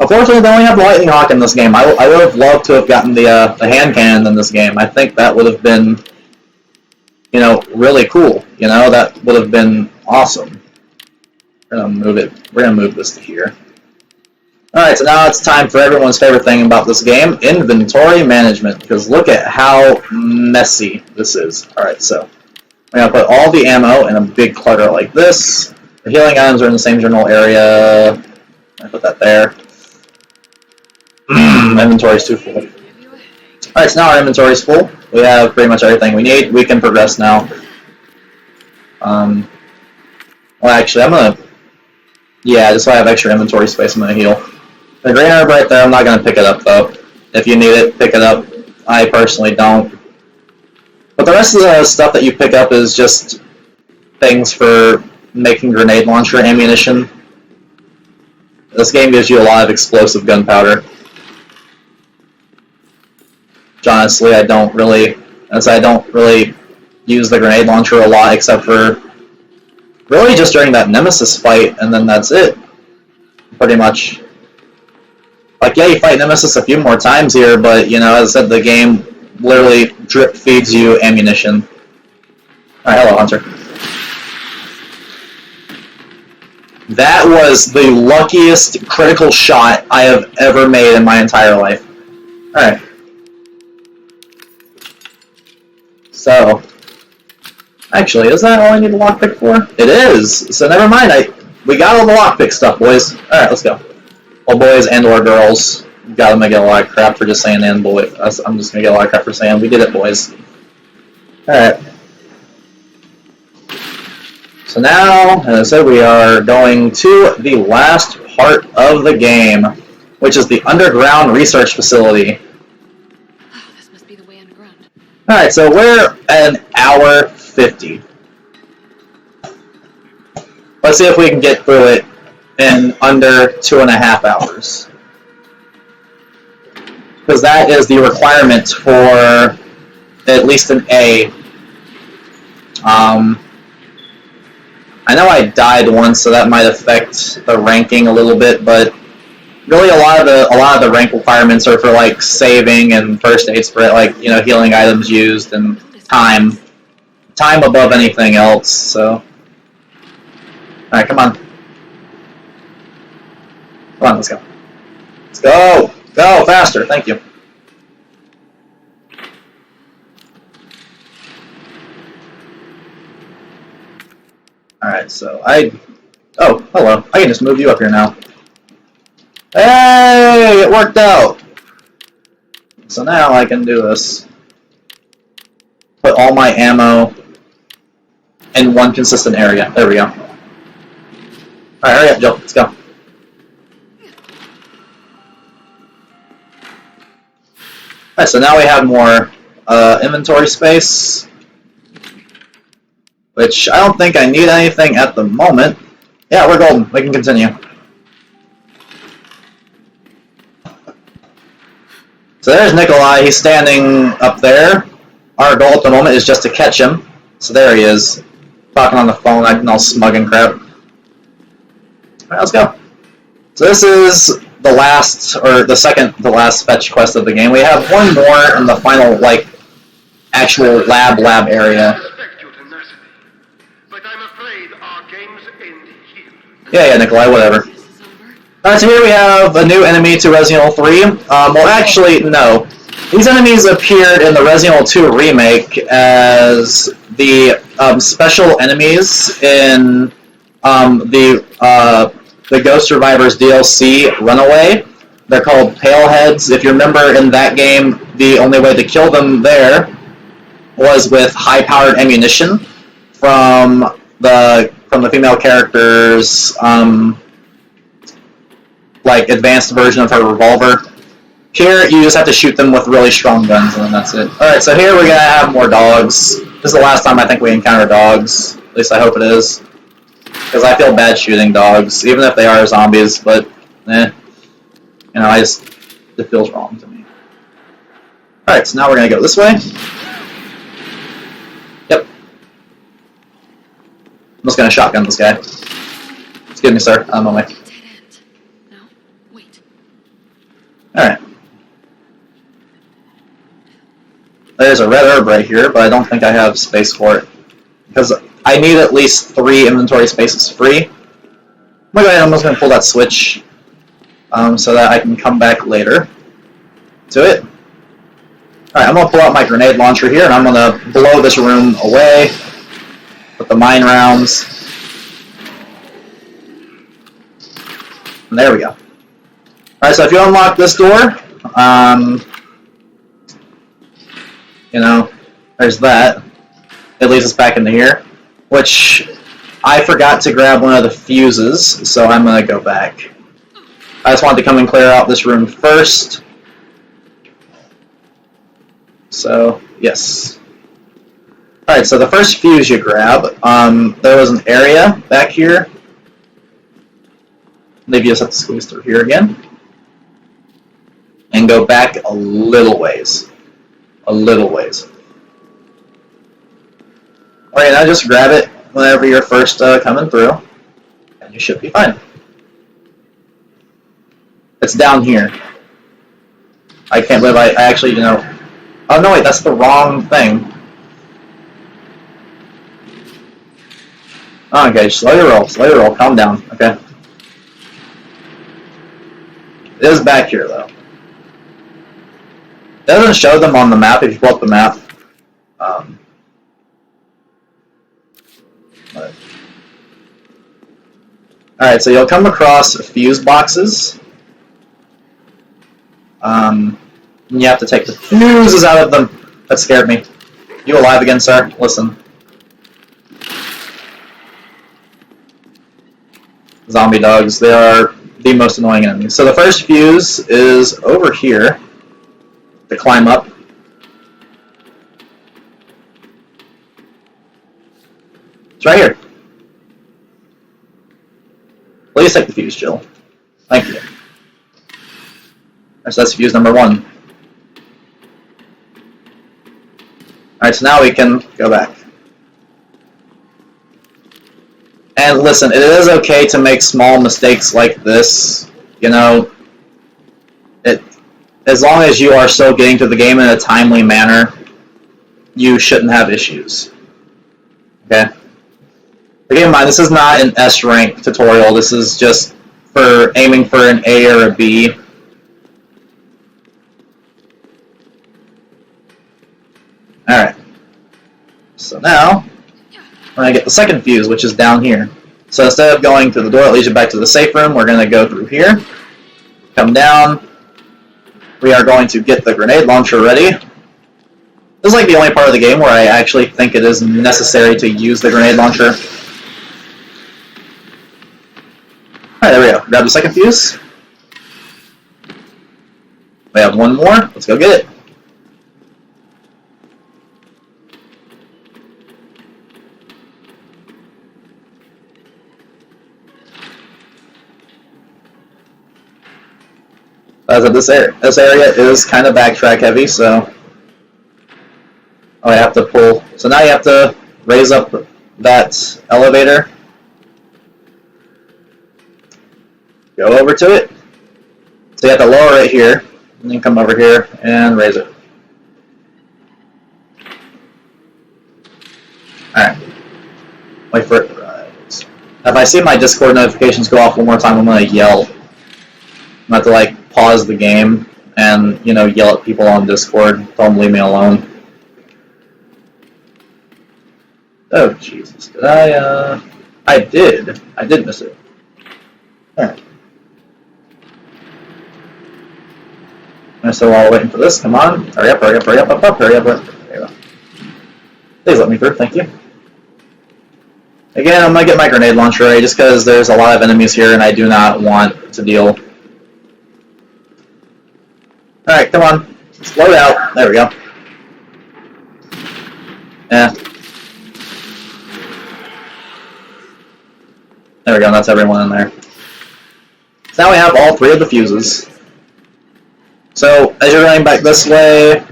[SPEAKER 1] Unfortunately, they only have the Lightning Hawk in this game. I would have loved to have gotten the hand cannon in this game. I think that would have been, you know, really cool. You know, that would have been awesome. We're gonna move it. We're gonna move this to here. Alright, so now it's time for everyone's favorite thing about this game, inventory management, because look at how messy this is. Alright, so we're going to put all the ammo in a big clutter like this. The healing items are in the same general area. I put that there. Inventory's too full. Alright, so now our inventory's full. We have pretty much everything we need. We can progress now. Well, actually, I'm going to... Yeah, just so I have extra inventory space, I'm going to heal. The green herb right there, I'm not going to pick it up, though. If you need it, pick it up. I personally don't. But the rest of the stuff that you pick up is just things for making grenade launcher ammunition. This game gives you a lot of explosive gunpowder. Which honestly, I don't really use the grenade launcher a lot, except for really just during that Nemesis fight, and then that's it. Pretty much. Like, yeah, you fight Nemesis a few more times here, but, you know, as I said, the game literally drip feeds you ammunition. Alright, hello, Hunter. That was the luckiest critical shot I have ever made in my entire life. Alright. So, actually, is that all I need a lockpick for? It is! So never mind, we got all the lockpick stuff, boys. Alright, let's go. Well, boys and or girls. Got them, I get a lot of crap for just saying and boy. I'm just gonna get a lot of crap for saying we did it, boys. Alright. So now, as I said, we are going to the last part of the game, which is the underground research facility.
[SPEAKER 2] Oh, this must be the way underground.
[SPEAKER 1] Alright, so we're at an hour 50. Let's see if we can get through it in under 2.5 hours. Because that is the requirement for at least an A. I know I died once, so that might affect the ranking a little bit, but really a lot of the rank requirements are for like saving and first aid spread, like, you know, healing items used and time above anything else. So, all right, come on, let's go, go faster. Thank you. Alright, so oh, hello. I can just move you up here now. Hey, it worked out! So now I can do this. Put all my ammo in one consistent area. There we go. Alright, hurry up, Jill. Let's go. Alright, so now we have more inventory space. Which I don't think I need anything at the moment. Yeah, we're golden. We can continue. So there's Nikolai. He's standing up there. Our goal at the moment is just to catch him. So there he is. Talking on the phone, acting all smug and crap. Alright, let's go. So this is the last, or the second to last fetch quest of the game. We have one more in the final, like, actual lab area. Yeah, Nikolai, whatever. Alright, so here we have a new enemy to Resident Evil 3. Well, actually, no. These enemies appeared in the Resident Evil 2 remake as the special enemies in the Ghost Survivors DLC Runaway. They're called Paleheads. If you remember in that game, the only way to kill them there was with high-powered ammunition from the female character's like advanced version of her revolver. Here, you just have to shoot them with really strong guns, and then that's it. Alright, so here we're gonna have more dogs. This is the last time I think we encounter dogs. At least I hope it is. Because I feel bad shooting dogs, even if they are zombies, but, you know, it feels wrong to me. Alright, so now we're gonna go this way. Yep. I'm just gonna shotgun this guy. Excuse me, sir. I'm on my way.
[SPEAKER 2] No, wait.
[SPEAKER 1] Alright. There's a red herb right here, but I don't think I have space for it. Because I need at least 3 inventory spaces free. I'm gonna go ahead, I'm just gonna pull that switch so that I can come back later to it. Alright, I'm gonna pull out my grenade launcher here and I'm gonna blow this room away with the mine rounds. And there we go. Alright, so if you unlock this door, you know, there's that. It leads us back into here, which I forgot to grab one of the fuses, so I'm going to go back. I just wanted to come and clear out this room first. So, yes. Alright, so the first fuse you grab, there was an area back here. Maybe you just have to squeeze through here again. And go back a little ways. A little ways. Alright, now just grab it whenever you're first coming through, and you should be fine. It's down here. I can't believe I actually, you know... Oh no, wait, that's the wrong thing. Okay, slow your roll, calm down, okay? It is back here, though. It doesn't show them on the map if you pull up the map. Alright, so you'll come across fuse boxes. And you have to take the fuses out of them. That scared me. You alive again, sir? Listen. Zombie dogs, they are the most annoying enemies. So the first fuse is over here. To climb up. right here. Please take the fuse, Jill. Thank you. Alright, so that's fuse number 1. Alright, so now we can go back. And listen, it is okay to make small mistakes like this. You know, as long as you are still getting to the game in a timely manner, you shouldn't have issues. Okay? But keep in mind, this is not an S rank tutorial. This is just for aiming for an A or a B. Alright. So now, we're going to get the second fuse, which is down here. So instead of going through the door that leads you back to the safe room, we're going to go through here, come down. We are going to get the grenade launcher ready. This is like the only part of the game where I actually think it is necessary to use the grenade launcher. Alright, there we go. Grab the second fuse. We have one more. Let's go get it. As of this area is kind of backtrack heavy, so I have to pull. So now you have to raise up that elevator, go over to it. So you have to lower it here, and then come over here and raise it. Alright. Wait for it to rise. If I see my Discord notifications go off one more time, I'm going to yell. I'm going to have to pause the game and, yell at people on Discord. Tell them to leave me alone. Oh, Jesus. Did I did. I did miss it. Alright. So while we're waiting for this, come on. Hurry up, hurry up, hurry up, up, hurry up. There you go. Please let me through, thank you. Again, I'm going to get my grenade launcher ready just because there's a lot of enemies here and I do not want to deal. Alright, come on. Let's load out. There we go. Yeah. There we go, that's everyone in there. So now we have all 3 of the fuses. So, as you're running back this way,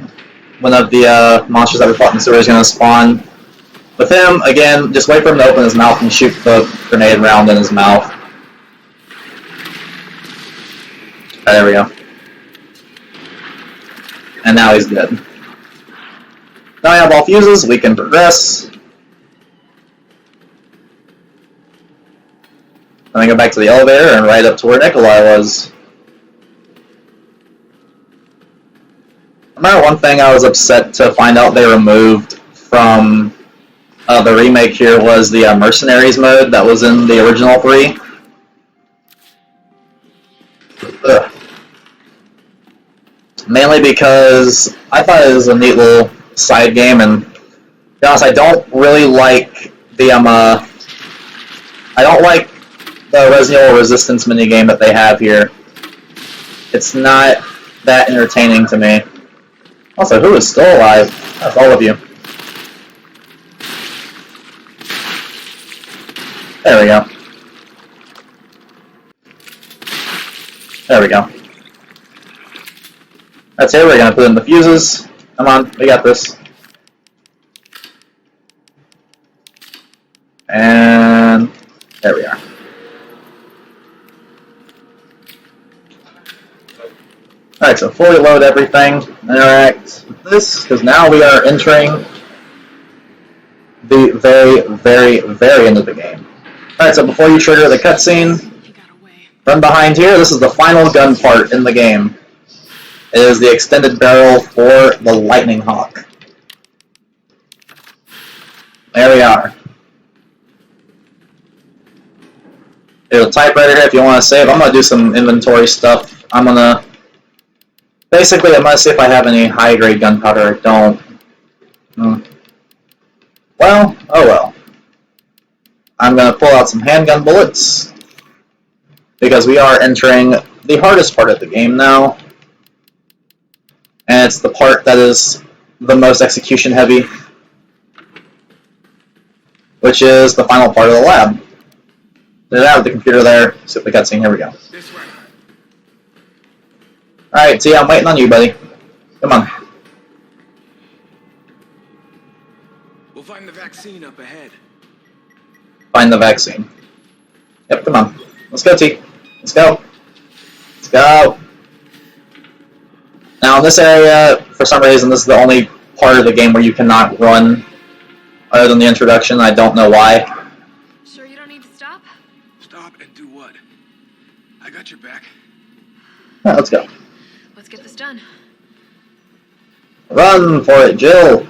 [SPEAKER 1] one of the monsters that we fought in the sewer is going to spawn. With him, again, just wait for him to open his mouth and shoot the grenade round in his mouth. Alright, there we go. And now he's dead. Now we have all fuses, we can progress. Then I go back to the elevator and right up to where Nikolai was. I remember one thing I was upset to find out they removed from the remake here was the Mercenaries mode that was in the original 3. Ugh. Mainly because I thought it was a neat little side game, and to be honest, I don't really like the I don't like the Resident Evil Resistance minigame that they have here. It's not that entertaining to me. Also, who is still alive? That's all of you. There we go. There we go. That's it, we're going to put in the fuses. Come on, we got this. And there we are. Alright, so fully load everything, interact with this, because now we are entering the very, very, very end of the game. Alright, so before you trigger the cutscene, from behind here, this is the final gun part in the game. It is the extended barrel for the Lightning Hawk. There we are. There's a typewriter here if you want to save. I'm going to do some inventory stuff. Basically, I'm going to see if I have any high-grade gunpowder. I don't. Well, oh well. I'm going to pull out some handgun bullets, because we are entering the hardest part of the game now. And it's the part that is the most execution heavy. which is the final part of the lab. Did I have the computer there? Skip the cutscene. Here we go.
[SPEAKER 4] This way.
[SPEAKER 1] Alright, T, I'm waiting on you, buddy. Come on.
[SPEAKER 4] We'll find the vaccine up ahead.
[SPEAKER 1] Find the vaccine. Yep, come on. Let's go, T. Let's go. Let's go. Now, in this area, for some reason, this is the only part of the game where you cannot run other than the introduction. I don't know why.
[SPEAKER 2] Sure you don't need to stop?
[SPEAKER 4] Stop and do what? I got your back.
[SPEAKER 1] Alright, let's go.
[SPEAKER 2] Let's get this done.
[SPEAKER 1] Run for it, Jill.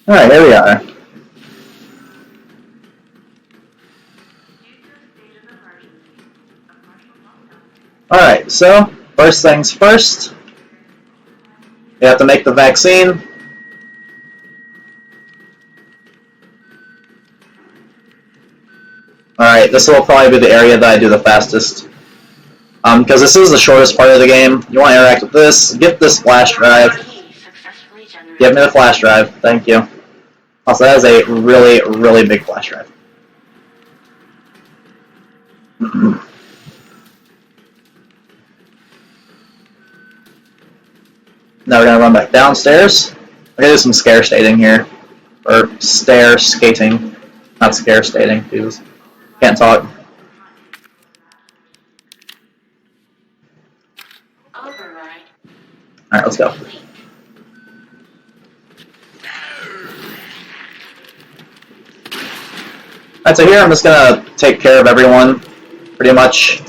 [SPEAKER 1] Alright, here we are. Alright, so, first things first. You have to make the vaccine. Alright, this will probably be the area that I do the fastest. Because this is the shortest part of the game. You want to interact with this. Get this flash drive. Give me the flash drive. Thank you. Also, that is a really, really big flash drive. Now we're going to run back downstairs. We're going to do some scare skating here. Or stair skating. Not scare skating, because can't talk. Alright, let's go. Alright, so here I'm just going to take care of everyone, pretty much.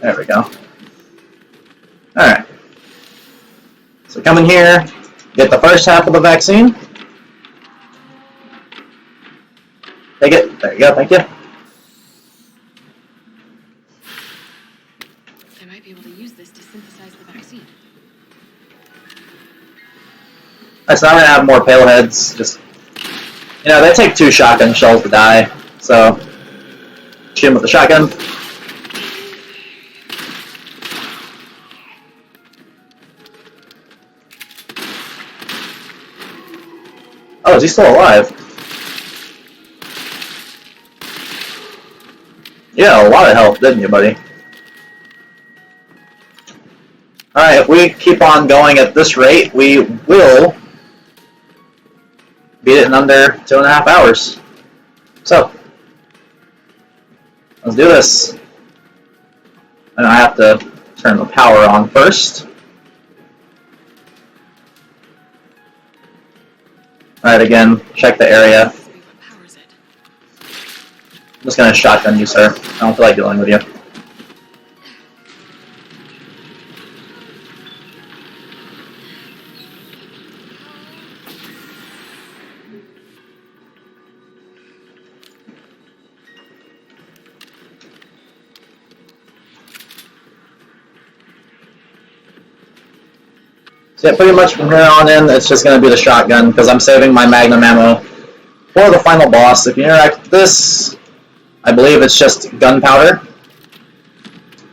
[SPEAKER 1] There we go. Alright. So come in here, get the first half of the vaccine. Take it. There you go, thank you.
[SPEAKER 2] I might be able to use this to synthesize the vaccine.
[SPEAKER 1] Alright, so now we're gonna have more pale heads. Just, you know, they take 2 shotgun shells to die, so shoot them with the shotgun. Oh, is he still alive? Yeah, a lot of health, didn't you, buddy? Alright, if we keep on going at this rate, we will beat it in under 2.5 hours. So, let's do this. And I have to turn the power on first. Alright, again, check the area.
[SPEAKER 2] What powers it?
[SPEAKER 1] I'm just gonna shotgun you, sir. I don't feel like dealing with you. So yeah, pretty much from here on in, it's just going to be the shotgun, because I'm saving my magnum ammo for the final boss. If you interact with this, I believe it's just gunpowder.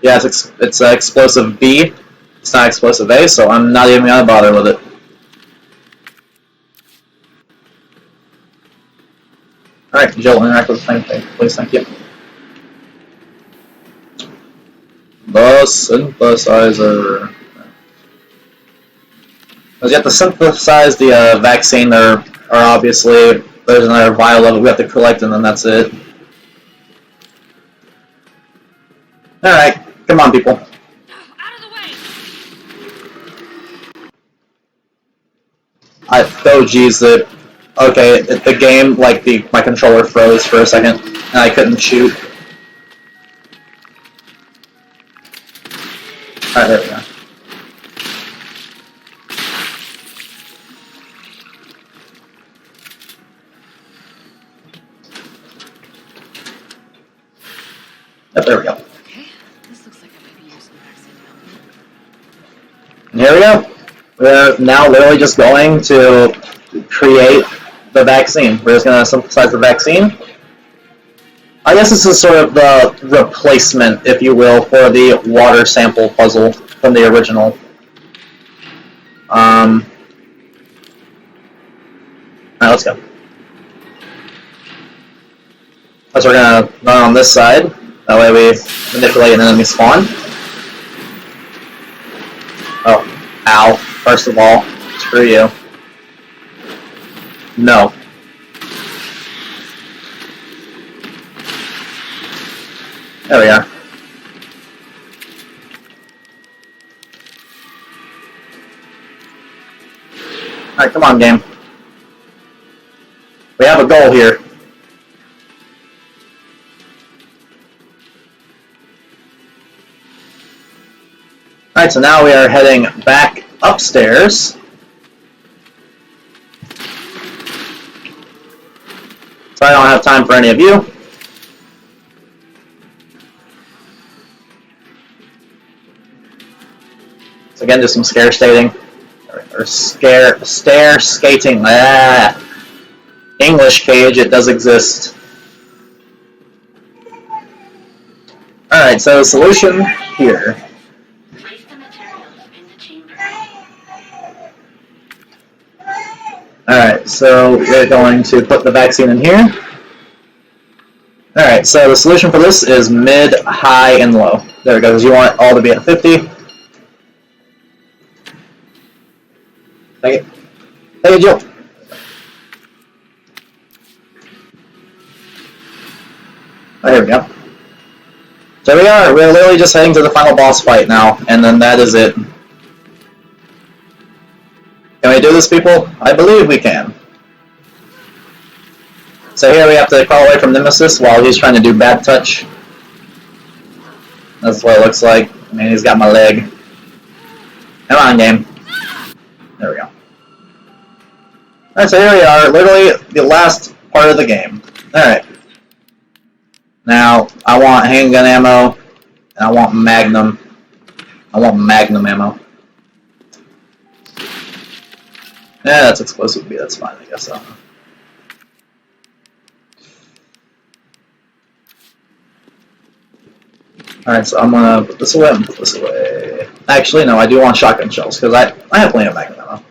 [SPEAKER 1] Yeah, it's explosive B. It's not explosive A, so I'm not even going to bother with it. Alright, Jill, interact with the same thing, please, thank you. The synthesizer. Because you have to synthesize the vaccine. There are obviously, there's another vial of it we have to collect, and then that's it. Alright, come on, people.
[SPEAKER 2] Out of the way!
[SPEAKER 1] Oh geez, okay, the game, like, my controller froze for a second, and I couldn't shoot. Alright, there we go. Yep, there we go.
[SPEAKER 2] Okay, this looks like I might be using the vaccine to help me.
[SPEAKER 1] And here we go. We're now literally just going to create the vaccine. We're just going to synthesize the vaccine. I guess this is sort of the replacement, if you will, for the water sample puzzle from the original. Alright, let's go. So we're gonna run on this side. That way we manipulate an enemy spawn. Oh, ow. First of all, screw you. No. There we are. Alright, come on, game. We have a goal here. Alright, so now we are heading back upstairs. So I don't have time for any of you. So again, just some stair skating. Or stair skating. Ah. English cage, it does exist. Alright, so the solution here.
[SPEAKER 6] Place the materials in the chamber.
[SPEAKER 1] Alright, so we're going to put the vaccine in here. Alright, so the solution for this is mid, high, and low. There we go, because you want all to be at 50. Take it. Take it, Jill. Oh, here we go. So we're literally just heading to the final boss fight now, and then that is it. Can we do this, people? I believe we can. So here we have to crawl away from Nemesis while he's trying to do bad touch. That's what it looks like. I mean, he's got my leg. Come on, game. There we go. Alright, so here we are, literally the last part of the game. Alright. Now, I want handgun ammo, and I want magnum. I want magnum ammo. Yeah, that's explosive B, that's fine, I guess so. Alright, so I'm gonna put this away and put this away. Actually, no, I do want shotgun shells, because I have plenty of magnum ammo.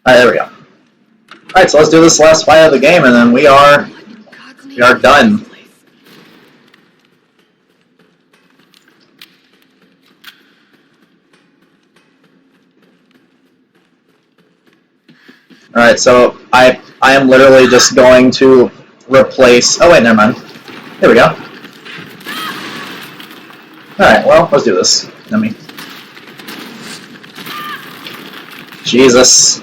[SPEAKER 1] Alright, there we go. Alright, so let's do this last fight of the game, and then we are done. Alright, so I am literally just going to replace... Oh wait, never mind. Here we go. Alright, well, let's do this. Let me... Jesus.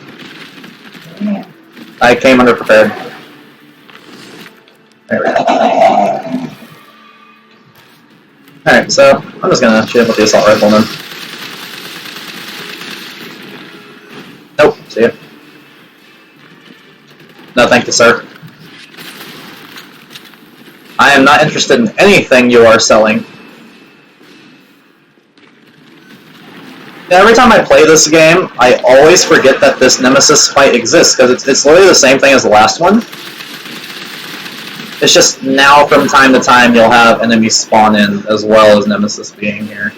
[SPEAKER 1] I came underprepared. There we go. Alright, so I'm just gonna shoot him with the assault rifle then. Nope, see ya. No, thank you, sir. I am not interested in anything you are selling. Every time I play this game, I always forget that this Nemesis fight exists, because it's literally the same thing as the last one. It's just now, from time to time, you'll have enemies spawn in, as well as Nemesis being here.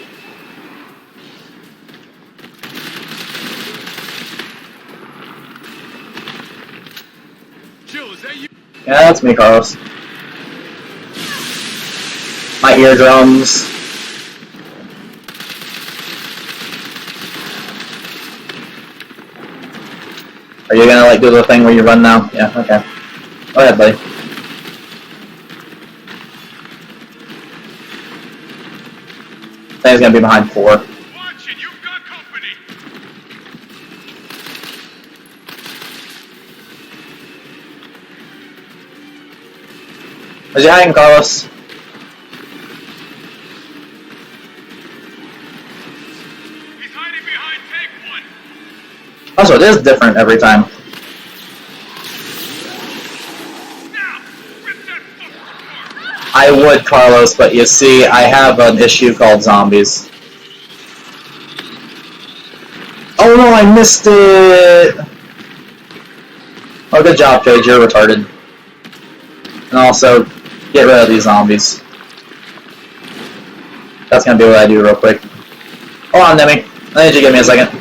[SPEAKER 3] Jill, is that you?
[SPEAKER 1] Yeah, that's me, Carlos. My eardrums. Are you gonna, like, do the thing where you run now? Yeah, okay. Go ahead, buddy. I think he's gonna be behind 4.
[SPEAKER 3] Watch it, you've got company.
[SPEAKER 1] Where's you hiding, Carlos?
[SPEAKER 3] He's hiding behind tank 1.
[SPEAKER 1] Also, it is different every time.
[SPEAKER 3] Now, rip that fucker apart.
[SPEAKER 1] I would, Carlos, but you see, I have an issue called zombies. Oh no, I missed it! Oh, good job, Paige, you're retarded. And also, get rid of these zombies. That's gonna be what I do real quick. Hold on, Demi. I need you to give me a second.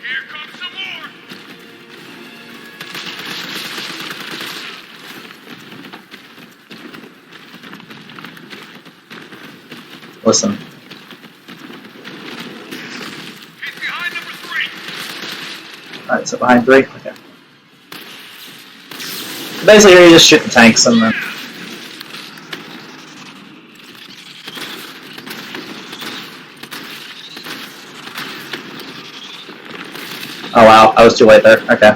[SPEAKER 3] Here comes some more.
[SPEAKER 1] Listen.
[SPEAKER 3] He's behind number 3.
[SPEAKER 1] Alright, so behind 3? Okay. Basically, you just shoot the tanks and then... Oh wow, I was too late there. Okay.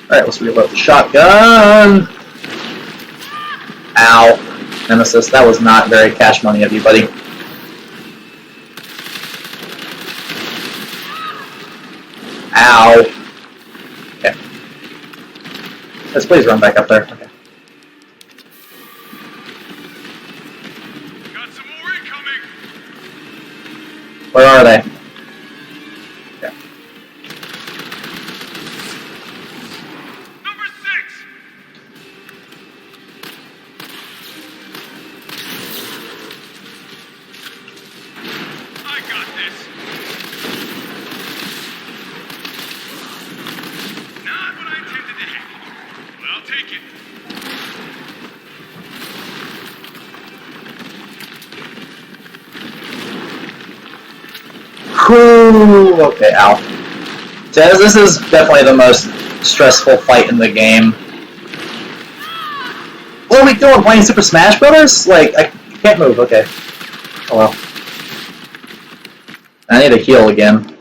[SPEAKER 1] Alright, let's reload the shotgun. Ow. Nemesis, that was not very cash money of you, buddy. Ow. Okay. Let's please run back up there. Okay.
[SPEAKER 3] Got some more incoming.
[SPEAKER 1] Where are they? Okay.
[SPEAKER 3] Number 6. I got this. Not what I intended to hit, but I'll take it.
[SPEAKER 1] Whew. Okay, ow. So this is definitely the most stressful fight in the game. What are we doing? Playing Super Smash Brothers? Like, I can't move. Okay. Oh well. I need to heal again.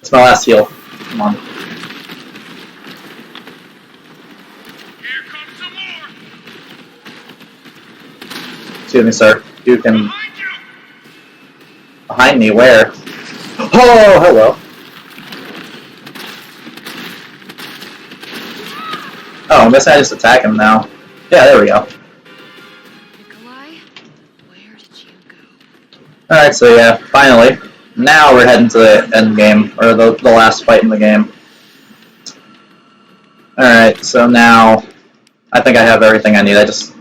[SPEAKER 1] It's my last heal. Come on.
[SPEAKER 3] Here comes some more.
[SPEAKER 1] Excuse me, sir. You can...
[SPEAKER 3] Behind you.
[SPEAKER 1] Behind me? Where? Oh, hello. Oh, I guess I just attack him now. Yeah, there we go.
[SPEAKER 2] Nikolai, where did you go?
[SPEAKER 1] Alright, so yeah, finally. Now we're heading to the end game, or the last fight in the game. Alright, so now I think I have everything I need. I just...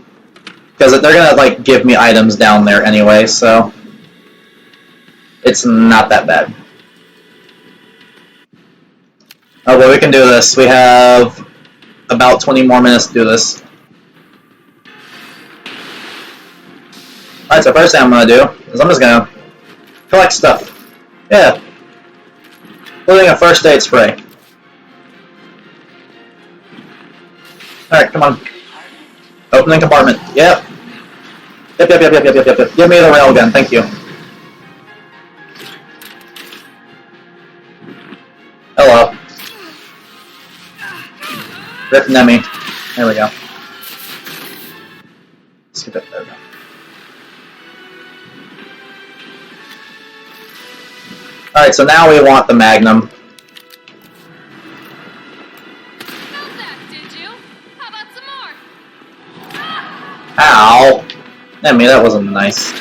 [SPEAKER 1] Because they're gonna, like, give me items down there anyway, so... It's not that bad. Oh, well, we can do this. We have about 20 more minutes to do this. Alright, so first thing I'm gonna do is I'm just gonna collect stuff. Yeah. Including a first aid spray. Alright, come on. Opening compartment. Yep. Yep. Give me the railgun, thank you. Hello. Rip Nemi. There we go. Skip it. There we go. Alright, so now we want the Magnum.
[SPEAKER 6] How's that, did you? How about some more?
[SPEAKER 1] Ow! Nemi, that wasn't nice.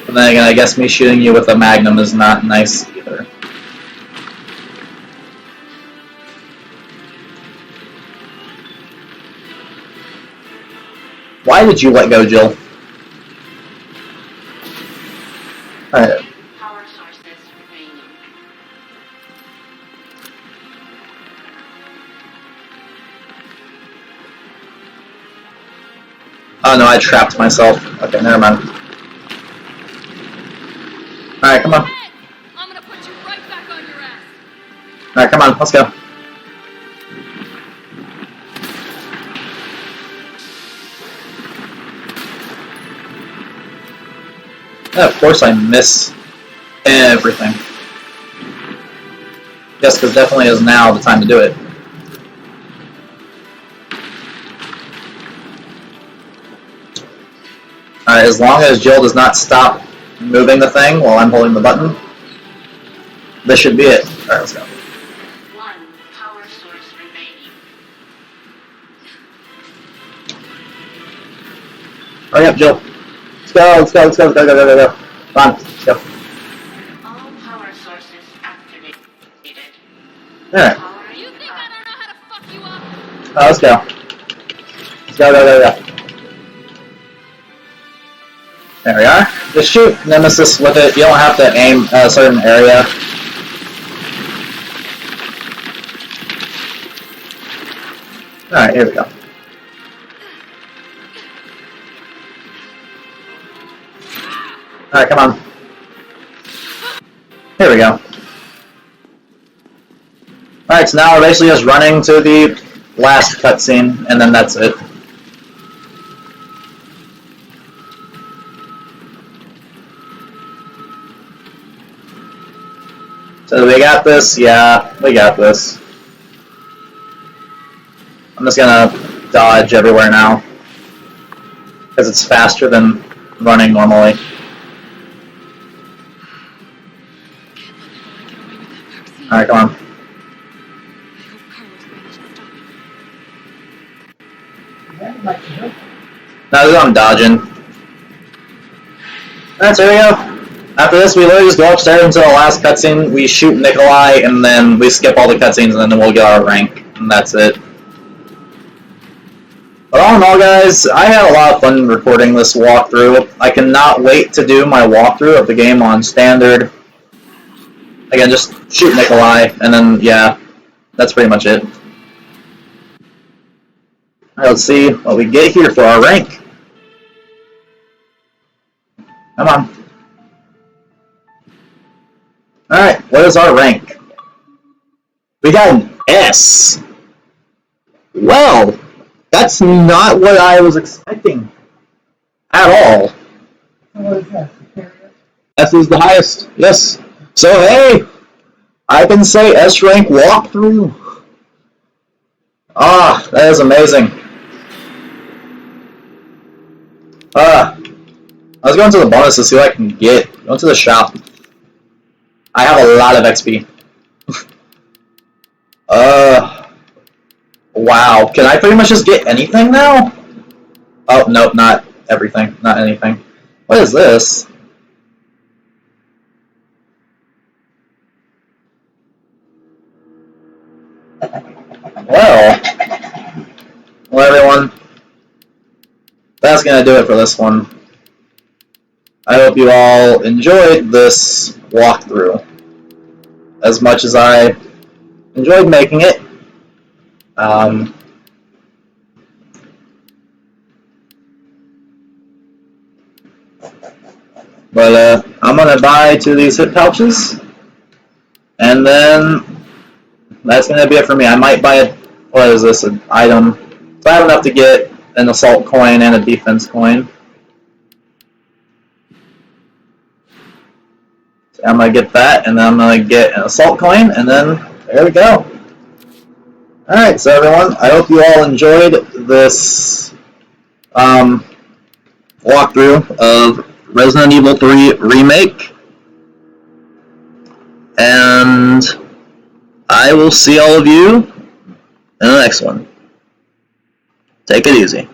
[SPEAKER 1] But then again, I guess me shooting you with a Magnum is not nice either. Why did you let go, Jill? Alright.
[SPEAKER 6] Power sources remaining.
[SPEAKER 1] Oh no, I trapped myself. Okay, never mind. Alright, come on.
[SPEAKER 6] Hey, I'm gonna put you right back on your ass.
[SPEAKER 1] Alright, come on, let's go. Yeah, of course I miss everything. Yes, because definitely is now the time to do it. Alright, as long as Jill does not stop moving the thing while I'm holding the button, this should be it. Alright, let's go.
[SPEAKER 6] One power source remaining.
[SPEAKER 1] Hurry up, Jill. Let's go. Come on, let's go.
[SPEAKER 6] All power sources
[SPEAKER 1] Alright.
[SPEAKER 2] You think I don't know how to fuck you up?
[SPEAKER 1] Oh, let's go. Let's go. There we are. Just shoot Nemesis with it. You don't have to aim a certain area. Alright, here we go. Alright, come on. Here we go. Alright, so now we're basically just running to the last cutscene, and then that's it. So we got this? Yeah, we got this. I'm just gonna dodge everywhere now, because it's faster than running normally. Alright, come on.
[SPEAKER 5] That might be good.
[SPEAKER 1] Now this is I'm dodging. Alright, so here we go. After this, we literally just go upstairs until the last cutscene, we shoot Nikolai, and then we skip all the cutscenes, and then we'll get our rank, and that's it. But all in all, guys, I had a lot of fun recording this walkthrough. I cannot wait to do my walkthrough of the game on standard. Again, just shoot Nikolai, and then, yeah, that's pretty much it. Alright, let's see what we get here for our rank. Come on. Alright, what is our rank? We got an S. Well, that's not what I was expecting. At all.
[SPEAKER 5] What is that? Superior?
[SPEAKER 1] S is the highest, yes. So hey, I can say S rank walkthrough. Ah, that is amazing. I was going to the bonus to see what I can get. Go to the shop. I have a lot of XP. Wow. Can I pretty much just get anything now? Oh, nope, not everything. Not anything. What is this? Well, everyone, that's gonna do it for this one. I hope you all enjoyed this walkthrough as much as I enjoyed making it. But I'm gonna buy 2 of these hip pouches, and then that's gonna be it for me. I might buy a, what is this, an item. So I have enough to get an assault coin and a defense coin. So I'm gonna get that, and then I'm gonna get an assault coin, and then there we go. Alright, so everyone, I hope you all enjoyed this walkthrough of Resident Evil 3 Remake. And I will see all of you in the next one. Take it easy.